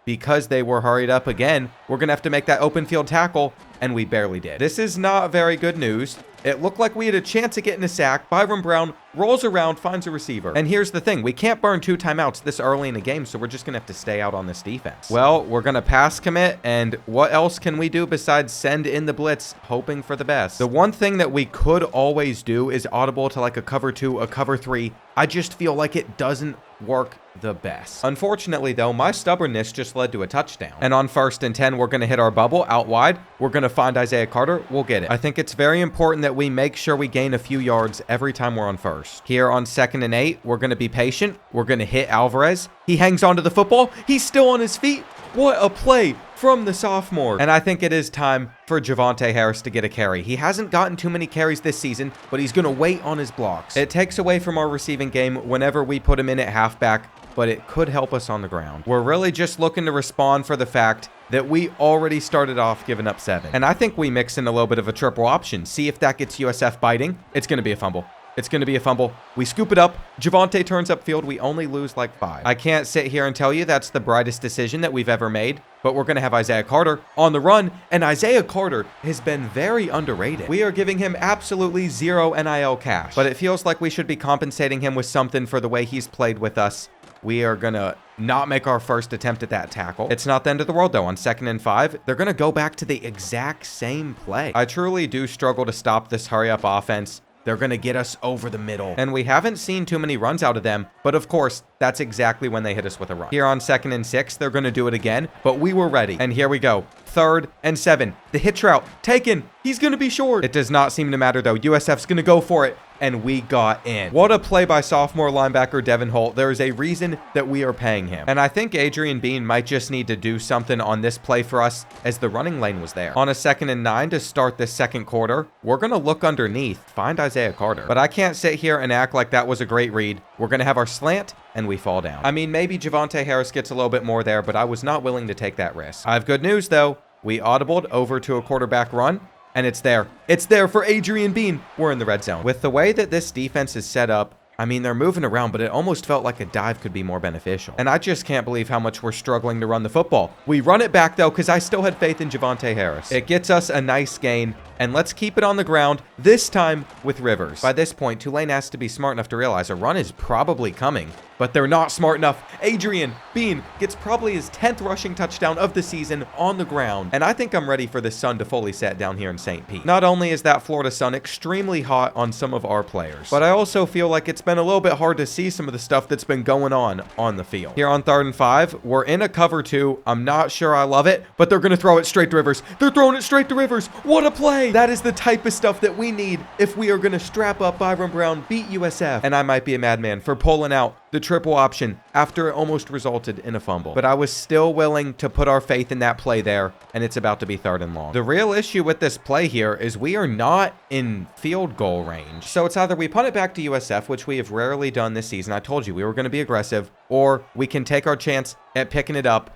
because they were hurried up again, we're going to have to make that open field tackle, and we barely did. This is not very good news. It looked like we had a chance at getting a sack. Byron Brown rolls around, finds a receiver. And here's the thing. We can't burn 2 timeouts this early in the game, so we're just going to have to stay out on this defense. Well, we're going to pass commit, and what else can we do besides send in the blitz, hoping for the best? The one thing that we could always do is audible to like a cover 2, a cover 3. I just feel like it doesn't work the best. Unfortunately, though, my stubbornness just led to a touchdown. And on 1st and 10, we're going to hit our bubble out wide. We're going to find Isaiah Carter. We'll get it. I think it's very important that we make sure we gain a few yards every time we're on 1st. Here on 2nd and 8, we're going to be patient. We're going to hit Alvarez. He hangs onto the football. He's still on his feet. What a play from the sophomore. And I think it is time for Javonte Harris to get a carry. He hasn't gotten too many carries this season, but he's going to wait on his blocks. It takes away from our receiving game whenever we put him in at halfback, but it could help us on the ground. We're really just looking to respond for the fact that we already started off giving up 7. And I think we mix in a little bit of a triple option. See if that gets USF biting. It's going to be a fumble. It's going to be a fumble. We scoop it up. Javonte turns upfield. We only lose like 5. I can't sit here and tell you that's the brightest decision that we've ever made, but we're going to have Isaiah Carter on the run, and Isaiah Carter has been very underrated. We are giving him absolutely 0 NIL cash, but it feels like we should be compensating him with something for the way he's played with us. We are going to not make our first attempt at that tackle. It's not the end of the world, though. On 2nd and 5, they're going to go back to the exact same play. I truly do struggle to stop this hurry-up offense. They're going to get us over the middle. And we haven't seen too many runs out of them, but of course, that's exactly when they hit us with a run. Here on 2nd and 6, they're going to do it again, but we were ready. And here we go. 3rd and 7. The hitch route taken. He's going to be short. It does not seem to matter, though. USF's going to go for it, and we got in. What a play by sophomore linebacker Devin Holt. There is a reason that we are paying him. And I think Adrian Bean might just need to do something on this play for us, as the running lane was there. On a 2nd and 9 to start this 2nd quarter, we're going to look underneath, find Isaiah Carter. But I can't sit here and act like that was a great read. We're going to have our slant, and we fall down. I mean, maybe Javonte Harris gets a little bit more there, but I was not willing to take that risk. I have good news, though. We audibled over to a quarterback run, and it's there. It's there for Adrian Bean. We're in the red zone. With the way that this defense is set up, I mean, they're moving around, but it almost felt like a dive could be more beneficial. And I just can't believe how much we're struggling to run the football. We run it back, though, because I still had faith in Javonte Harris. It gets us a nice gain, and let's keep it on the ground, this time with Rivers. By this point, Tulane has to be smart enough to realize a run is probably coming, but they're not smart enough. Adrian Bean gets probably his 10th rushing touchdown of the season on the ground, and I think I'm ready for the sun to fully set down here in St. Pete. Not only is that Florida sun extremely hot on some of our players, but I also feel like it's been a little bit hard to see some of the stuff that's been going on the field. Here on 3rd and 5, we're in a cover 2. I'm not sure I love it, but they're going to throw it straight to Rivers. They're throwing it straight to Rivers. What a play! That is the type of stuff that we need if we are going to strap up Byron Brown, beat USF. And I might be a madman for pulling out the triple option after it almost resulted in a fumble. But I was still willing to put our faith in that play there, and it's about to be 3rd and long. The real issue with this play here is we are not in field goal range. So it's either we punt it back to USF, which we have rarely done this season. I told you we were going to be aggressive, or we can take our chance at picking it up,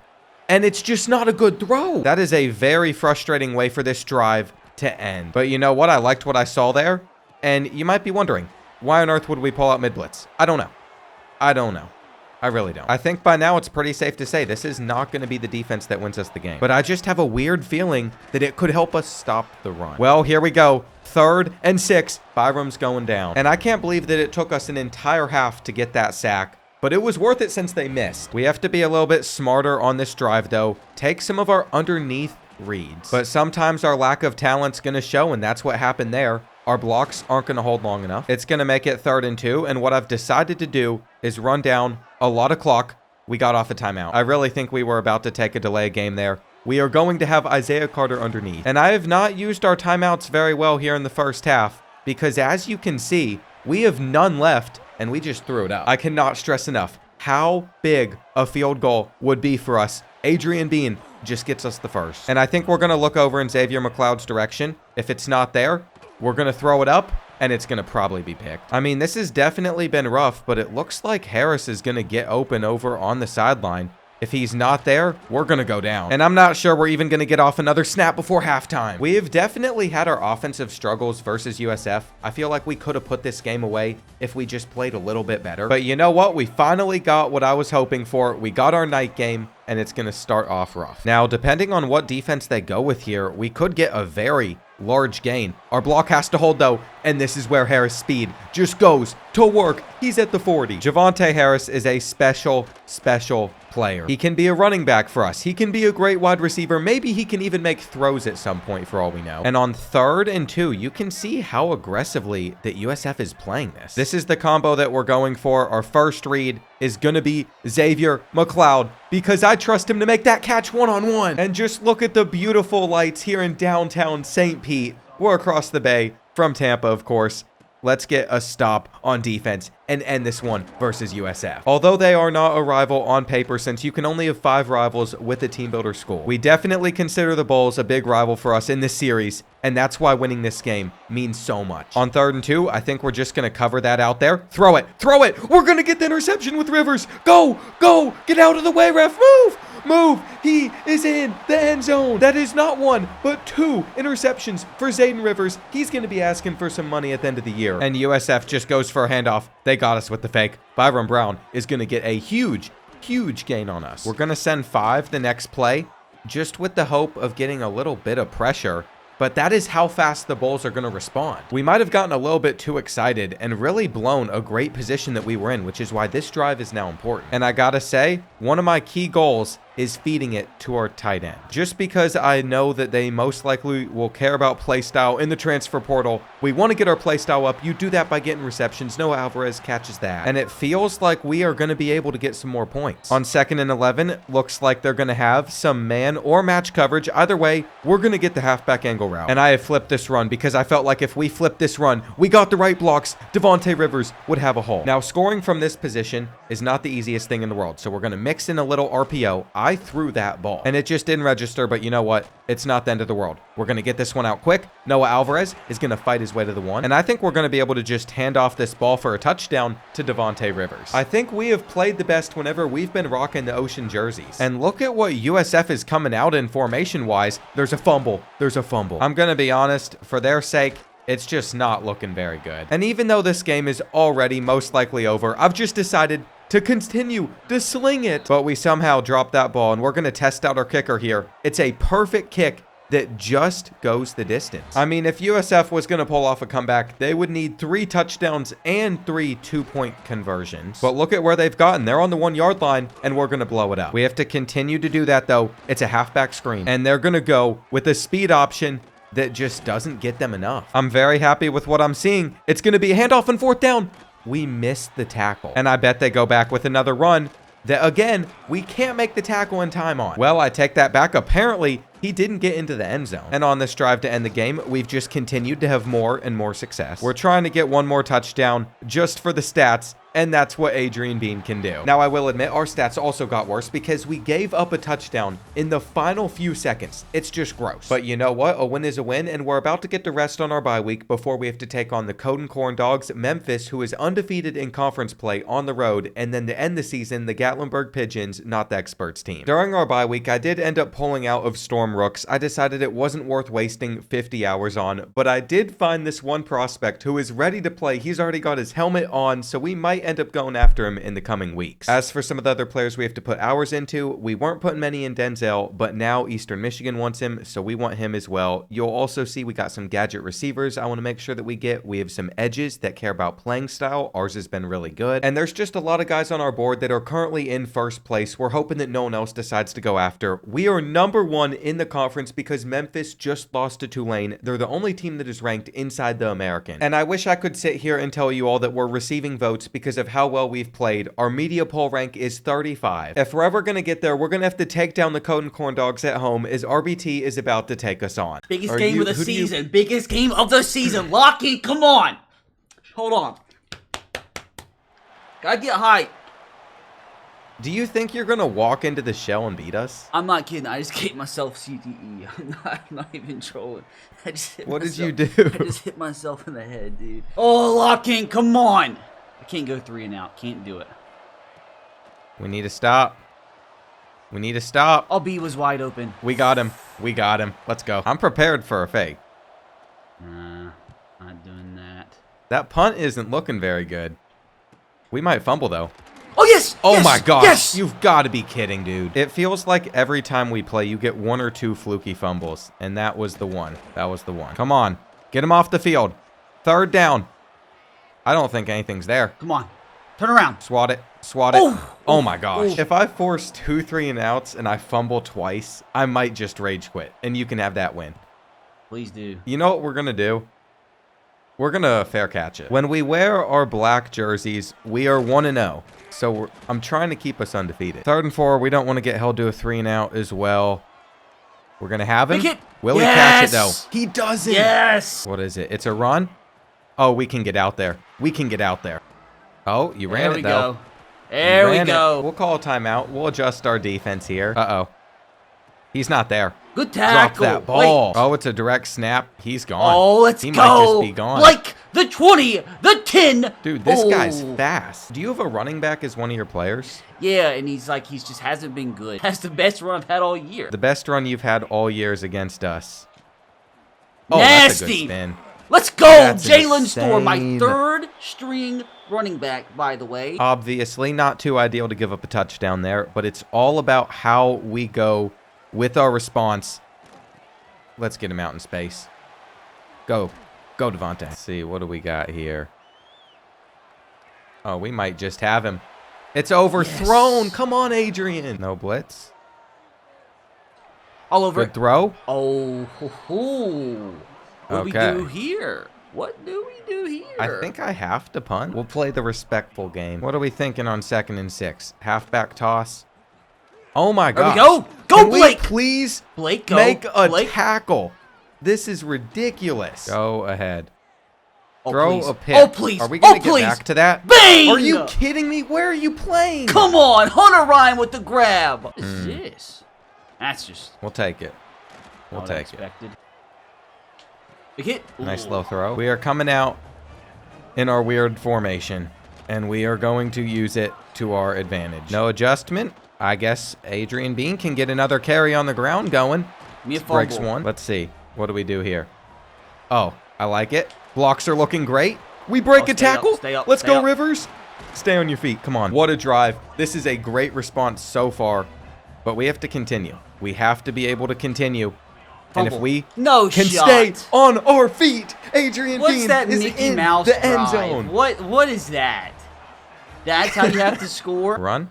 and it's just not a good throw. That is a very frustrating way for this drive to end. But you know what? I liked what I saw there, and you might be wondering, why on earth would we pull out mid-blitz? I don't know. I really don't. I think by now it's pretty safe to say this is not going to be the defense that wins us the game. But I just have a weird feeling that it could help us stop the run. Well, here we go. 3rd and 6. Byram's going down. And I can't believe that it took us an entire half to get that sack, but it was worth it since they missed. We have to be a little bit smarter on this drive, though. Take some of our underneath reads. But sometimes our lack of talent's going to show, and that's what happened there. Our blocks aren't going to hold long enough. It's going to make it 3rd and 2, and what I've decided to do is run down a lot of clock. We got off a timeout. I really think we were about to take a delay game there. We are going to have Isaiah Carter underneath. And I have not used our timeouts very well here in the first half, because as you can see, we have none left, and we just threw it up. I cannot stress enough how big a field goal would be for us. Adrian Bean just gets us the first. And I think we're going to look over in Xavier McLeod's direction. If it's not there, we're going to throw it up, and it's going to probably be picked. I mean, this has definitely been rough, but it looks like Harris is going to get open over on the sideline. If he's not there, we're going to go down. And I'm not sure we're even going to get off another snap before halftime. We have definitely had our offensive struggles versus USF. I feel like we could have put this game away if we just played a little bit better. But you know what? We finally got what I was hoping for. We got our night game, and it's going to start off rough. Now, depending on what defense they go with here, we could get a very large gain. Our block has to hold though, and this is where Harris' speed just goes to work. He's at the 40. Javonte Harris is a special player. He can be a running back for us. He can be a great wide receiver. Maybe he can even make throws at some point for all we know. And on 3rd and 2, you can see how aggressively that USF is playing this. This is the combo that we're going for. Our first read is going to be Xavier McLeod because I trust him to make that catch one-on-one. And just look at the beautiful lights here in downtown St. Pete. We're across the bay from Tampa, of course. Let's get a stop on defense and end this one versus USF. Although they are not a rival on paper, since you can only have 5 rivals with a team builder school, we definitely consider the Bulls a big rival for us in this series, and that's why winning this game means so much. On 3rd and 2, I think we're just going to cover that out there. Throw it. We're going to get the interception with Rivers. Go, get out of the way, ref. Move! He is in the end zone. That is not 1, but 2 interceptions for Zayden Rivers. He's going to be asking for some money at the end of the year. And USF just goes for a handoff. They got us with the fake. Byron Brown is going to get a huge gain on us. We're going to send 5 the next play, just with the hope of getting a little bit of pressure. But that is how fast the Bulls are going to respond. We might have gotten a little bit too excited and really blown a great position that we were in, which is why this drive is now important. And I gotta say, one of my key goals is feeding it to our tight end. Just because I know that they most likely will care about play style in the transfer portal. We want to get our play style up. You do that by getting receptions. Noah Alvarez catches that. And it feels like we are going to be able to get some more points. On 2nd and 11, looks like they're going to have some man or match coverage. Either way, we're going to get the halfback angle route. And I have flipped this run because I felt like if we flipped this run, we got the right blocks, Devontae Rivers would have a hole. Now, scoring from this position is not the easiest thing in the world. So we're going to mix in a little RPO. I threw that ball and it just didn't register, but you know what? It's not the end of the world. We're going to get this one out quick. Noah Alvarez is going to fight his way to the 1. And I think we're going to be able to just hand off this ball for a touchdown to Devontae Rivers. I think we have played the best whenever we've been rocking the Ocean jerseys. And look at what USF is coming out in formation-wise. There's a fumble. I'm going to be honest, for their sake, it's just not looking very good. And even though this game is already most likely over, I've just decided to continue to sling it. But we somehow dropped that ball, and we're going to test out our kicker here. It's a perfect kick that just goes the distance. I mean, if USF was going to pull off a comeback, they would need 3 touchdowns and 3 2-point conversions. But look at where they've gotten. They're on the 1-yard line, and we're going to blow it up. We have to continue to do that, though. It's a halfback screen, and they're going to go with a speed option that just doesn't get them enough. I'm very happy with what I'm seeing. It's going to be a handoff and 4th down. We missed the tackle. And I bet they go back with another run that, again, we can't make the tackle in time on. Well, I take that back. Apparently, he didn't get into the end zone. And on this drive to end the game, we've just continued to have more and more success. We're trying to get one more touchdown just for the stats, and that's what Adrian Bean can do. Now, I will admit, our stats also got worse because we gave up a touchdown in the final few seconds. It's just gross. But you know what? A win is a win, and we're about to get to rest on our bye week before we have to take on the Code and Corn Dogs, Memphis, who is undefeated in conference play on the road, and then to end the season, the Gatlinburg Pigeons, Not the Experts team. During our bye week, I did end up pulling out of Storm Rooks. I decided it wasn't worth wasting 50 hours on, but I did find this one prospect who is ready to play. He's already got his helmet on, so we might end up going after him in the coming weeks. As for some of the other players we have to put hours into, we weren't putting many in Denzel, but now Eastern Michigan wants him, so we want him as well. You'll also see we got some gadget receivers I want to make sure that we get. We have some edges that care about playing style. Ours has been really good. And there's just a lot of guys on our board that are currently in first place. We're hoping that no one else decides to go after. We are number 1 in the conference because Memphis just lost to Tulane. They're the only team that is ranked inside the American. And I wish I could sit here and tell you all that we're receiving votes because of how well we've played. Our media poll rank is 35. If we're ever going to get there, we're going to have to take down the Code and Corn Dogs at home as RBT is about to take us on. Biggest game of the season. Biggest game of the season. Lockie, come on. Hold on. Gotta get hype. Do you think you're going to walk into the shell and beat us? I'm not kidding. I just gave myself CTE. I'm not even trolling. I just hit what myself. did you do? I just hit myself in the head, dude. Oh, Locking, come on. I can't go 3 and out. Can't do it. We need to stop. We need to stop. Oh, B was wide open. We got him. We got him. Let's go. I'm prepared for a fake. Nah, not doing that. That punt isn't looking very good. We might fumble, though. Oh, yes! Oh, yes, my gosh. Yes! You've got to be kidding, dude. It feels like every time we play, you get 1 or 2 fluky fumbles. And that was the one. That was the one. Come on. Get him off the field. 3rd down. I don't think anything's there. Come on. Turn around. Swat it. Swat it. Oh, Oh my gosh. oh. If I force 2 3-and-outs and I fumble twice, I might just rage quit. And you can have that win. Please do. You know what we're going to do? We're going to fair catch it. When we wear our black jerseys, we are 1-0. So I'm trying to keep us undefeated. 3rd and 4. We don't want to get held to a 3-and-out as well. We're going to have him. Make it. Will he Yes! catch it, though? He doesn't. Yes! What is it? It's a run? Oh, we can get out there. We can get out there. Oh, you ran There it, we though. go. There we Ran it. go. We'll call a timeout. We'll adjust our defense here. Uh-oh. He's not there. Good Drop tackle. that ball. Wait. Oh, it's a direct snap. He's gone. Oh, let's he go. might just be gone. Like the 20, the 10. Dude, this guy's Oh. fast. Do you have a running back as one of your players? Yeah, and he's just hasn't been good. That's the best run I've had all year. The best run you've had all years against us. Oh, that's a good Nasty. spin. Let's go, That's Jalen Storm, my insane. 3rd string running back, by the way. Obviously, not too ideal to give up a touchdown there, but it's all about how we go with our response. Let's get him out in space. Go. Go, Devontae. Let's see, what do we got here? Oh, we might just have him. It's overthrown. Yes. Come on, Adrian. No blitz. All over. Good throw. Oh, ho, ho. What do Okay. we do here? What do we do here? I think I have to punt. We'll play the respectful game. What are we thinking on 2nd and 6? Halfback toss. Oh my There gosh. we go. Go, Can we Blake. please Blake, go. make a Blake. tackle? This is ridiculous. Go ahead. Oh, Throw please. a pick. Oh, please. Are we going to Oh, get please. back to that? Bang! Are you kidding me? Where are you playing? Come on, Hunter Ryan with the grab. What is this? That's just We'll take it. We'll not take expected. Big hit. it. Nice Ooh. low throw. We are coming out in our weird formation, and we are going to use it to our advantage. No adjustment. I guess Adrian Bean can get another carry on the ground going. Me a Breaks fumble. one. Let's see. What do we do here? Oh, I like it. Blocks are looking great. We break Oh, a stay up, tackle. stay up, Let's stay go, up. Rivers. Stay on your feet. Come on. What a drive. This is a great response so far, but we have to continue. We have to be able to continue. And if Fumble. we No can shot. stay on our feet, Adrian What's Bean that is Mickey in Mouse the end drive? zone. What is that? That's how you have to score? Run.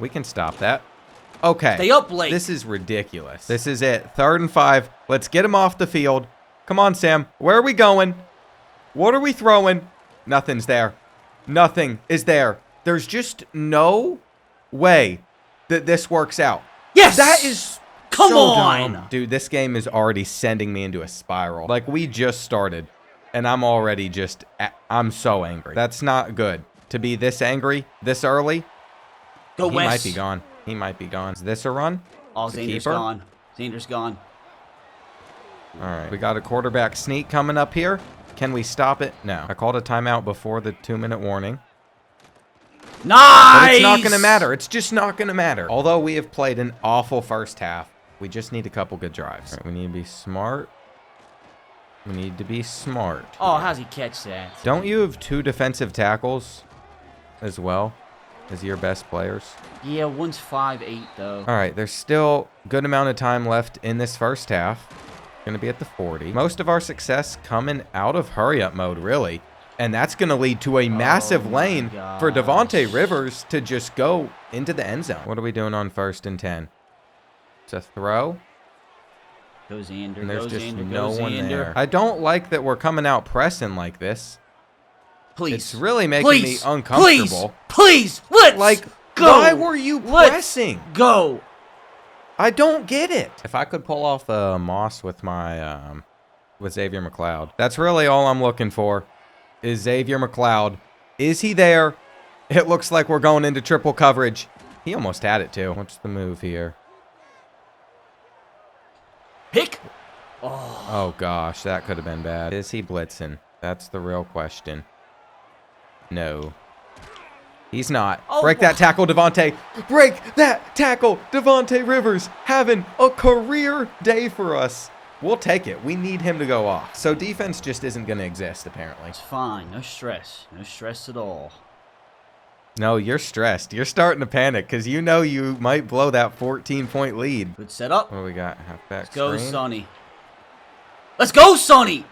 We can stop that. Okay. Stay up, Blake. This is ridiculous. This is it. 3rd and 5. Let's get him off the field. Come on, Sam. Where are we going? What are we throwing? Nothing's there. Nothing is there. There's just no way that this works out. Yes! That is Come so on! dumb. Dude, this game is already sending me into a spiral. Like, we just started, and I'm already just... I'm so angry. That's not good. To be this angry this early, Go he West. might be gone. He might be gone. Is this a run? Oh, It's a Xander's keeper? gone. Xander's gone. All right. We got a quarterback sneak coming up here. Can we stop it? No. I called a timeout before the 2-minute warning. Nice! But it's not going to matter. It's just not going to matter. Although we have played an awful first half, we just need a couple good drives. All right, we need to be smart. We need to be smart. Oh, how's he catch that? Don't you have 2 defensive tackles as well as your best players? Yeah, one's 5'8", though. All right, there's still a good amount of time left in this first half. Going to be at the 40. Most of our success coming out of hurry-up mode, really. And that's going to lead to a massive my lane for gosh. Devontae Rivers to just go into the end zone. What are we doing on 1st and 10? It's a throw. Goes Xander, And there's goes just Xander, no goes one Xander. there. I don't like that we're coming out pressing like this. Please. It's really making Please. me uncomfortable. Please. Let's Like, go. why were you Let's pressing? go. I don't get it. If I could pull off a Moss with my with Xavier McLeod, that's really all I'm looking for. Is Xavier McLeod? Is he there? It looks like we're going into triple coverage. He almost had it too. What's the move here? Pick. Oh gosh, that could have been bad. Is he blitzing? That's the real question. No. He's not. Oh, Break that tackle, Devontae. Break that tackle. Devontae Rivers having a career day for us. We'll take it. We need him to go off. So defense just isn't going to exist, apparently. It's fine. No stress. No stress at all. No, you're stressed. You're starting to panic because you know you might blow that 14-point lead. Good setup. What do we got? Halfback Let's go, screen. Sonny. Let's go, Sonny.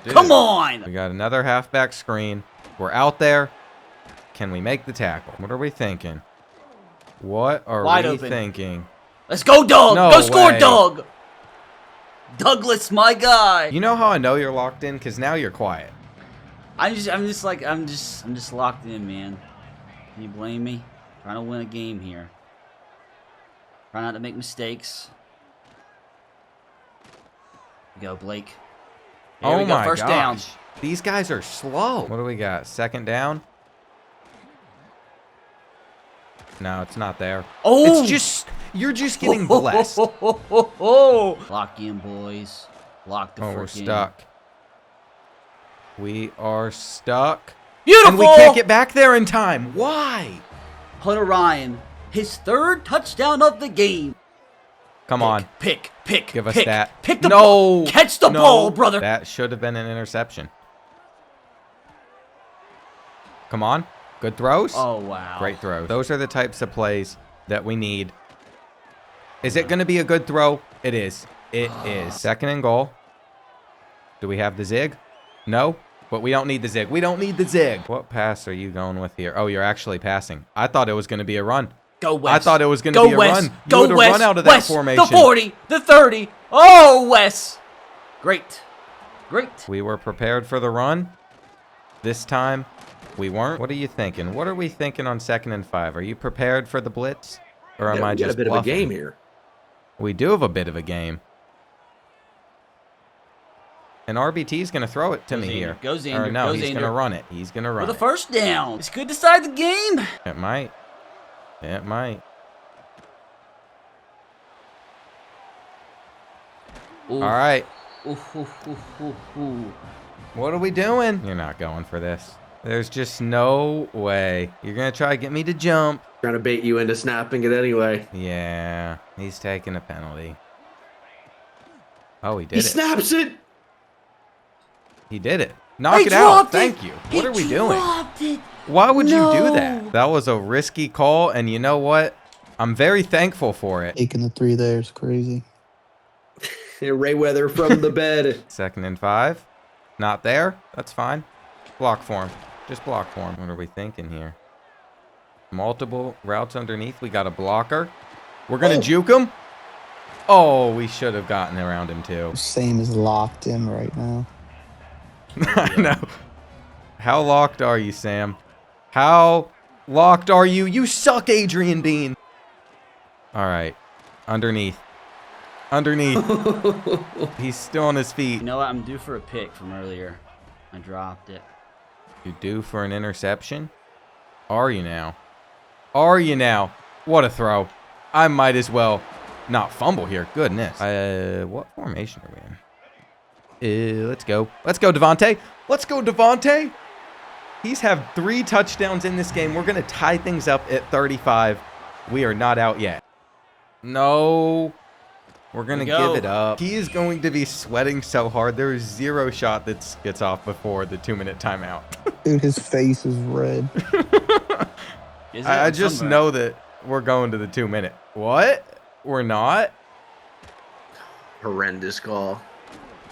Dude, Come on. We got another halfback screen. We're out there. Can we make the tackle? What are we thinking? What are Wide we open. thinking? Let's go, Doug. No Go score, way. Doug. Douglas, my guy. You know how I know you're locked in? Because now you're quiet. I'm just locked in, man. Can you blame me? Trying to win a game here. Try not to make mistakes. Go, Blake. There Oh we go. my First gosh. down. These guys are slow. What do we got? Second down? No, it's not there. Oh! It's just, you're just getting blessed. Lock in, boys. Lock the Oh, we're frickin' stuck. We are stuck. Beautiful! And we can't get back there in time. Why? Hunter Ryan, his third touchdown of the game. Come on. Pick. Give us pick. that. Pick the No. ball. Catch the No. ball, brother. That should have been an interception. Come on. Good throws. Oh, wow. Great throws. Those are the types of plays that we need. Is it going to be a good throw? It is. It is. Second and goal. Do we have the zig? No, but we don't need the zig. We don't need the zig. What pass are you going with here? Oh, you're actually passing. I thought it was going to be a run. Go West. I thought it was going to be a West. run. You Go would have West. run out of that West. formation. The 40, the 30. Oh, Wes. Great. We were prepared for the run. This time, we weren't. What are you thinking? What are we thinking on 2nd and 5? Are you prepared for the blitz? Or am I we got just a bit bluffing? of a game here. We do have a bit of a game. And RBT's going to throw it to Go me Xander. here. Go Xander. Or no, Go he's going to Xander. run it. He's going to run For the it. first down. This could decide the game. It might. It might. Ooh. All right. Ooh, ooh, ooh, ooh, ooh. What are we doing? You're not going for this. There's just no way. You're going to try to get me to jump. Trying to bait you into snapping it anyway. Yeah. He's taking a penalty. Oh, he did He it. snaps it. He did it. Knock He it out. dropped it. Thank you. What are we doing? Dropped it. Why would you do No. that? That was a risky call, and you know what? I'm very thankful for it. Taking the 3 there is crazy. Rayweather from the bed. 2nd and 5. Not there. That's fine. Block for him. Just block for him. What are we thinking here? Multiple routes underneath. We got a blocker. We're going to juke him. Oh, we should have gotten around him too. Same as locked in right now. I know. How locked are you, Sam? How locked are you? You suck, Adrian Bean. All right. Underneath. Underneath. He's still on his feet. You know what? I'm due for a pick from earlier. I dropped it. You due for an interception? Are you now? Are you now? What a throw. I might as well not fumble here. Goodness. What formation are we in? Let's go. Let's go, Devontae. Let's go, Devontae. He's had 3 touchdowns in this game. We're going to tie things up at 35. We are not out yet. No. We're going to give it up. He is going to be sweating so hard. There is 0 shot that gets off before the 2-minute timeout. Dude, his face is red. Is it? I just Somewhere. know that we're going to the 2-minute. What? We're not? Horrendous call.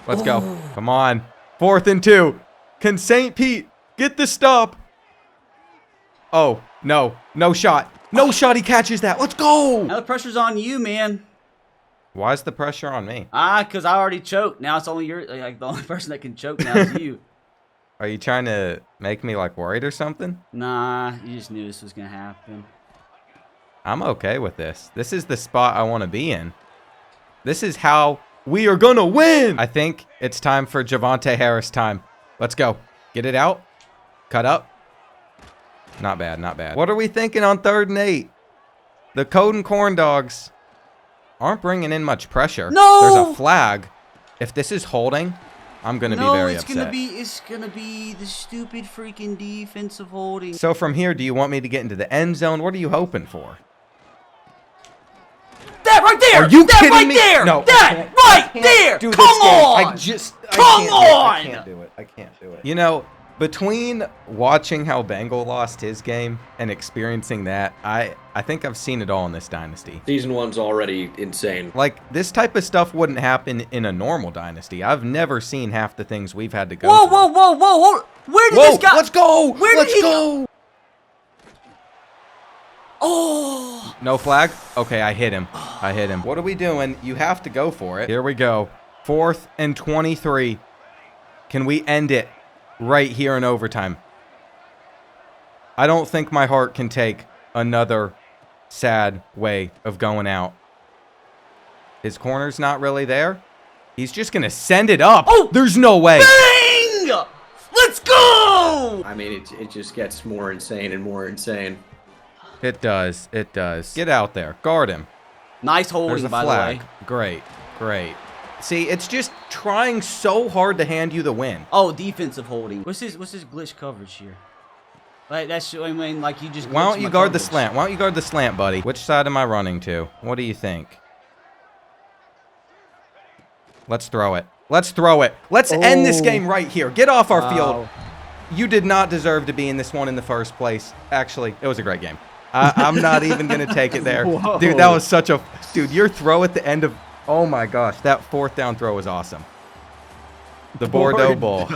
Let's go. Come on. 4th and 2. Can St. Pete get the stop? Oh, no. No shot. No shot. He catches that. Let's go. Now the pressure's on you, man. Why is the pressure on me? Because I already choked. Now it's only the only person that can choke now is you. Are you trying to make me like worried or something? Nah, you just knew this was gonna happen. I'm okay with this. This is the spot I want to be in. This is how we are going to win. I think it's time for Javonte Harris time. Let's go. Get it out. Cut up. Not bad, not bad. What are we thinking on 3rd and 8? The Code and Corn Dogs aren't bringing in much pressure. No! There's a flag. If this is holding, I'm going to be very upset. No, it's gonna be the stupid freaking defensive holding. So from here, do you want me to get into the end zone? What are you hoping for? That right there! Are you that kidding right me? there! No, that right there! Do Come this game. on! I can't do it. I can't do it. You know, between watching how Bengal lost his game and experiencing that, I think I've seen it all in this dynasty. Season 1's already insane. Like, this type of stuff wouldn't happen in a normal dynasty. I've never seen half the things we've had to go Whoa, through. whoa, whoa, whoa, whoa! Where did Whoa, this guy? let's go! Where did Let's he go! Oh! No flag? Okay, I hit him. I hit him. What are we doing? You have to go for it. Here we go. 4th and 23. Can we end it right here in overtime? I don't think my heart can take another sad way of going out. His corner's not really there. He's just going to send it up. Oh! There's no way. Bang! Let's go! I mean, it just gets more insane and more insane. It does. It does. Get out there. Guard him. Nice There's holding, a by flag. the way. Great. Great. See, it's just trying so hard to hand you the win. Oh, defensive holding. What's his glitch coverage here? Like that's I mean, like you just. Why glitched don't you my guard the coverage. slant? Why don't you guard the slant, buddy? Which side am I running to? What do you think? Let's throw it. Let's throw it. Let's end this game right here. Get off our field. You did not deserve to be in this one in the first place. Actually, it was a great game. I'm not even going to take it there. Whoa. Dude, that was such a... Dude, your throw at the end of... Oh, my gosh. That 4th down throw was awesome. The Bordeaux Bowl.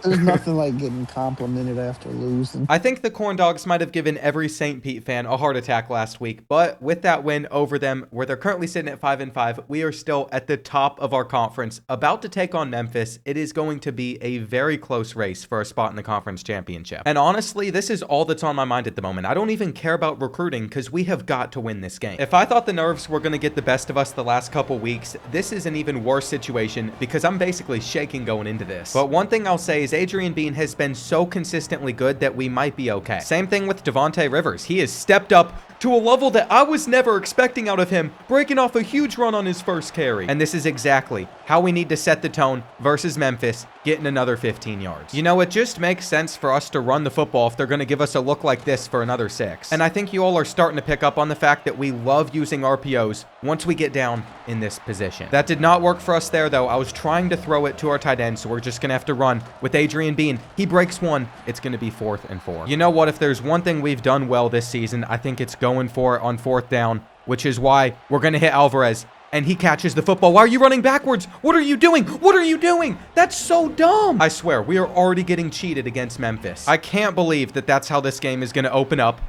There's nothing like getting complimented after losing. I think the Corn Dogs might have given every St. Pete fan a heart attack last week, but with that win over them, where they're currently sitting at 5-5, we are still at the top of our conference, about to take on Memphis. It is going to be a very close race for a spot in the conference championship. And honestly, this is all that's on my mind at the moment. I don't even care about recruiting because we have got to win this game. If I thought the nerves were going to get the best of us the last couple weeks, this is an even worse situation because I'm basically shaking going into this. But one thing I'll say is Adrian Bean has been so consistently good that we might be okay. Same thing with Devontae Rivers. He has stepped up to a level that I was never expecting out of him, breaking off a huge run on his first carry. And this is exactly how we need to set the tone versus Memphis, getting another 15 yards. You know, it just makes sense for us to run the football if they're going to give us a look like this for another 6. And I think you all are starting to pick up on the fact that we love using RPOs once we get down in this position. That did not work for us there, though. I was trying to throw it to our tight end, so we're just going to have to run with Adrian Bean. He breaks one. It's going to be 4th and 4. You know what? If there's one thing we've done well this season, I think it's going for it on 4th down, which is why we're going to hit Alvarez. And he catches the football. Why are you running backwards? What are you doing? What are you doing? That's so dumb. I swear, we are already getting cheated against Memphis. I can't believe that that's how this game is going to open up.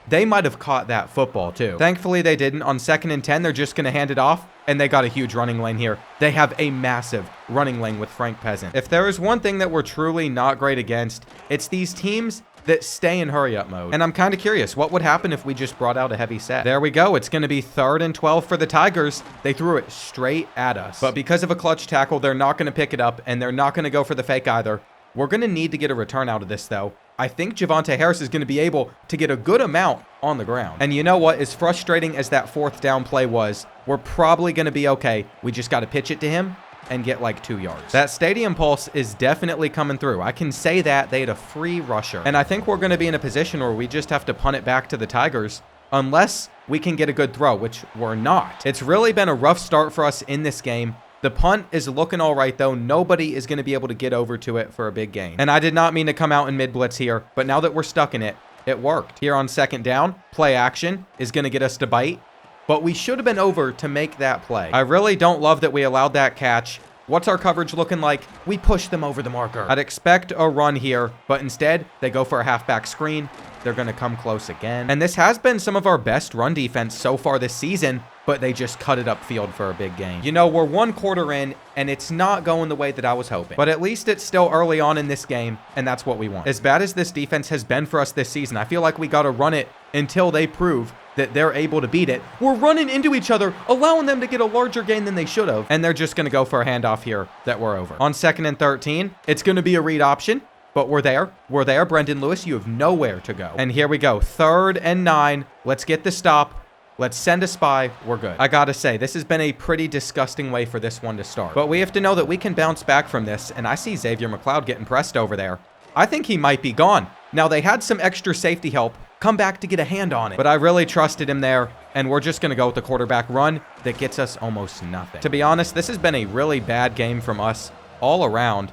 They might have caught that football too. Thankfully, they didn't. On 2nd and 10, they're just going to hand it off, and they got a huge running lane here. They have a massive running lane with Frank Peasant. If there is one thing that we're truly not great against, it's these teams that stay in hurry-up mode. And I'm kind of curious, what would happen if we just brought out a heavy set? There we go. It's going to be 3rd and 12 for the Tigers. They threw it straight at us. But because of a clutch tackle, they're not going to pick it up, and they're not going to go for the fake either. We're going to need to get a return out of this, though. I think Javonte Harris is going to be able to get a good amount on the ground. And you know what? As frustrating as that 4th down play was, we're probably going to be okay. We just got to pitch it to him and get like 2 yards. That stadium pulse is definitely coming through. I can say that. They had a free rusher. And I think we're going to be in a position where we just have to punt it back to the Tigers unless we can get a good throw, which we're not. It's really been a rough start for us in this game. The punt is looking all right, though. Nobody is going to be able to get over to it for a big gain. And I did not mean to come out in mid-blitz here, but now that we're stuck in it, it worked. Here on 2nd down, play action is going to get us to bite, but we should have been over to make that play. I really don't love that we allowed that catch. What's our coverage looking like? We pushed them over the marker. I'd expect a run here, but instead, they go for a halfback screen. They're going to come close again. And this has been some of our best run defense so far this season, but they just cut it upfield for a big gain. You know, we're 1 quarter in, and it's not going the way that I was hoping. But at least it's still early on in this game, and that's what we want. As bad as this defense has been for us this season, I feel like we got to run it until they prove that they're able to beat it. We're running into each other, allowing them to get a larger gain than they should have. And they're just going to go for a handoff here that we're over. On 2nd and 13, it's going to be a read option. But we're there. We're there. Brendan Lewis, you have nowhere to go. And here we go. 3rd and 9. Let's get the stop. Let's send a spy. We're good. I gotta say, this has been a pretty disgusting way for this one to start. But we have to know that we can bounce back from this, and I see Xavier McLeod getting pressed over there. I think he might be gone. Now, they had some extra safety help come back to get a hand on it, but I really trusted him there, and we're just gonna go with the quarterback run that gets us almost nothing. To be honest, this has been a really bad game from us all around.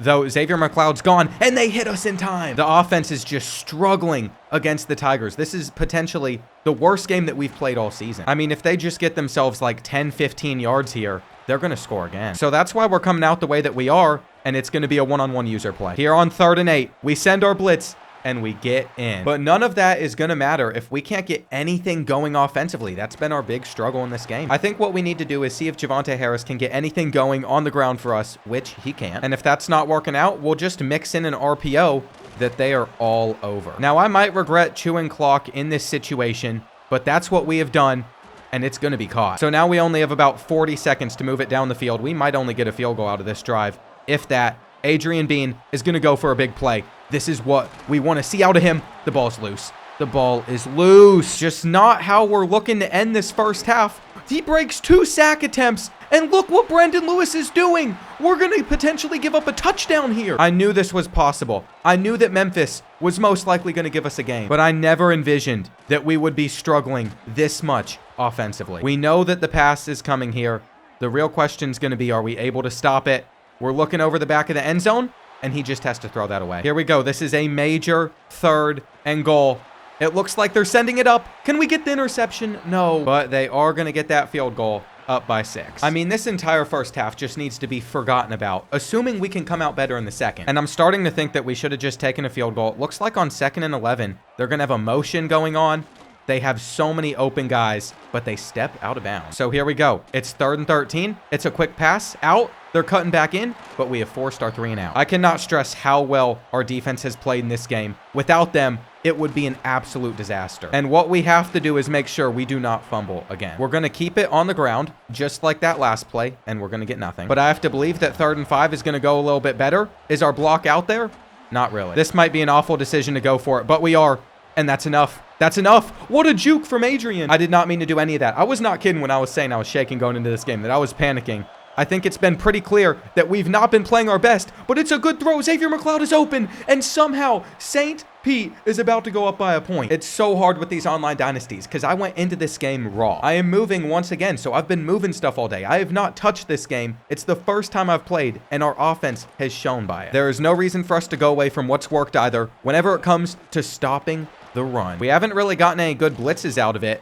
Though Xavier McLeod's gone, and they hit us in time. The offense is just struggling against the Tigers. This is potentially the worst game that we've played all season. I mean, if they just get themselves like 10, 15 yards here, they're going to score again. So that's why we're coming out the way that we are, and it's going to be a one-on-one user play. Here on 3rd and 8, we send our blitz, and we get in. But none of that is going to matter if we can't get anything going offensively. That's been our big struggle in this game. I think what we need to do is see if Javonte Harris can get anything going on the ground for us, which he can. And if that's not working out, we'll just mix in an RPO that they are all over. Now, I might regret chewing clock in this situation, but that's what we have done, and it's going to be caught. So now we only have about 40 seconds to move it down the field. We might only get a field goal out of this drive, if that. Adrian Bean is going to go for a big play. This is what we want to see out of him. The ball's loose. The ball is loose. Just not how we're looking to end this first half. He breaks 2 sack attempts, and look what Brendan Lewis is doing. We're going to potentially give up a touchdown here. I knew this was possible. I knew that Memphis was most likely going to give us a game, but I never envisioned that we would be struggling this much offensively. We know that the pass is coming here. The real question is going to be, are we able to stop it? We're looking over the back of the end zone, and he just has to throw that away. Here we go. This is a major 3rd and goal. It looks like they're sending it up. Can we get the interception? No. But they are going to get that field goal up by 6. I mean, this entire first half just needs to be forgotten about, assuming we can come out better in the second. And I'm starting to think that we should have just taken a field goal. It looks like on 2nd and 11, they're going to have a motion going on. They have so many open guys, but they step out of bounds. So here we go. It's 3rd and 13. It's a quick pass out. They're cutting back in, but we have forced our 3 and out. I cannot stress how well our defense has played in this game. Without them, it would be an absolute disaster. And what we have to do is make sure we do not fumble again. We're going to keep it on the ground, just like that last play, and we're going to get nothing. But I have to believe that 3rd and 5 is going to go a little bit better. Is our block out there? Not really. This might be an awful decision to go for it, but we are, and that's enough. That's enough. What a juke from Adrian. I did not mean to do any of that. I was not kidding when I was saying I was shaking going into this game, that I was panicking. I think it's been pretty clear that we've not been playing our best, but it's a good throw. Xavier McLeod is open, and somehow St. Pete is about to go up by a point. It's so hard with these online dynasties because I went into this game raw. I am moving once again, so I've been moving stuff all day. I have not touched this game. It's the first time I've played, and our offense has shown by it. There is no reason for us to go away from what's worked either whenever it comes to stopping the run. We haven't really gotten any good blitzes out of it,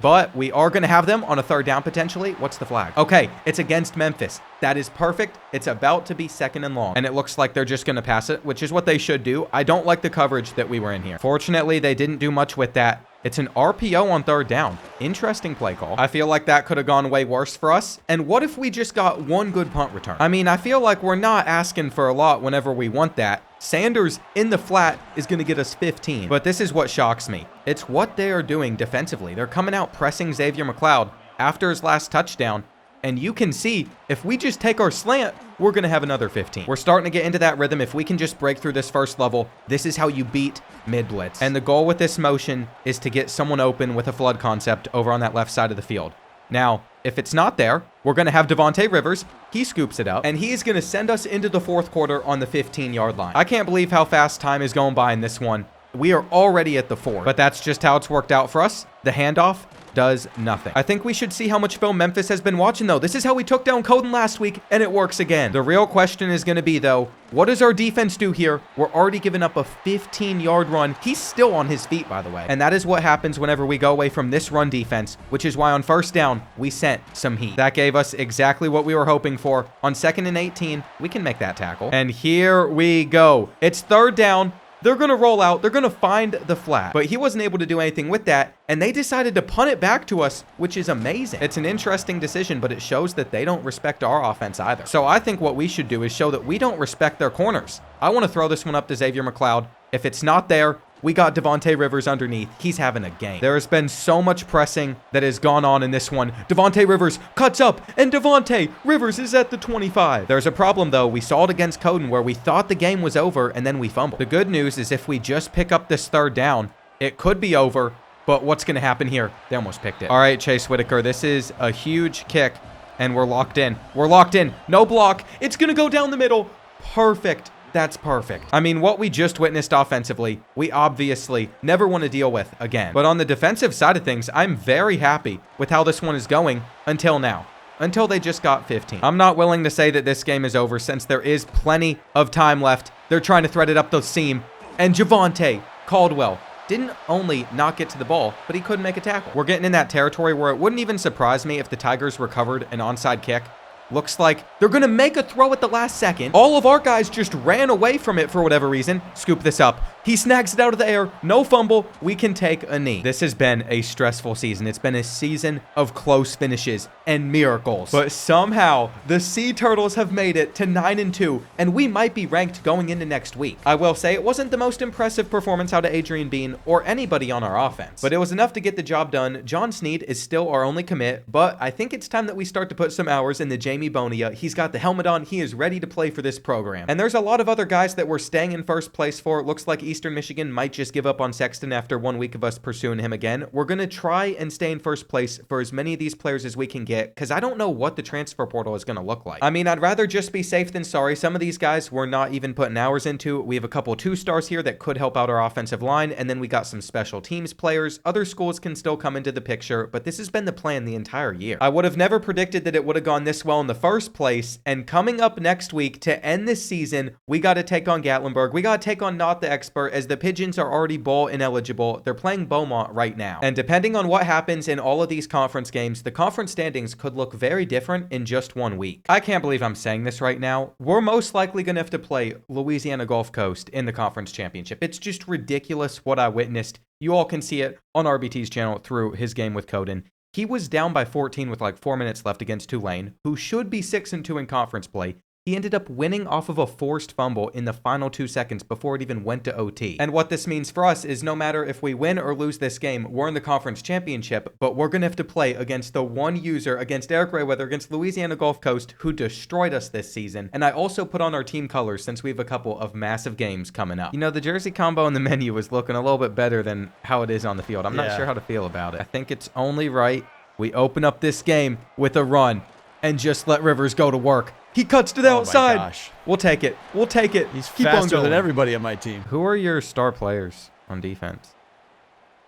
but we are going to have them on a 3rd down potentially. What's the flag? Okay, it's against Memphis. That is perfect. It's about to be 2nd and long, and it looks like they're just going to pass it, which is what they should do. I don't like the coverage that we were in here. Fortunately, they didn't do much with that. It's an RPO on 3rd down. Interesting play call. I feel like that could have gone way worse for us. And what if we just got one good punt return? I mean, I feel like we're not asking for a lot whenever we want that. Sanders in the flat is going to get us 15. But this is what shocks me. It's what they are doing defensively. They're coming out pressing Xavier McLeod after his last touchdown. And you can see, if we just take our slant, we're going to have another 15. We're starting to get into that rhythm. If we can just break through this first level, this is how you beat mid-blitz. And the goal with this motion is to get someone open with a flood concept over on that left side of the field. Now, if it's not there, we're going to have Devontae Rivers. He scoops it up, and he's going to send us into the 4th quarter on the 15-yard line. I can't believe how fast time is going by in this one. We are already at the 4, but that's just how it's worked out for us. The handoff does nothing. I think we should see how much film Memphis has been watching, though. This is how we took down Coden last week, and it works again. The real question is going to be, though, what does our defense do here? We're already giving up a 15-yard run. He's still on his feet, by the way. And that is what happens whenever we go away from this run defense, which is why on 1st down, we sent some heat. That gave us exactly what we were hoping for. On 2nd and 18, we can make that tackle. And here we go. It's 3rd down. They're going to roll out. They're going to find the flat. But he wasn't able to do anything with that, and they decided to punt it back to us, which is amazing. It's an interesting decision, but it shows that they don't respect our offense either. So I think what we should do is show that we don't respect their corners. I want to throw this one up to Xavier McLeod. If it's not there, we got Devontae Rivers underneath. He's having a game. There has been so much pressing that has gone on in this one. Devontae Rivers cuts up, and Devontae Rivers is at the 25. There's a problem, though. We saw it against Coden where we thought the game was over, and then we fumbled. The good news is if we just pick up this 3rd down, it could be over, But what's going to happen here? They almost picked it. All right, Chase Whitaker, this is a huge kick, and we're locked in. We're locked in. No block. It's going to go down the middle. Perfect. That's perfect. I mean, what we just witnessed offensively, we obviously never want to deal with again. But on the defensive side of things, I'm very happy with how this one is going until now. Until they just got 15. I'm not willing to say that this game is over since there is plenty of time left. They're trying to thread it up the seam. And Javonte Caldwell didn't only not get to the ball, but he couldn't make a tackle. We're getting in that territory where it wouldn't even surprise me if the Tigers recovered an onside kick. Looks like they're going to make a throw at the last second. All of our guys just ran away from it for whatever reason. Scoop this up. He snags it out of the air. No fumble. We can take a knee. This has been a stressful season. It's been a season of close finishes and miracles. But somehow, the Sea Turtles have made it to 9-2, and we might be ranked going into next week. I will say it wasn't the most impressive performance out of Adrian Bean or anybody on our offense, but it was enough to get the job done. John Snead is still our only commit, but I think it's time that we start to put some hours in the Jamie Bonia. He's got the helmet on. He is ready to play for this program. And there's a lot of other guys that we're staying in first place for. It looks like Eastern Michigan might just give up on Sexton after 1 week of us pursuing him again. We're going to try and stay in first place for as many of these players as we can get, because I don't know what the transfer portal is going to look like. I mean, I'd rather just be safe than sorry. Some of these guys we're not even putting hours into. We have a couple 2-stars here that could help out our offensive line, and then we got some special teams players. Other schools can still come into the picture, but this has been the plan the entire year. I would have never predicted that it would have gone this well in the first place, and coming up next week to end this season, we got to take on Gatlinburg. We got to take on NotTheExpert, as the Pigeons are already bowl ineligible. They're playing Beaumont right now. And depending on what happens in all of these conference games, the conference standings could look very different in just 1 week. I can't believe I'm saying this right now. We're most likely going to have to play Louisiana Gulf Coast in the conference championship. It's just ridiculous what I witnessed. You all can see it on RBT's channel through his game with Coden. He was down by 14 with like 4 minutes left against Tulane, who should be 6-2 in conference play. He ended up winning off of a forced fumble in the final 2 seconds before it even went to OT. And what this means for us is no matter if we win or lose this game, we're in the conference championship, but we're going to have to play against the one user, against Eric Rayweather, against Louisiana Gulf Coast, who destroyed us this season. And I also put on our team colors since we have a couple of massive games coming up. You know, the jersey combo in the menu is looking a little bit better than how it is on the field. I'm not sure how to feel about it. I think it's only right we open up this game with a run and just let Rivers go to work. He cuts to the outside. My gosh. We'll take it. We'll take it. He's faster than everybody on my team. Who are your star players on defense?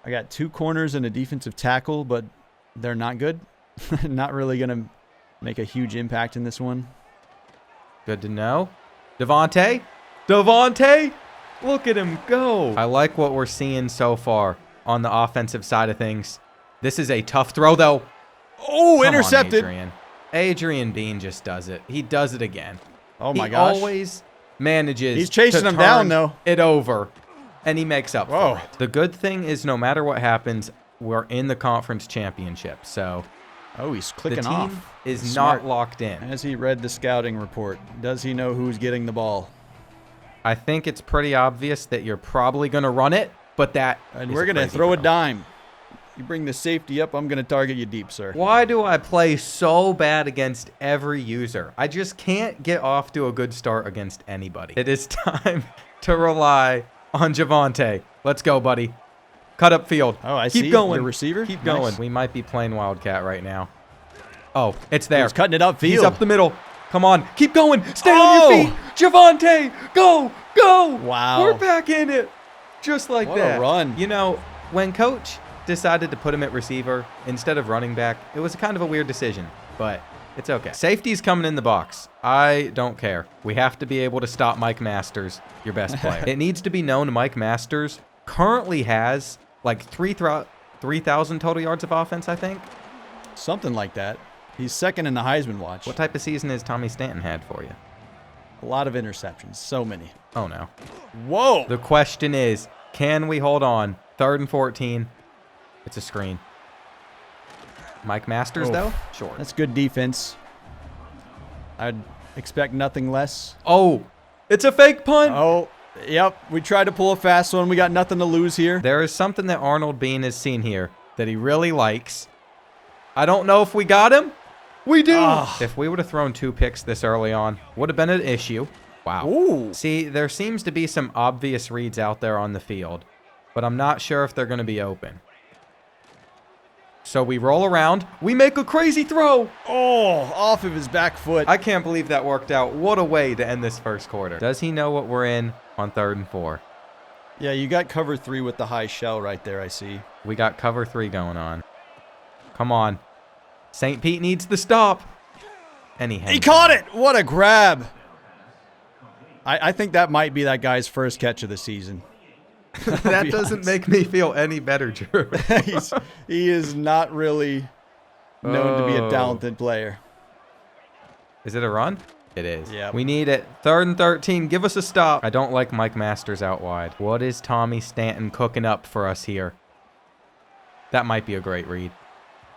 I got 2 corners and a defensive tackle, but they're not good. Not really going to make a huge impact in this one. Good to know. Devontae? Devontae? Look at him go. I like what we're seeing so far on the offensive side of things. This is a tough throw, though. Oh, intercepted. Adrian Bean just does it. He does it again. Oh, my gosh. He always manages He's chasing him down, though. It over, and he makes up for it. The good thing is no matter what happens, we're in the conference championship. So he's clicking the off. team is not locked in. Has he read the scouting report? Does he know who's getting the ball? I think it's pretty obvious that you're probably going to run it, but and we're going to throw a dime. You bring the safety up, I'm going to target you deep, sir. Why do I play so bad against every user? I just can't get off to a good start against anybody. It is time to rely on Javonte. Let's go, buddy. Cut up field. Oh, I see. Keep going. Your receiver? Keep going. We might be playing Wildcat right now. Oh, it's there. He's cutting it up field. He's up the middle. Come on. Keep going. Stay on your feet. Javonte, go, go. Wow. We're back in it. Just like that. What a run. You know, when Coach decided to put him at receiver instead of running back, it was kind of a weird decision, but it's okay. Safety's coming in the box. I don't care. We have to be able to stop Mike Masters, your best player. It needs to be known Mike Masters currently has like 3,000 total yards of offense, I think. Something like that. He's second in the Heisman watch. What type of season has Tommy Stanton had for you? A lot of interceptions. So many. Oh, no. Whoa. The question is, can we hold on? 3rd and 14. It's a screen. Mike Masters, though? Sure. That's good defense. I'd expect nothing less. Oh, it's a fake punt. Oh, yep. We tried to pull a fast one. We got nothing to lose here. There is something that Arnold Bean has seen here that he really likes. I don't know if we got him. We do. If we would have thrown 2 picks this early on, would have been an issue. Wow. Ooh. See, there seems to be some obvious reads out there on the field, but I'm not sure if they're going to be open. So we roll around. We make a crazy throw. Oh, off of his back foot. I can't believe that worked out. What a way to end this first quarter. Does he know what we're in on 3rd and 4? Yeah, you got cover 3 with the high shell right there, I see. We got cover 3 going on. Come on. St. Pete needs the stop. And he caught it. What a grab. I think that might be that guy's first catch of the season. That doesn't make me feel any better, Drew. He is not really known to be a talented player. Is it a run? It is. Yeah. We need it. 3rd and 13. Give us a stop. I don't like Mike Masters out wide. What is Tommy Stanton cooking up for us here? That might be a great read.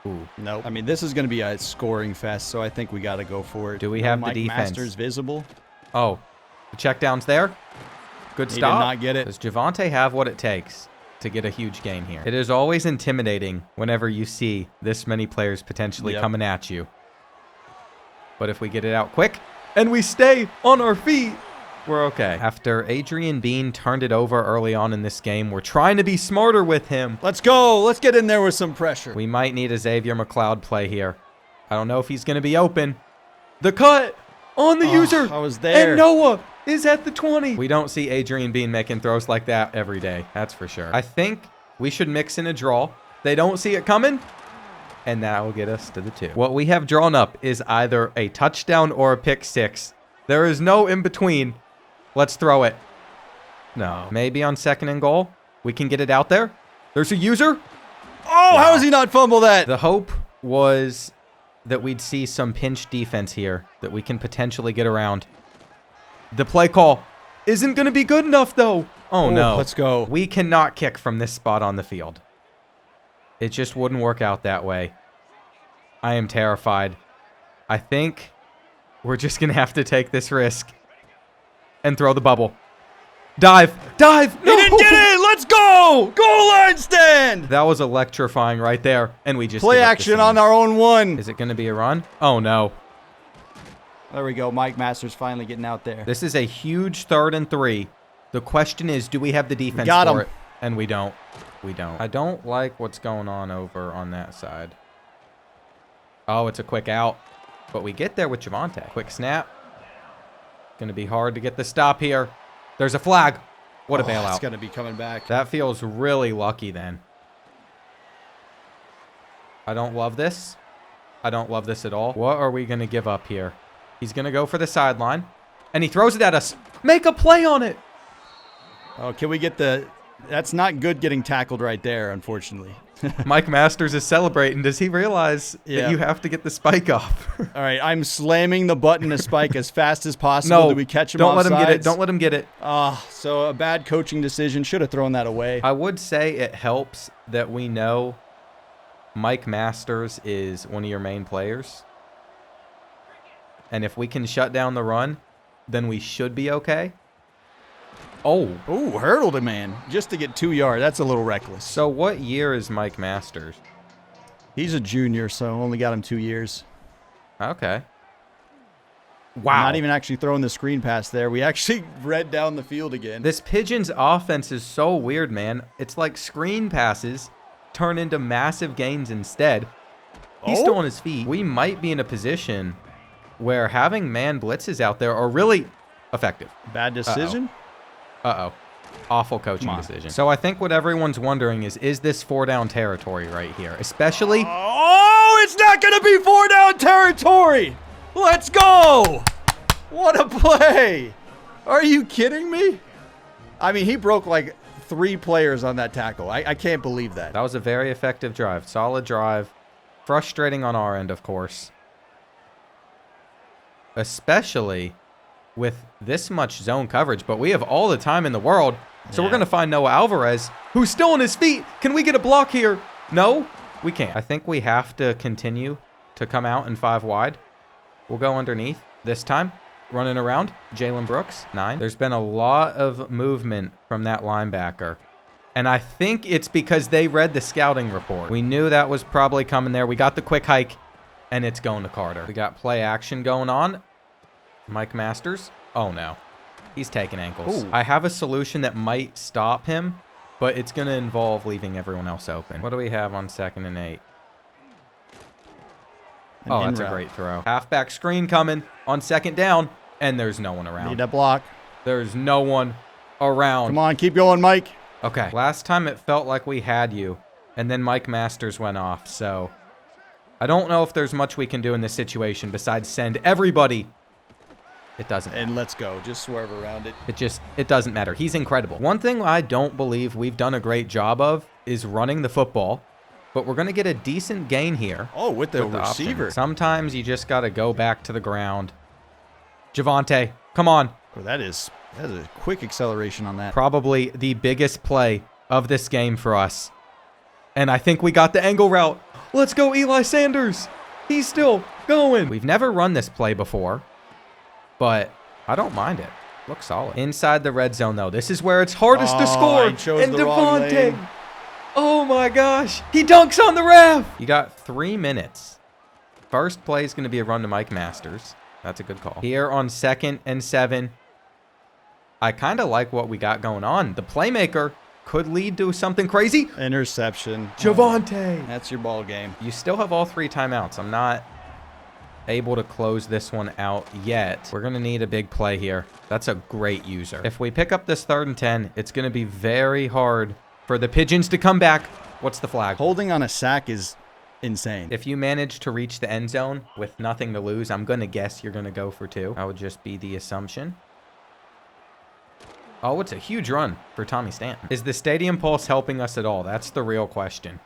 Ooh. Nope. I mean, this is going to be a scoring fest, so I think we got to go for it. Do we have Mike the defense? Masters visible? Oh, the check down's there. Good He stop. did not get it. Does Javonte have what it takes to get a huge gain here? It is always intimidating whenever you see this many players potentially coming at you. But if we get it out quick and we stay on our feet, we're okay. After Adrian Bean turned it over early on in this game, we're trying to be smarter with him. Let's go. Let's get in there with some pressure. We might need a Xavier McLeod play here. I don't know if he's going to be open. The cut on the user. I was there. And Noah is at the 20. We don't see Adrian Bean making throws like that every day. That's for sure. I think we should mix in a draw. They don't see it coming. And that will get us to the 2. What we have drawn up is either a touchdown or a pick 6. There is no in between. Let's throw it. No. Maybe on 2nd and goal. We can get it out there. There's a user. Oh, how does he not fumble that? The hope was that we'd see some pinch defense here that we can potentially get around. The play call isn't going to be good enough, though. Oh, no. Let's go. We cannot kick from this spot on the field. It just wouldn't work out that way. I am terrified. I think we're just going to have to take this risk and throw the bubble. Dive! Dive! No! He didn't get it! Let's go! Goal line stand! That was electrifying right there, and we just play action on our own one. Is it going to be a run? Oh, no. There we go. Mike Masters finally getting out there. This is a huge 3rd and 3. The question is, do we have the defense for it? And we don't. We don't. I don't like what's going on over on that side. Oh, it's a quick out. But we get there with Javonte. Quick snap. Going to be hard to get the stop here. There's a flag. What a bailout. It's going to be coming back. That feels really lucky then. I don't love this. I don't love this at all. What are we going to give up here? He's going to go for the sideline. And he throws it at us. Make a play on it. Oh, can we get the... That's not good getting tackled right there, unfortunately. Mike Masters is celebrating. Does he realize that you have to get the spike off? All right, I'm slamming the button to spike as fast as possible. Do we catch him don't let him get it. offsides? Don't let him get it. So a bad coaching decision. Should have thrown that away. I would say it helps that we know Mike Masters is one of your main players. And if we can shut down the run, then we should be okay. Oh. Ooh, hurdled a man just to get 2 yards. That's a little reckless. So what year is Mike Masters? He's a junior, so only got him 2 years. Okay. Wow. Not even actually throwing the screen pass there. We actually read down the field again. This Pigeons offense is so weird, man. It's like screen passes turn into massive gains instead. He's still on his feet. We might be in a position where having man blitzes out there are really effective. Bad decision? Uh-oh. Awful coaching decision. So I think what everyone's wondering is this 4-down territory right here? Especially... Oh, it's not going to be 4-down territory! Let's go! What a play! Are you kidding me? I mean, he broke like 3 players on that tackle. I can't believe that. That was a very effective drive. Solid drive. Frustrating on our end, of course. Especially with this much zone coverage, but we have all the time in the world. So we're going to find Noah Alvarez, who's still on his feet. Can we get a block here? No, we can't. I think we have to continue to come out in 5 wide. We'll go underneath this time. Running around. Jalen Brooks, 9. There's been a lot of movement from that linebacker. And I think it's because they read the scouting report. We knew that was probably coming there. We got the quick hike, and it's going to Carter. We got play action going on. Mike Masters. Oh, no. He's taking ankles. Ooh. I have a solution that might stop him, but it's going to involve leaving everyone else open. What do we have on 2nd and 8? An Oh, in that's a route. great throw. Halfback screen coming on second down, and there's no one around. Need that block. There's no one around. Come on, keep going, Mike. Okay. Last time it felt like we had you, and then Mike Masters went off, so I don't know if there's much we can do in this situation besides send everybody. It doesn't. And let's go. Just swerve around it. It doesn't matter. He's incredible. One thing I don't believe we've done a great job of is running the football, but we're going to get a decent gain here. Oh, with the option. receiver. Sometimes you just got to go back to the ground. Javante, come on. Oh, that is a quick acceleration on that. Probably the biggest play of this game for us. And I think we got the angle route. Let's go, Eli Sanders. He's still going. We've never run this play before, but I don't mind it. Looks solid. Inside the red zone, though. This is where it's hardest to score. I chose And the wrong lane. Devontae. Oh, my gosh. He dunks on the ref. You got 3 minutes. First play is going to be a run to Mike Masters. That's a good call. Here on 2nd and 7. I kind of like what we got going on. The playmaker could lead to something crazy. Interception. Javante. That's your ball game. You still have all 3 timeouts. I'm not able to close this one out yet. We're going to need a big play here. That's a great user. If we pick up this 3rd and 10, it's going to be very hard for the Pigeons to come back. What's the flag? Holding on a sack is insane. If you manage to reach the end zone with nothing to lose, I'm going to guess you're going to go for 2. That would just be the assumption. Oh, it's a huge run for Tommy Stanton. Is the stadium pulse helping us at all? That's the real question.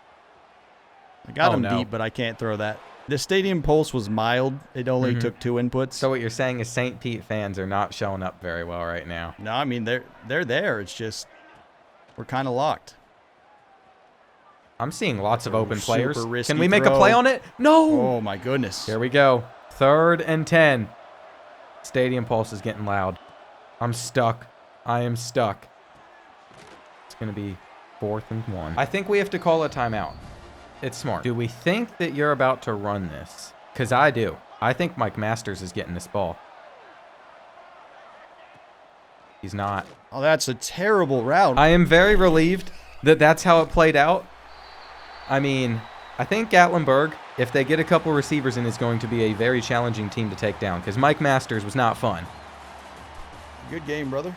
I got him no. deep, but I can't throw that. The stadium pulse was mild. It only took 2 inputs. So what you're saying is St. Pete fans are not showing up very well right now. No, I mean, they're there. It's just we're kind of locked. I'm seeing lots of open Super players. risky Can we make a throw. play on it? No! Oh, my goodness. Here we go. 3rd and 10. Stadium pulse is getting loud. I'm stuck. I am stuck. It's going to be 4th and 1. I think we have to call a timeout. It's smart. Do we think that you're about to run this? Because I do. I think Mike Masters is getting this ball. He's not. Oh, that's a terrible route. I am very relieved that that's how it played out. I mean, I think Gatlinburg, if they get a couple receivers in, is going to be a very challenging team to take down because Mike Masters was not fun. Good game, brother.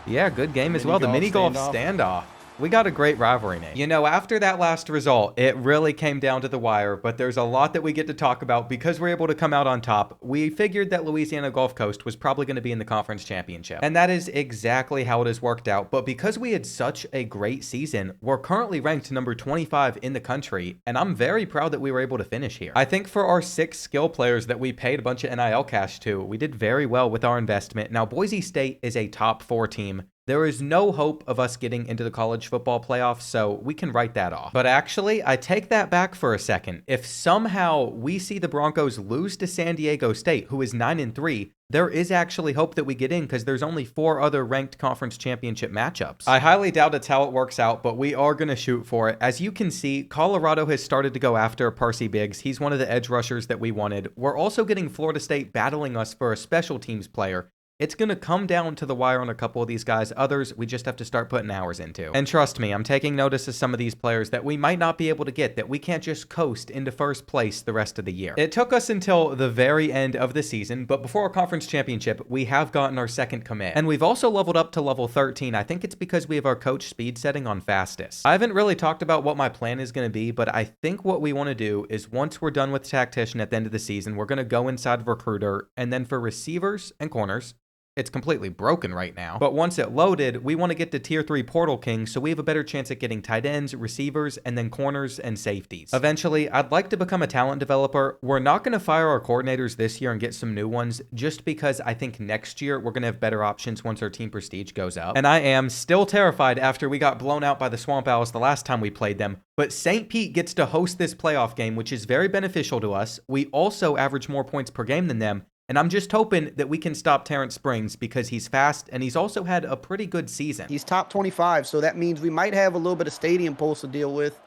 Yeah, good game as well. The mini golf standoff. We got a great rivalry name. You know, after that last result, it really came down to the wire, but there's a lot that we get to talk about because we're able to come out on top. We figured that Louisiana Gulf Coast was probably going to be in the conference championship, and that is exactly how it has worked out. But because we had such a great season, we're currently ranked number 25 in the country, and I'm very proud that we were able to finish here. I think for our 6 skill players that we paid a bunch of NIL cash to, we did very well with our investment. Now, Boise State is a top 4 team. There is no hope of us getting into the college football playoffs, so we can write that off. But actually, I take that back for a second. If somehow we see the Broncos lose to San Diego State, who is 9-3, there is actually hope that we get in because there's only 4 other ranked conference championship matchups. I highly doubt it's how it works out, but we are going to shoot for it. As you can see, Colorado has started to go after Percy Biggs. He's one of the edge rushers that we wanted. We're also getting Florida State battling us for a special teams player. It's going to come down to the wire on a couple of these guys. Others, we just have to start putting hours into. And trust me, I'm taking notice of some of these players that we might not be able to get, that we can't just coast into first place the rest of the year. It took us until the very end of the season, but before our conference championship, we have gotten our 2nd commit. And we've also leveled up to level 13. I think it's because we have our coach speed setting on fastest. I haven't really talked about what my plan is going to be, but I think what we want to do is once we're done with tactician at the end of the season, we're going to go inside of recruiter, and then for receivers and corners, it's completely broken right now. But once it loaded, we want to get to tier 3 portal king so we have a better chance at getting tight ends, receivers, and then corners and safeties. Eventually, I'd like to become a talent developer. We're not going to fire our coordinators this year and get some new ones just because I think next year we're going to have better options once our team prestige goes up. And I am still terrified after we got blown out by the Swamp Owls the last time we played them. But St. Pete gets to host this playoff game, which is very beneficial to us. We also average more points per game than them. And I'm just hoping that we can stop Terrence Springs because he's fast and he's also had a pretty good season. He's top 25, so that means we might have a little bit of stadium pulse to deal with,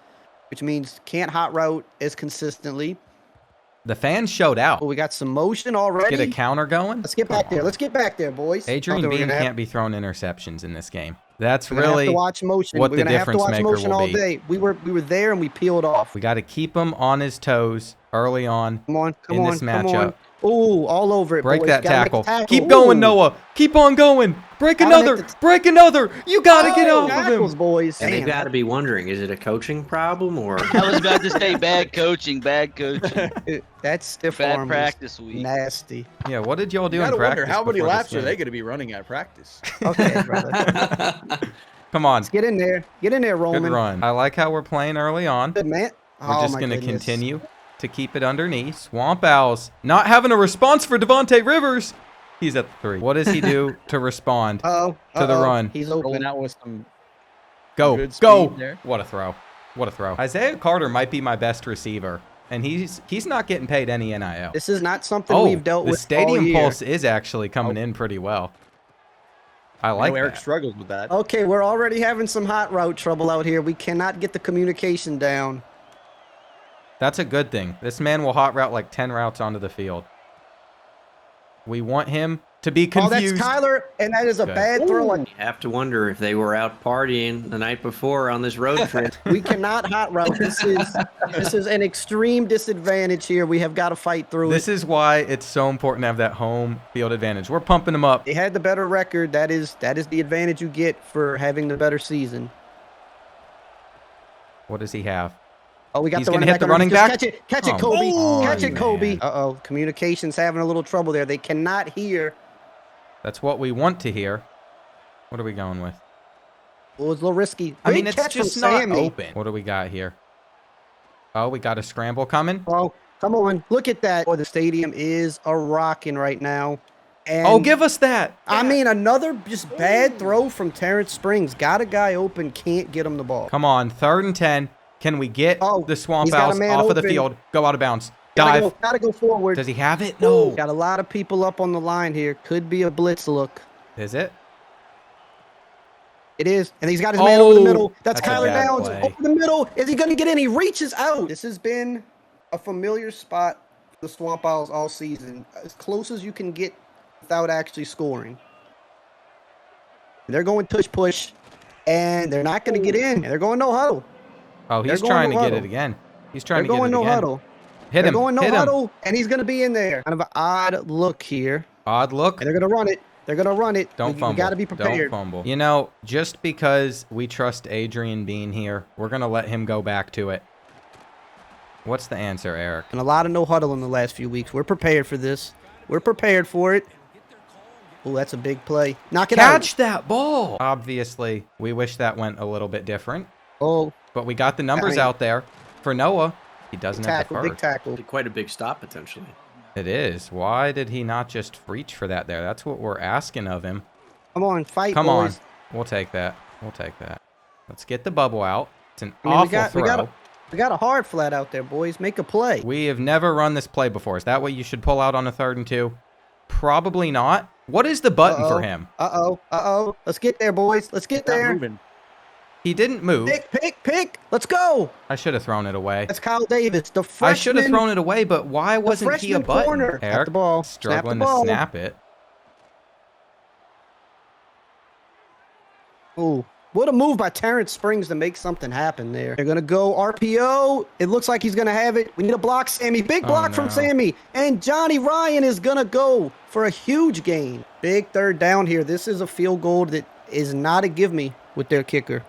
which means can't hot route as consistently. The fans showed out. Oh, we got some motion already. Get a counter going. Let's get back there. Let's get back there, boys. Adrian Bean can't be throwing interceptions in this game. That's We're gonna really have to watch motion. what We're the gonna have to difference watch maker motion will all be. day. We were there and we peeled off. We got to keep him on his toes early on. Come on, come in on, this come matchup. on. Ooh, all over it. Break boys. that Gotta make a tackle. Keep going, Ooh. Noah. Keep on going. Break Gotta another. make the Break another. You got to get off of tackles, him. boys. And they've Damn. got to be wondering, is it a coaching problem or? I was about to say bad coaching, bad coaching. That's stiff Bad arm. practice week. Nasty. Yeah, what did y'all do You in gotta practice? wonder how many before laps this are they game? going to be running at practice? Okay, brother. Come on. Get in there. Get in there, Roman. Good run. I like how we're playing early on. Good man. We're Oh, just my going to goodness. continue to keep it underneath. Swamp Owls not having a response for Devontae Rivers. He's at the 3. What does he do to respond? Uh-oh. To the run. He's Rolling open. out with some Go. good Go. speed there. What a throw. What a throw. Isaiah Carter might be my best receiver, and he's not getting paid any NIL. This is not something Oh, we've dealt the with all stadium year. pulse is actually coming in pretty well. I I like know Eric that. struggles with that. Okay, we're already having some hot route trouble out here. We cannot get the communication down. That's a good thing. This man will hot route like 10 routes onto the field. We want him to be confused. Oh, that's Kyler, and that is a Good. bad throw. You have to wonder if they were out partying the night before on this road trip. We cannot hot route. This is an extreme disadvantage here. We have got to fight through This it. is why it's so important to have that home field advantage. We're pumping them up. They had the better record. That is the advantage you get for having the better season. What does he have? Oh, we got He's the gonna running hit the back. running back? Catch it, Oh, Kobe. come Catch on, it, Kobe. man. Uh-oh. Communication's having a little trouble there. They cannot hear. That's what we want to hear. What are we going with? Well, it's a little risky. I mean, Big it's catch from just not Sammy. open. What do we got here? Oh, we got a scramble coming. Oh, come on. Look at that. Oh, the stadium is a rocking right now. And Oh, give us that. I mean, another just bad throw from Terrence Springs. Got a guy open, can't get him the ball. Come on, 3rd and 10. Can we get Oh, the Swamp he's got a Owls man off of the open. field? Go out of bounds. Dive. Gotta go forward. Does he have it? No. Got a lot of people up on the line here. Could be a blitz look. Is it? It is. And he's got his man over the Oh, middle. That's that's a Kyler bad Downs play. over the middle. Is he going to get in? He reaches out. This has been a familiar spot for the Swamp Owls all season. As close as you can get without actually scoring. They're going tush push, and they're not going to get in. They're going no huddle. Oh, he's They're going trying to no get it huddle. again. He's They're trying to get going it no again. huddle. Hit They're him. going no Hit him. huddle, and he's going to be in there. Kind of an odd look here. Odd look. And they're going to run it. They're going to run it. Don't fumble. We got to be prepared. Don't fumble. You know, just because we trust Adrian Bean here, we're going to let him go back to it. What's the answer, Eric? And a lot of no huddle in the last few weeks. We're prepared for this. We're prepared for it. Oh, that's a big play. Knock it out. Catch that ball. Obviously, we wish that went a little bit different, Oh, but we got the numbers mean- out there for Noah. He doesn't have the tackle, big first. tackle. Quite a big stop potentially. It is. Why did he not just reach for that there? That's what we're asking of him. Come on, fight, Come boys. on. We'll take that. We'll take that. Let's get the bubble out. It's an I mean, awful throw. we got a hard flat out there, boys. Make a play. We have never run this play before. Is that what you should pull out on a 3rd and 2? Probably not. What is the button for him? Uh-oh. Let's get there, boys. Let's get Not there. moving. He didn't move. Pick. Let's go. I should have thrown it away. That's Kyle Davis, the freshman. I should have thrown it away, but why wasn't he a freshman button? corner. Snap Eric the ball. struggling Snap the to ball. snap it. Ooh. What a move by Terrence Springs to make something happen there. They're going to go RPO. It looks like he's going to have it. We need a block, Sammy. Big block from no. Sammy. And Johnny Ryan is going to go for a huge gain. Big 3rd down here. This is a field goal that is not a give me with their kicker.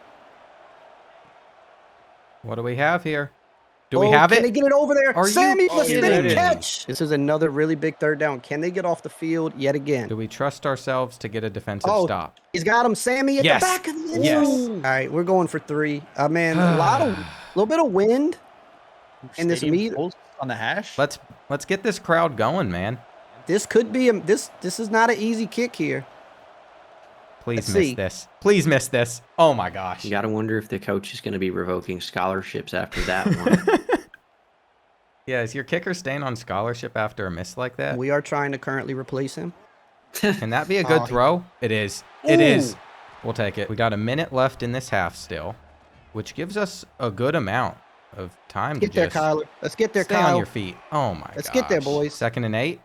What do we have here? Do we have Can it? they get it over there? Are you Sammy, the kidding spinning me? catch. This is another really big 3rd down. Can they get off the field yet again? Do we trust ourselves to get a defensive Oh, stop? He's got him, Sammy, at Yes. the back of the end Yes. zone. All right, we're going for 3. Man, a little bit of wind. And this Stadium meet, pulse on the hash. Let's get this crowd going, man. this could be this is not an easy kick here. Please Let's miss see. this. Please miss this. Oh my gosh. You got to wonder if the coach is going to be revoking scholarships after that one. Yeah, is your kicker staying on scholarship after a miss like that? We are trying to currently replace him. Can that be a good Oh, throw? It is. It is. Ooh. We'll take it. We got a minute left in this half still, which gives us a good amount of time Get to there, just Kyler. Let's get there, stay Kyle. on your feet. Oh my Let's get there, gosh. boys. 2nd and 8.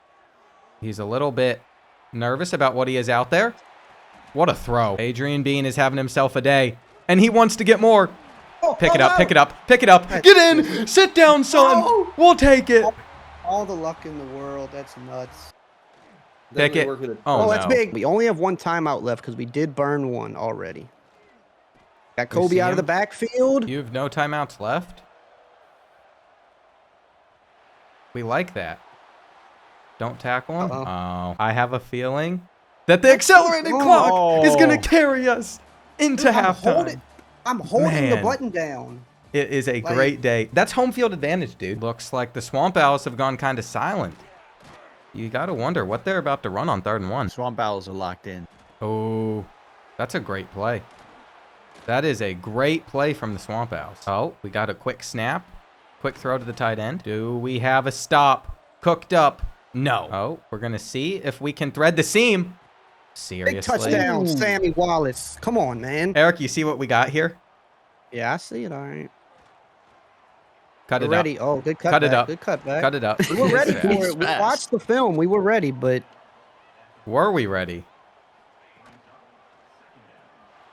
He's a little bit nervous about what he is out there. What a throw. Adrian Bean is having himself a day, and he wants to get more. Pick it up, pick it up, pick it up. Get in. Sit down, son. We'll take it. All the luck in the world. That's nuts. Pick it. Oh, Oh, that's no. big. We only have one timeout left because we did burn one already. Got You Kobe see out of the him? backfield. You have no timeouts left. We like that. Don't tackle him. Uh-oh. Oh, I have a feeling that the accelerated clock is going to carry us into halftime. I'm holding the Man. button down. It is a Like- great day. That's home field advantage, dude. Looks like the Swamp Owls have gone kind of silent. You got to wonder what they're about to run on 3rd and 1. Swamp Owls are locked in. Oh, that's a great play. That is a great play from the Swamp Owls. Oh, we got a quick snap. Quick throw to the tight end. Do we have a stop cooked up? No. Oh, we're going to see if we can thread the seam. Seriously. Big touchdown, Sammy Wallace. Come on, man. Eric, you see what we got here? Yeah, I see it. All right. Cut We're it ready. up. Oh, good cutback. Cut it up. Good cutback. Cut it up. We were ready for Fast. it. We watched the film. We were ready, but Were we ready?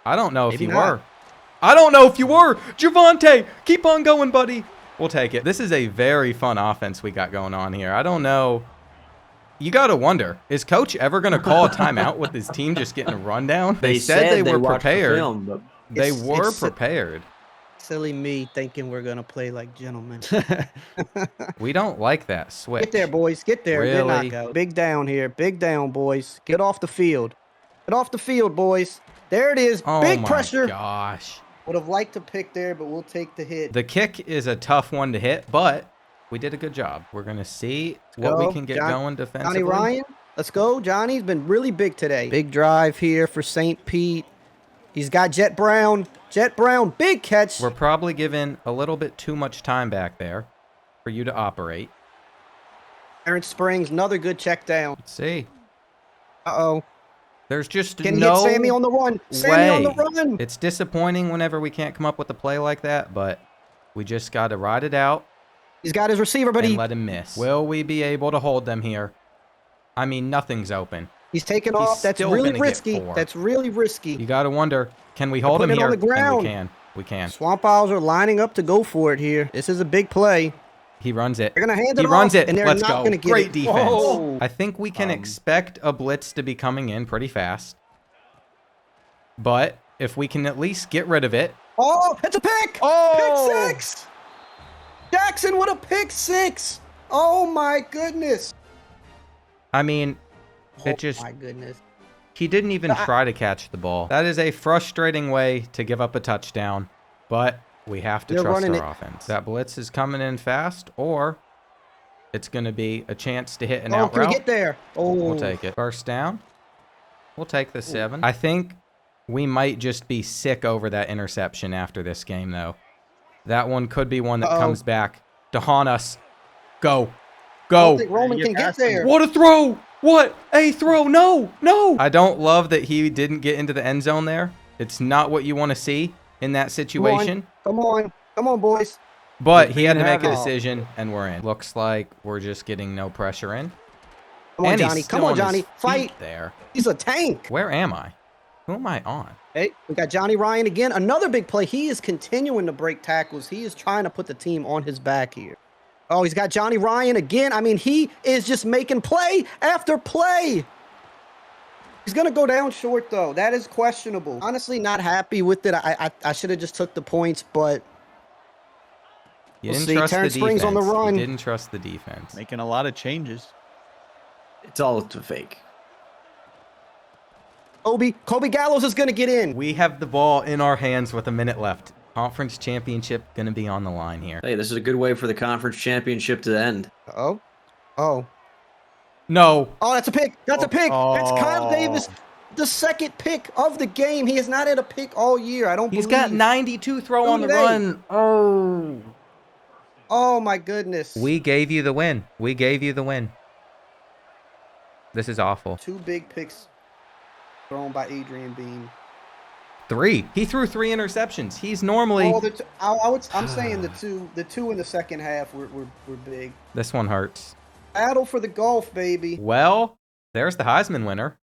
I don't know if Maybe you not. were. I don't know if you were. Javante, keep on going, buddy. We'll take it. This is a very fun offense we got going on here. I don't know. You got to wonder, is Coach ever going to call a timeout with his team just getting a rundown? They said they were watched the prepared. film, but They It's- were it's- prepared. silly me thinking we're gonna play like gentlemen. We don't like that switch. Get there, boys. Get there. Good Really? knockout. Big down here. Big down, boys. Get off the field. Get off the field, boys. There it is. Oh Big my pressure. gosh. Would have liked to pick there, but we'll take the hit. The kick is a tough one to hit, but we did a good job. We're going to see what we go. can get John- going defensively. Johnny Ryan, let's go. Johnny's been really big today. Big drive here for St. Pete. He's got Jet Brown. Jet Brown, big catch. We're probably giving a little bit too much time back there for you to operate. Aaron Springs, another good check down. Let's see. Uh-oh. There's just Can no hit Sammy on the run. Sammy way. on the run. It's disappointing whenever we can't come up with a play like that, but we just got to ride it out He's got his receiver, but and let him miss. Will we be able to hold them here? I mean, nothing's open. he's taking He's off. That's still really gonna get risky. 4. That's really risky. You got to wonder, can we hold him putting it here? on the ground. And we can. Swamp Owls are lining up to go for it here. This is a big play. He runs it. They're gonna hand it He runs off, it. and they're Let's not go. gonna get Great it. defense. Whoa. I think we can expect a blitz to be coming in pretty fast. But if we can at least get rid of it. Oh, it's a pick! Oh! Pick six! Jackson with a pick six! Oh my goodness! I mean, Oh it just, my goodness. he didn't even try to catch the ball. That is a frustrating way to give up a touchdown, but we have to They're trust running our it. offense. That blitz is coming in fast, or it's going to be a chance to hit an Oh, out can we route. get there? Oh, We'll take it. First down. We'll take the 7. I think we might just be sick over that interception after this game, though. That one could be one that comes back to haunt us. Go. I Go. don't think Roman can get there. What a throw. What a throw. No. No. I don't love that he didn't get into the end zone there. It's not what you want to see in that situation. Come on. Come on, boys. But he had to make a have it. decision, and we're in. Looks like we're just getting no pressure in. Come on, And he's Johnny. still Come on, his Johnny. feet Fight. there. He's a tank. Where am I? Who am I on? Hey, we got Johnny Ryan again. Another big play. He is continuing to break tackles. He is trying to put the team on his back here. Oh, he's got Johnny Ryan again. I mean, he is just making play after play. He's going to go down short, though. That is questionable. Honestly, not happy with it. I should have just took the points, but You We'll didn't see. trust Terrence the Springs defense. on the run. You didn't trust the defense. Making a lot of changes. it's all to fake. Kobe Gallows is going to get in. We have the ball in our hands with a minute left. Conference championship going to be on the line here. Hey, this is a good way for the conference championship to end. Oh. No. Oh, that's a pick. That's a pick. That's Kyle Davis, the second pick of the game. He has not had a pick all year. I don't He's believe. got 92 throw Who on the they? run. Oh. Oh, my goodness. We gave you the win. We gave you the win. This is awful. 2 big picks thrown by Adrian Bean. 3. He threw 3 interceptions. He's normally... Oh, I'm saying the two in the second half were big. This one hurts. Battle for the golf, baby. Well, there's the Heisman winner.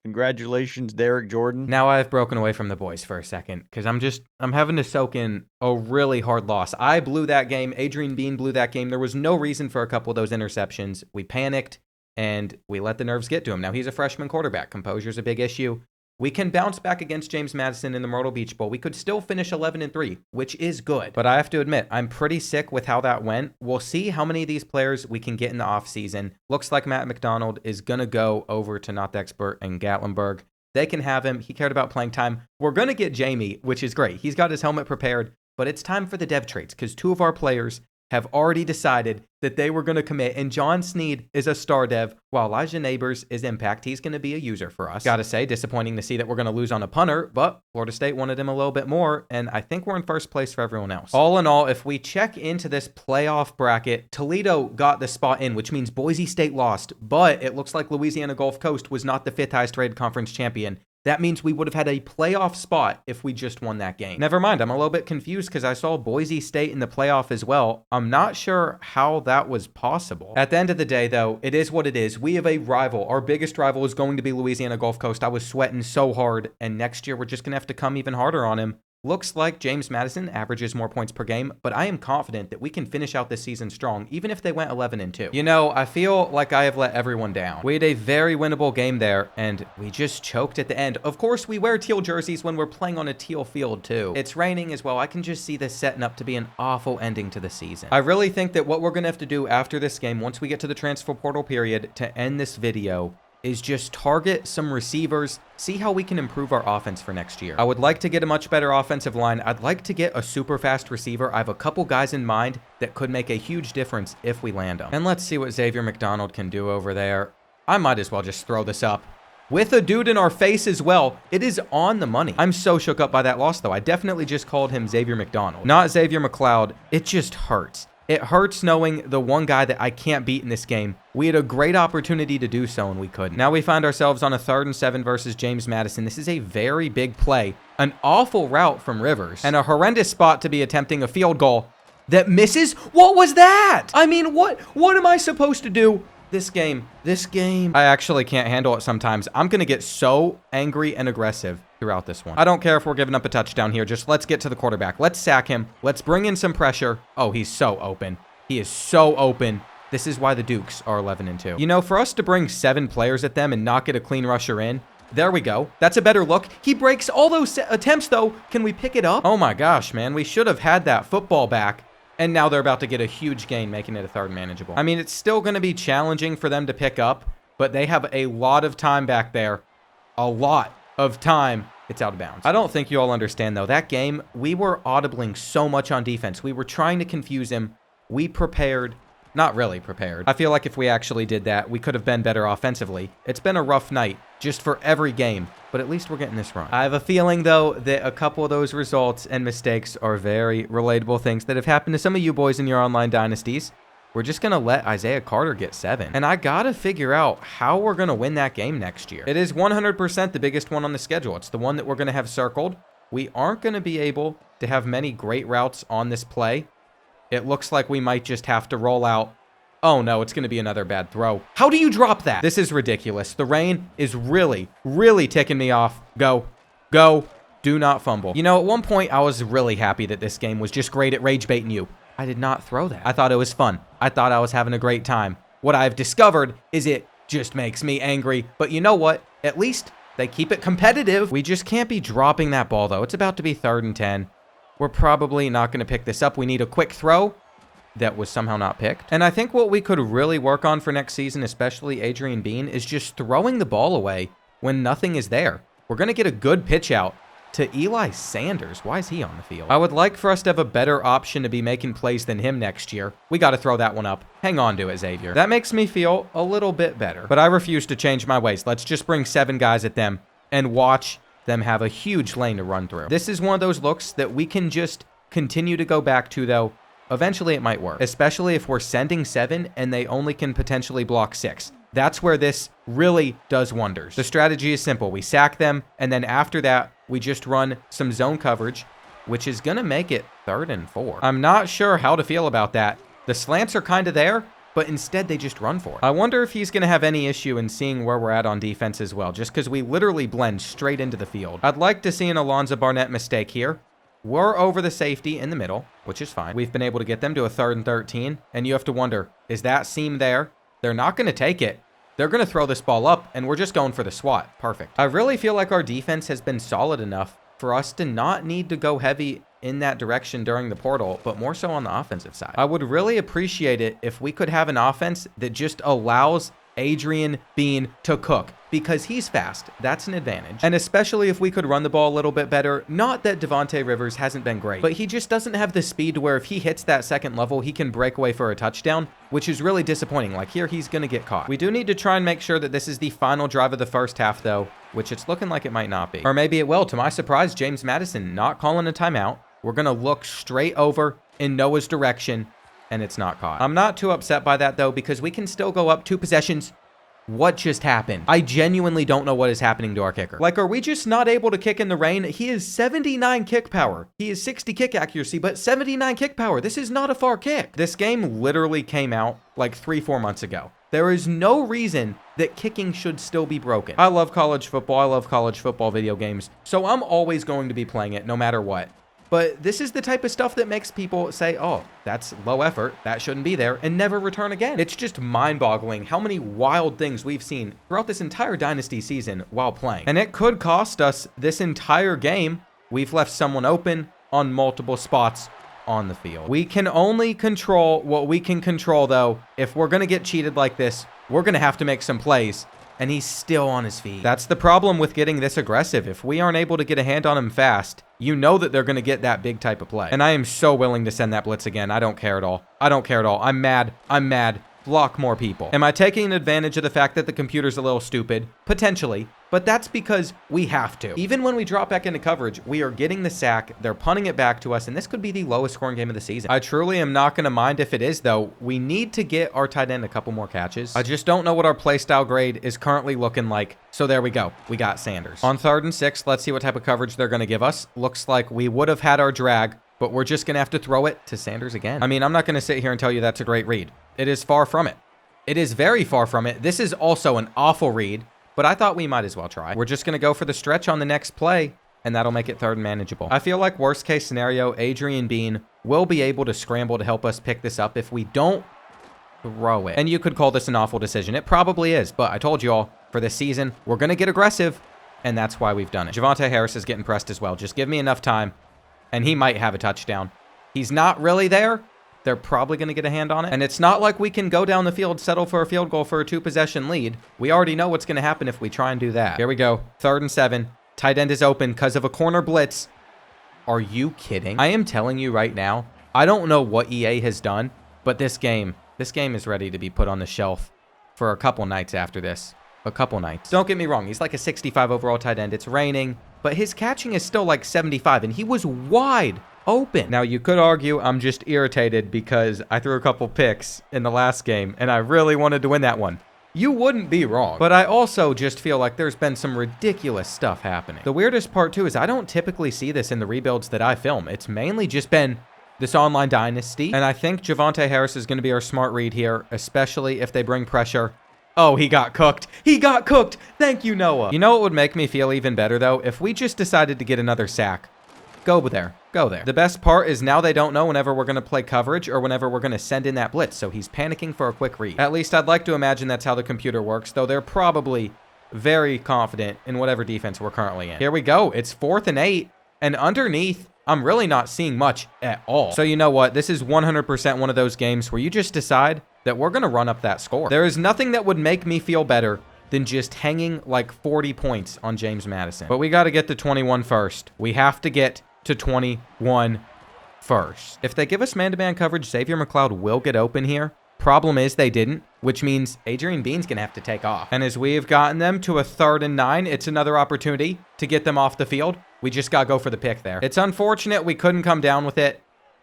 Congratulations, Derek Jordan. Now I've broken away from the boys for a second because I'm having to soak in a really hard loss. I blew that game. Adrian Bean blew that game. There was no reason for a couple of those interceptions. We panicked and we let the nerves get to him. Now he's a freshman quarterback. Composure's a big issue. We can bounce back against James Madison in the Myrtle Beach Bowl. We could still finish 11-3, which is good. But I have to admit, I'm pretty sick with how that went. We'll see how many of these players we can get in the offseason. Looks like Matt McDonald is going to go over to NotTheExpert in Gatlinburg. They can have him. He cared about playing time. We're going to get Jamie, which is great. He's got his helmet prepared, but it's time for the dev traits because 2 of our players have already decided that they were going to commit, and John Sneed is a star dev, while Elijah Neighbors is impact. He's going to be a user for us. Gotta say, disappointing to see that we're going to lose on a punter, but Florida State wanted him a little bit more, and I think we're in first place for everyone else. All in all, if we check into this playoff bracket, Toledo got the spot in, which means Boise State lost, but it looks like Louisiana Gulf Coast was not the 5th highest rated conference champion. That means we would have had a playoff spot if we just won that game. Never mind, I'm a little bit confused because I saw Boise State in the playoff as well. I'm not sure how that was possible. At the end of the day, though, it is what it is. We have a rival. Our biggest rival is going to be Louisiana Gulf Coast. I was sweating so hard, and next year we're just going to have to come even harder on him. Looks like James Madison averages more points per game, but I am confident that we can finish out this season strong, even if they went 11-2. You know, I feel like I have let everyone down. We had a very winnable game there, and we just choked at the end. Of course, we wear teal jerseys when we're playing on a teal field, too. It's raining as well. I can just see this setting up to be an awful ending to the season. I really think that what we're going to have to do after this game, once we get to the transfer portal period, to end this video, is just target some receivers, see how we can improve our offense for next year. I would like to get a much better offensive line. I'd like to get a super fast receiver. I have a couple guys in mind that could make a huge difference if we land them. And let's see what Xavier McDonald can do over there. I might as well just throw this up. With a dude in our face as well. It is on the money. I'm so shook up by that loss, though. I definitely just called him Xavier McDonald, not Xavier McLeod. It just hurts. It hurts knowing the one guy that I can't beat in this game. We had a great opportunity to do so, and we couldn't. Now we find ourselves on a 3rd and 7 versus James Madison. This is a very big play. An awful route from Rivers, and a horrendous spot to be attempting a field goal that misses. What was that? I mean, what am I supposed to do? This game, I actually can't handle it sometimes. I'm going to get so angry and aggressive throughout this one. I don't care if we're giving up a touchdown here. Just let's get to the quarterback. Let's sack him. Let's bring in some pressure. Oh, he's so open. He is so open. This is why the Dukes are 11-2. You know, for us to bring 7 players at them and not get a clean rusher in, there we go. That's a better look. He breaks all those attempts, though. Can we pick it up? Oh my gosh, man. We should have had that football back. And now they're about to get a huge gain, making it a 3rd manageable. I mean, it's still going to be challenging for them to pick up, but they have a lot of time back there. A lot of time. It's out of bounds. I don't think you all understand, though. That game, we were audibling so much on defense. We were trying to confuse him. We prepared. Not really prepared. I feel like if we actually did that, we could have been better offensively. It's been a rough night just for every game, but at least we're getting this run. I have a feeling, though, that a couple of those results and mistakes are very relatable things that have happened to some of you boys in your online dynasties. We're just going to let Isaiah Carter get 7. And I got to figure out how we're going to win that game next year. It is 100% the biggest one on the schedule. It's the one that we're going to have circled. We aren't going to be able to have many great routes on this play. It looks like we might just have to roll out. Oh no, it's going to be another bad throw. How do you drop that? This is ridiculous. The rain is really, really ticking me off. Go. Go. Do not fumble. You know, at one point, I was really happy that this game was just great at rage baiting you. I did not throw that. I thought it was fun. I thought I was having a great time. What I've discovered is it just makes me angry. But you know what? At least they keep it competitive. We just can't be dropping that ball, though. It's about to be 3rd and 10. We're probably not going to pick this up. We need a quick throw that was somehow not picked. And I think what we could really work on for next season, especially Adrian Bean, is just throwing the ball away when nothing is there. We're going to get a good pitch out to Eli Sanders. Why is he on the field? I would like for us to have a better option to be making plays than him next year. We got to throw that one up. Hang on to it, Xavier. That makes me feel a little bit better. But I refuse to change my ways. Let's just bring 7 guys at them and watch them have a huge lane to run through. This is one of those looks that we can just continue to go back to, though. Eventually, it might work, especially if we're sending 7 and they only can potentially block 6. That's where this really does wonders. The strategy is simple. We sack them, and then after that, we just run some zone coverage, which is going to make it 3rd and 4. I'm not sure how to feel about that. The slants are kind of there, but instead they just run for it. I wonder if he's going to have any issue in seeing where we're at on defense as well, just because we literally blend straight into the field. I'd like to see an Alonzo Barnett mistake here. We're over the safety in the middle, which is fine. We've been able to get them to a 3rd and 13, and you have to wonder, is that seam there? They're not going to take it. They're going to throw this ball up, and we're just going for the swat. Perfect. I really feel like our defense has been solid enough for us to not need to go heavy in that direction during the portal, but more so on the offensive side. I would really appreciate it if we could have an offense that just allows Adrian Bean to cook, because he's fast. That's an advantage. And especially if we could run the ball a little bit better. Not that Devontae Rivers hasn't been great, but he just doesn't have the speed where if he hits that second level, he can break away for a touchdown, which is really disappointing. Like here, he's going to get caught. We do need to try and make sure that this is the final drive of the first half, though, which it's looking like it might not be. Or maybe it will. To my surprise, James Madison not calling a timeout. We're going to look straight over in Noah's direction, and it's not caught. I'm not too upset by that, though, because we can still go up 2 possessions. What just happened? I genuinely don't know what is happening to our kicker. Like, are we just not able to kick in the rain? He is 79 kick power. He is 60 kick accuracy, but 79 kick power. This is not a far kick. This game literally came out like 3-4 months ago. There is no reason that kicking should still be broken. I love college football. I love college football video games, so I'm always going to be playing it no matter what. But this is the type of stuff that makes people say, oh, that's low effort, that shouldn't be there, and never return again. It's just mind-boggling how many wild things we've seen throughout this entire Dynasty season while playing. And it could cost us this entire game. We've left someone open on multiple spots on the field. We can only control what we can control, though. If we're going to get cheated like this, we're going to have to make some plays. And he's still on his feet. That's the problem with getting this aggressive. If we aren't able to get a hand on him fast, you know that they're going to get that big type of play. And I am so willing to send that blitz again. I don't care at all. I don't care at all. I'm mad. I'm mad. Block more people. Am I taking advantage of the fact that the computer's a little stupid? Potentially. But that's because we have to. Even when we drop back into coverage, we are getting the sack. They're punting it back to us, and this could be the lowest scoring game of the season. I truly am not going to mind if it is, though. We need to get our tight end a couple more catches. I just don't know what our playstyle grade is currently looking like. So there we go. We got Sanders. On 3rd and 6, let's see what type of coverage they're going to give us. Looks like we would have had our drag, but we're just going to have to throw it to Sanders again. I mean, I'm not going to sit here and tell you that's a great read. It is far from it. It is very far from it. This is also an awful read, but I thought we might as well try. We're just going to go for the stretch on the next play, and that'll make it 3rd and manageable. I feel like worst case scenario, Adrian Bean will be able to scramble to help us pick this up if we don't throw it. And you could call this an awful decision. It probably is, but I told you all, for this season, we're going to get aggressive, and that's why we've done it. Javonte Harris is getting pressed as well. Just give me enough time, and he might have a touchdown. He's not really there. They're probably going to get a hand on it. And it's not like we can go down the field, settle for a field goal for a 2-possession lead. We already know what's going to happen if we try and do that. Here we go. 3rd and 7. Tight end is open because of a corner blitz. Are you kidding? I am telling you right now, I don't know what EA has done, but this game is ready to be put on the shelf for a couple nights after this. A couple nights. Don't get me wrong. He's like a 65 overall tight end. It's raining, but his catching is still like 75, and he was wide open. Now, you could argue I'm just irritated because I threw a couple picks in the last game, and I really wanted to win that one. You wouldn't be wrong. But I also just feel like there's been some ridiculous stuff happening. The weirdest part, too, is I don't typically see this in the rebuilds that I film. It's mainly just been this online dynasty, and I think Javonte Harris is going to be our smart read here, especially if they bring pressure. Oh, he got cooked. He got cooked. Thank you, Noah. You know what would make me feel even better, though? If we just decided to get another sack. Go there. Go there. The best part is now they don't know whenever we're going to play coverage or whenever we're going to send in that blitz, so he's panicking for a quick read. At least I'd like to imagine that's how the computer works, though they're probably very confident in whatever defense we're currently in. Here we go. It's 4th and 8, and underneath, I'm really not seeing much at all. So you know what? This is 100% one of those games where you just decide that we're going to run up that score. There is nothing that would make me feel better than just hanging like 40 points on James Madison. But we got to get to 21 first. We have to get to 21 first. If they give us man-to-man coverage, Xavier McLeod will get open here. Problem is they didn't, which means Adrian Bean's going to have to take off. And as we have gotten them to a 3rd and 9, it's another opportunity to get them off the field. We just got to go for the pick there. It's unfortunate we couldn't come down with it.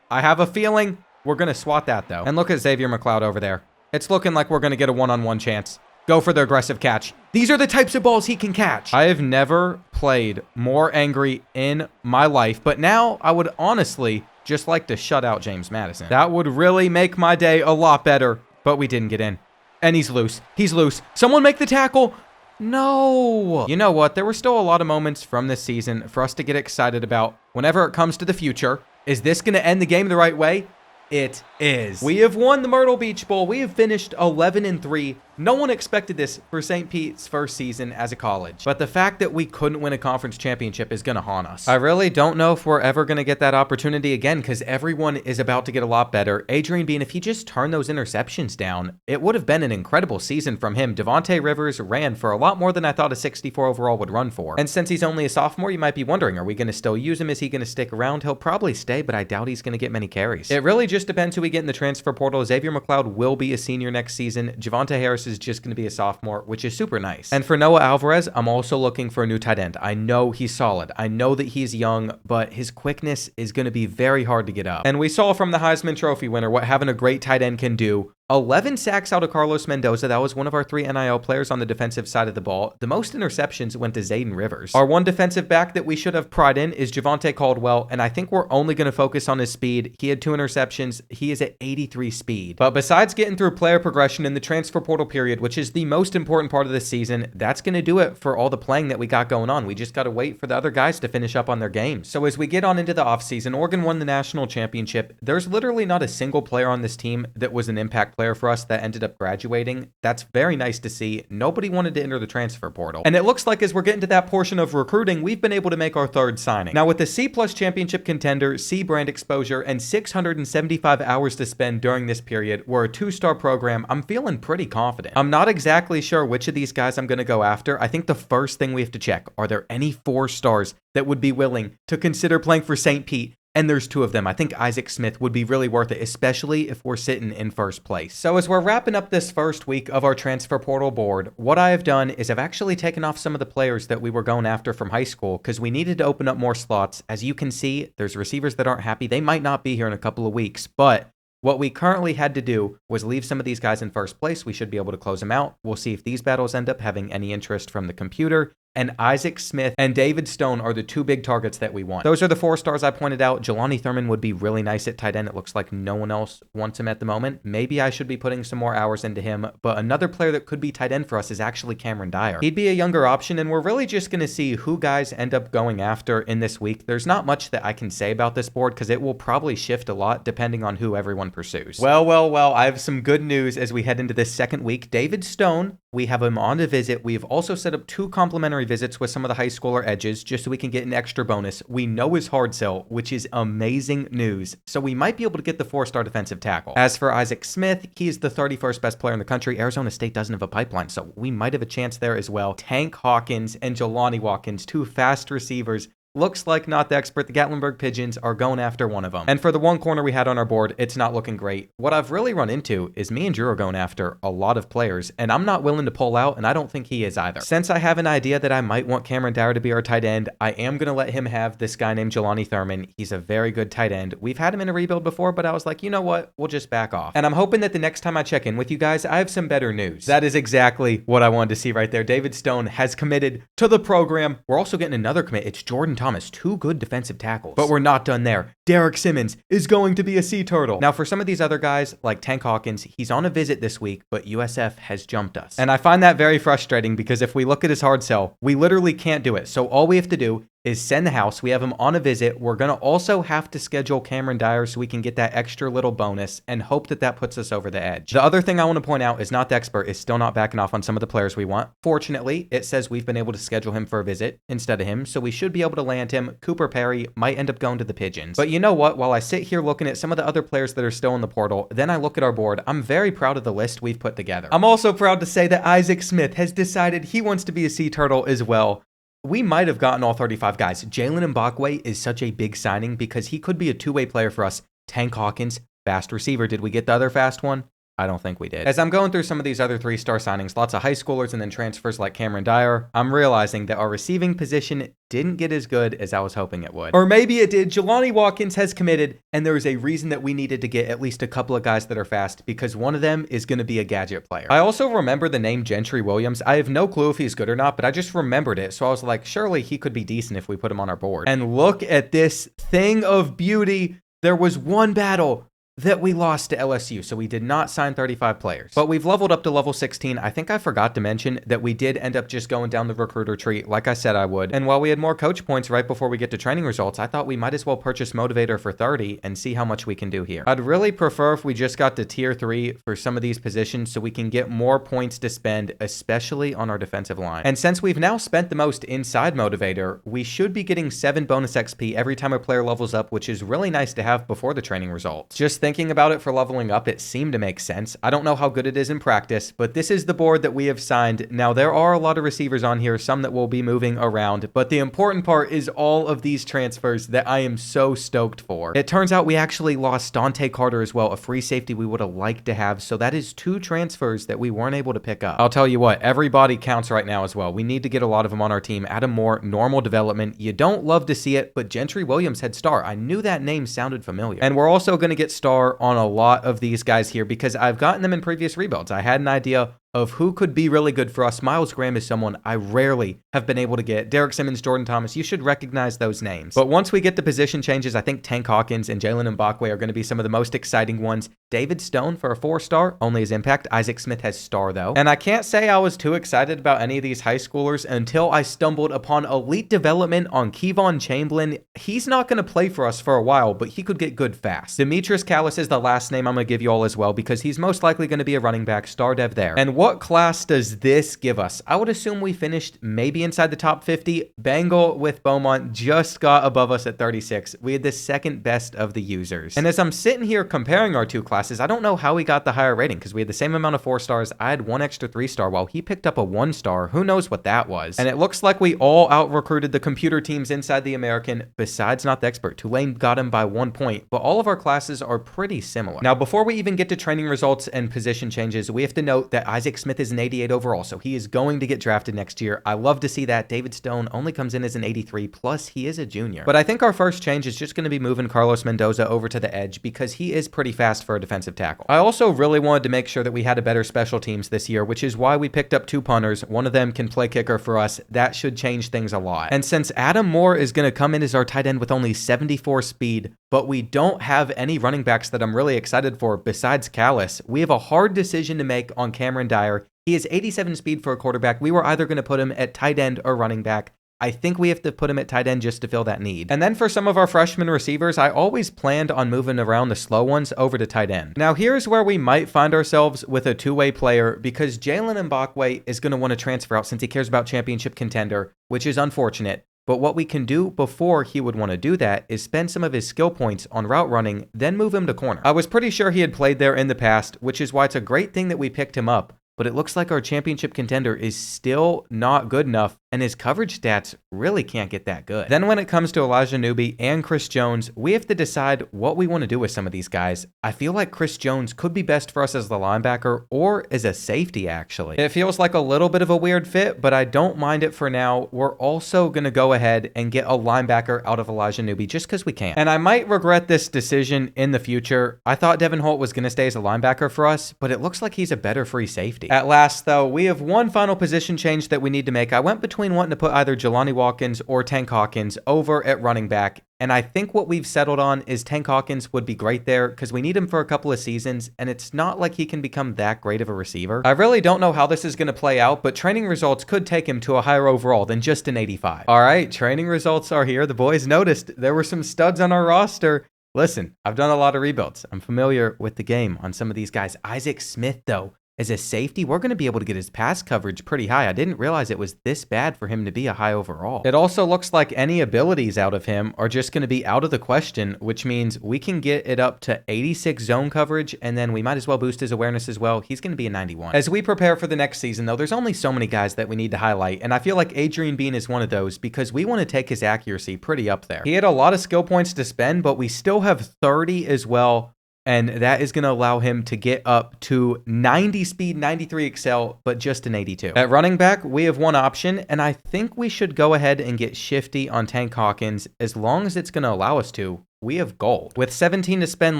I have a feeling we're going to swat that, though. And look at Xavier McLeod over there. It's looking like we're going to get a one-on-one chance. Go for the aggressive catch. These are the types of balls he can catch. I have never played more angry in my life, but now I would honestly just like to shut out James Madison. That would really make my day a lot better, but we didn't get in. And he's loose. He's loose. Someone make the tackle. No. You know what? There were still a lot of moments from this season for us to get excited about whenever it comes to the future. Is this going to end the game the right way? It is. We have won the Myrtle Beach Bowl. We have finished 11-3. No one expected this for St. Pete's first season as a college. But the fact that we couldn't win a conference championship is going to haunt us. I really don't know if we're ever going to get that opportunity again because everyone is about to get a lot better. Adrian Bean, if he just turned those interceptions down, it would have been an incredible season from him. Devontae Rivers ran for a lot more than I thought a 64 overall would run for. And since he's only a sophomore, you might be wondering, are we going to still use him? Is he going to stick around? He'll probably stay, but I doubt he's going to get many carries. It really just depends who we get in the transfer portal. Xavier McLeod will be a senior next season. Javonte Harris is just going to be a sophomore, which is super nice. And for Noah Alvarez, I'm also looking for a new tight end. I know he's solid. I know that he's young, but his quickness is going to be very hard to get up. And we saw from the Heisman Trophy winner what having a great tight end can do. 11 sacks out of Carlos Mendoza. That was one of our 3 NIL players on the defensive side of the ball. The most interceptions went to Zayden Rivers. Our one defensive back that we should have pride in is Javonte Caldwell, and I think we're only going to focus on his speed. He had 2 interceptions. He is at 83 speed. But besides getting through player progression in the transfer portal period, which is the most important part of the season, that's going to do it for all the playing that we got going on. We just got to wait for the other guys to finish up on their games. So as we get on into the offseason, Oregon won the national championship. There's literally not a single player on this team that was an impact player for us that ended up graduating. That's very nice to see. Nobody wanted to enter the transfer portal. And it looks like as we're getting to that portion of recruiting, we've been able to make our 3rd signing. Now with the C+ championship contender, C brand exposure, and 675 hours to spend during this period, we're a 2-star program. I'm feeling pretty confident. I'm not exactly sure which of these guys I'm going to go after. I think the first thing we have to check, are there any 4 stars that would be willing to consider playing for St. Pete? And there's 2 of them. I think Isaac Smith would be really worth it, especially if we're sitting in first place. So as we're wrapping up this first week of our transfer portal board, what I have done is I've actually taken off some of the players that we were going after from high school because we needed to open up more slots. As you can see, there's receivers that aren't happy. They might not be here in a couple of weeks, but what we currently had to do was leave some of these guys in first place. We should be able to close them out. We'll see if these battles end up having any interest from the computer. And Isaac Smith and David Stone are the 2 big targets that we want. Those are the 4 stars I pointed out. Jelani Thurman would be really nice at tight end. It looks like no one else wants him at the moment. Maybe I should be putting some more hours into him, but another player that could be tight end for us is actually Cameron Dyer. He'd be a younger option, and we're really just going to see who guys end up going after in this week. There's not much that I can say about this board because it will probably shift a lot depending on who everyone pursues. Well, I have some good news as we head into this second week. David Stone, we have him on a visit. We've also set up 2 complimentary visits with some of the high schooler edges just so we can get an extra bonus. We know his hard sell, which is amazing news. So we might be able to get the 4-star defensive tackle. As for Isaac Smith, he is the 31st best player in the country. Arizona State doesn't have a pipeline, so we might have a chance there as well. Tank Hawkins and Jelani Watkins, 2 fast receivers. Looks like Not the Expert, the Gatlinburg Pigeons, are going after one of them. And for the one corner we had on our board, it's not looking great. What I've really run into is me and Drew are going after a lot of players, and I'm not willing to pull out, and I don't think he is either. Since I have an idea that I might want Cameron Dyer to be our tight end, I am going to let him have this guy named Jelani Thurman. He's a very good tight end. We've had him in a rebuild before, but I was like, you know what? We'll just back off. And I'm hoping that the next time I check in with you guys, I have some better news. That is exactly what I wanted to see right there. David Stone has committed to the program. We're also getting another commit. It's Jordan Thomas, 2 good defensive tackles. But we're not done there. Derek Simmons is going to be a Sea Turtle. Now, for some of these other guys, like Tank Hawkins, he's on a visit this week, but USF has jumped us. And I find that very frustrating because if we look at his hard sell, we literally can't do it. So all we have to do is send the house. We have him on a visit. We're going to also have to schedule Cameron Dyer so we can get that extra little bonus and hope that that puts us over the edge. The other thing I want to point out is Not the Expert is still not backing off on some of the players we want. Fortunately, it says we've been able to schedule him for a visit instead of him, so we should be able to land him. Cooper Perry might end up going to the Pigeons. But you know what? While I sit here looking at some of the other players that are still in the portal, then I look at our board. I'm very proud of the list we've put together. I'm also proud to say that Isaac Smith has decided he wants to be a Sea Turtle as well. We might have gotten all 35 guys. Jalen Mbakwe is such a big signing because he could be a 2-way player for us. Tank Hawkins, fast receiver. Did we get the other fast one? I don't think we did. As I'm going through some of these other 3-star signings, lots of high schoolers and then transfers like Cameron Dyer, I'm realizing that our receiving position didn't get as good as I was hoping it would. Or maybe it did. Jelani Watkins has committed, and there is a reason that we needed to get at least a couple of guys that are fast, because one of them is going to be a gadget player. I also remember the name Gentry Williams. I have no clue if he's good or not, but I just remembered it, so I was like, surely he could be decent if we put him on our board. And look at this thing of beauty. There was one battle that we lost to LSU, so we did not sign 35 players. But we've leveled up to level 16. I think I forgot to mention that we did end up just going down the recruiter tree like I said I would. And while we had more coach points right before we get to training results, I thought we might as well purchase Motivator for 30 and see how much we can do here. I'd really prefer if we just got to tier 3 for some of these positions so we can get more points to spend, especially on our defensive line. And since we've now spent the most inside Motivator, we should be getting 7 bonus XP every time a player levels up, which is really nice to have before the training results. Just thinking about it for leveling up, it seemed to make sense. I don't know how good it is in practice, but this is the board that we have signed. Now, there are a lot of receivers on here, some that will be moving around, but the important part is all of these transfers that I am so stoked for. It turns out we actually lost Dante Carter as well, a free safety we would have liked to have, so that is 2 transfers that we weren't able to pick up. I'll tell you what, everybody counts right now as well. We need to get a lot of them on our team. Adam Moore, normal development. You don't love to see it, but Gentry Williams had star. I knew that name sounded familiar. And we're also going to get star on a lot of these guys here because I've gotten them in previous rebuilds. I had an idea of who could be really good for us. Miles Graham is someone I rarely have been able to get. Derek Simmons, Jordan Thomas, you should recognize those names. But once we get the position changes, I think Tank Hawkins and Jalen Mbakwe are going to be some of the most exciting ones. David Stone for a 4-star, only his impact. Isaac Smith has star though. And I can't say I was too excited about any of these high schoolers until I stumbled upon elite development on Kevon Chamberlain. He's not going to play for us for a while, but he could get good fast. Demetrius Callis is the last name I'm going to give you all as well because he's most likely going to be a running back, star dev there. And what class does this give us? I would assume we finished maybe inside the top 50. Bengal with Beaumont just got above us at 36. We had the second best of the users. And as I'm sitting here comparing our 2 classes, I don't know how we got the higher rating because we had the same amount of 4 stars. I had 1 extra 3-star while he picked up a 1-star. Who knows what that was? And it looks like we all out-recruited the computer teams inside the American besides NotTheExpert. Tulane got him by 1 point, but all of our classes are pretty similar. Now, before we even get to training results and position changes, we have to note that Isaac Smith is an 88 overall, so he is going to get drafted next year. I love to see that. David Stone only comes in as an 83, plus he is a junior. But I think our first change is just going to be moving Carlos Mendoza over to the edge because he is pretty fast for a defensive tackle. I also really wanted to make sure that we had a better special teams this year, which is why we picked up 2 punters. One of them can play kicker for us. That should change things a lot. And since Adam Moore is going to come in as our tight end with only 74 speed, but we don't have any running backs that I'm really excited for besides Callis, we have a hard decision to make on Cameron Dyer. He has 87 speed for a quarterback. We were either going to put him at tight end or running back. I think we have to put him at tight end just to fill that need. And then for some of our freshman receivers, I always planned on moving around the slow ones over to tight end. Now here's where we might find ourselves with a 2-way player because Jalen Mbakwe is going to want to transfer out since he cares about championship contender, which is unfortunate. But what we can do before he would want to do that is spend some of his skill points on route running, then move him to corner. I was pretty sure he had played there in the past, which is why it's a great thing that we picked him up. But it looks like our championship contender is still not good enough, and his coverage stats really can't get that good. Then when it comes to Elijah Newby and Chris Jones, we have to decide what we want to do with some of these guys. I feel like Chris Jones could be best for us as the linebacker or as a safety, actually. It feels like a little bit of a weird fit, but I don't mind it for now. We're also going to go ahead and get a linebacker out of Elijah Newby just because we can. And I might regret this decision in the future. I thought Devin Holt was going to stay as a linebacker for us, but it looks like he's a better free safety. At last, though, we have one final position change that we need to make. I went between wanting to put either Jelani Watkins or Tank Hawkins over at running back, and I think what we've settled on is Tank Hawkins would be great there because we need him for a couple of seasons, and it's not like he can become that great of a receiver. I really don't know how this is going to play out, but training results could take him to a higher overall than just an 85. All right, training results are here. The boys noticed there were some studs on our roster. Listen, I've done a lot of rebuilds. I'm familiar with the game on some of these guys. Isaac Smith, though, as a safety, we're going to be able to get his pass coverage pretty high. I didn't realize it was this bad for him to be a high overall. It also looks like any abilities out of him are just going to be out of the question, which means we can get it up to 86 zone coverage, and then we might as well boost his awareness as well. He's going to be a 91. As we prepare for the next season, though, there's only so many guys that we need to highlight, and I feel like Adrian Bean is one of those because we want to take his accuracy pretty up there. He had a lot of skill points to spend, but we still have 30 as well and that is going to allow him to get up to 90 speed, 93 excel, but just an 82. At running back, we have one option, and I think we should go ahead and get shifty on Tank Hawkins as long as it's going to allow us to. We have gold. With 17 to spend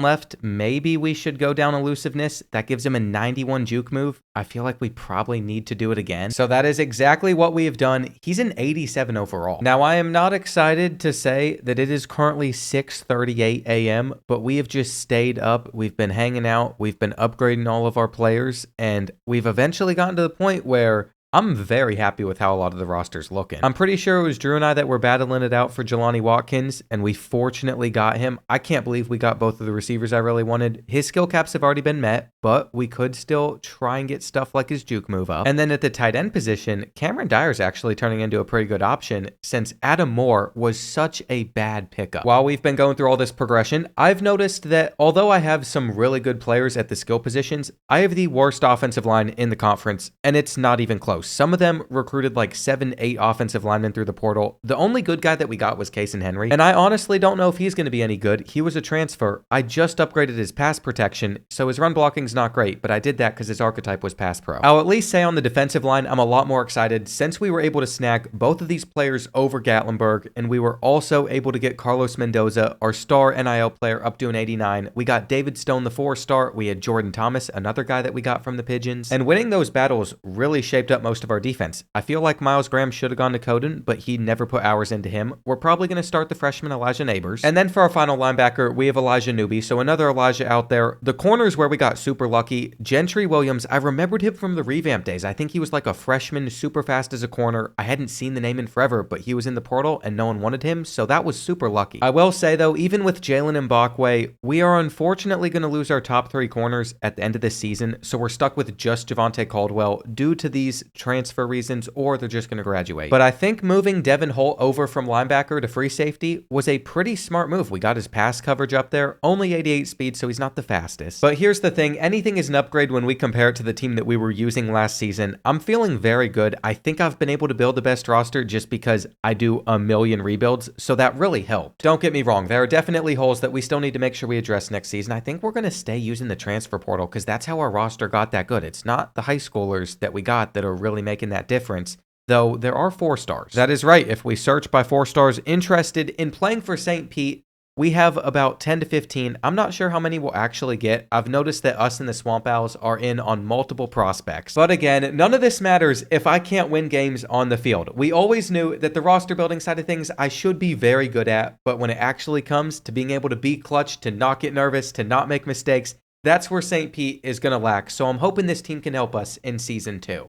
left, maybe we should go down elusiveness. That gives him a 91 juke move. I feel like we probably need to do it again. So that is exactly what we have done. He's an 87 overall. Now, I am not excited to say that it is currently 6:38 a.m., but we have just stayed up. We've been hanging out. We've been upgrading all of our players, and we've eventually gotten to the point where I'm very happy with how a lot of the roster's looking. I'm pretty sure it was Drew and I that were battling it out for Jelani Watkins, and we fortunately got him. I can't believe we got both of the receivers I really wanted. His skill caps have already been met, but we could still try and get stuff like his juke move up. And then at the tight end position, Cameron Dyer's actually turning into a pretty good option since Adam Moore was such a bad pickup. While we've been going through all this progression, I've noticed that although I have some really good players at the skill positions, I have the worst offensive line in the conference, and it's not even close. Some of them recruited like 7-8 offensive linemen through the portal. The only good guy that we got was Casey Henry, and I honestly don't know if he's going to be any good. He was a transfer. I just upgraded his pass protection, so his run blocking's not great, but I did that because his archetype was pass pro. I'll at least say on the defensive line, I'm a lot more excited since we were able to snag both of these players over Gatlinburg, and we were also able to get Carlos Mendoza, our star NIL player, up to an 89. We got David Stone, the 4-star. We had Jordan Thomas, another guy that we got from the Pigeons, and winning those battles really shaped up most of our defense. I feel like Miles Graham should have gone to Coden, but he never put hours into him. We're probably going to start the freshman Elijah Neighbors. And then for our final linebacker, we have Elijah Newby, so another Elijah out there. The corners where we got super lucky. Gentry Williams, I remembered him from the revamp days. I think he was like a freshman, super fast as a corner. I hadn't seen the name in forever, but he was in the portal and no one wanted him, so that was super lucky. I will say though, even with Jalen Mbakwe, we are unfortunately going to lose our top 3 corners at the end of this season, so we're stuck with just Javonte Caldwell due to these transfer reasons, or they're just going to graduate. But I think moving Devin Holt over from linebacker to free safety was a pretty smart move. We got his pass coverage up there, only 88 speed, so he's not the fastest. But here's the thing, anything is an upgrade when we compare it to the team that we were using last season. I'm feeling very good. I think I've been able to build the best roster just because I do a million rebuilds, so that really helped. Don't get me wrong, there are definitely holes that we still need to make sure we address next season. I think we're going to stay using the transfer portal because that's how our roster got that good. It's not the high schoolers that we got that are really making that difference, though there are 4-stars. That is right, if we search by 4-stars interested in playing for St. Pete, we have about 10 to 15. I'm not sure how many we'll actually get. I've noticed that us and the Swamp Owls are in on multiple prospects. But again, none of this matters if I can't win games on the field. We always knew that the roster building side of things I should be very good at, but when it actually comes to being able to be clutch, to not get nervous, to not make mistakes, that's where St. Pete is going to lack. So I'm hoping this team can help us in Season 2.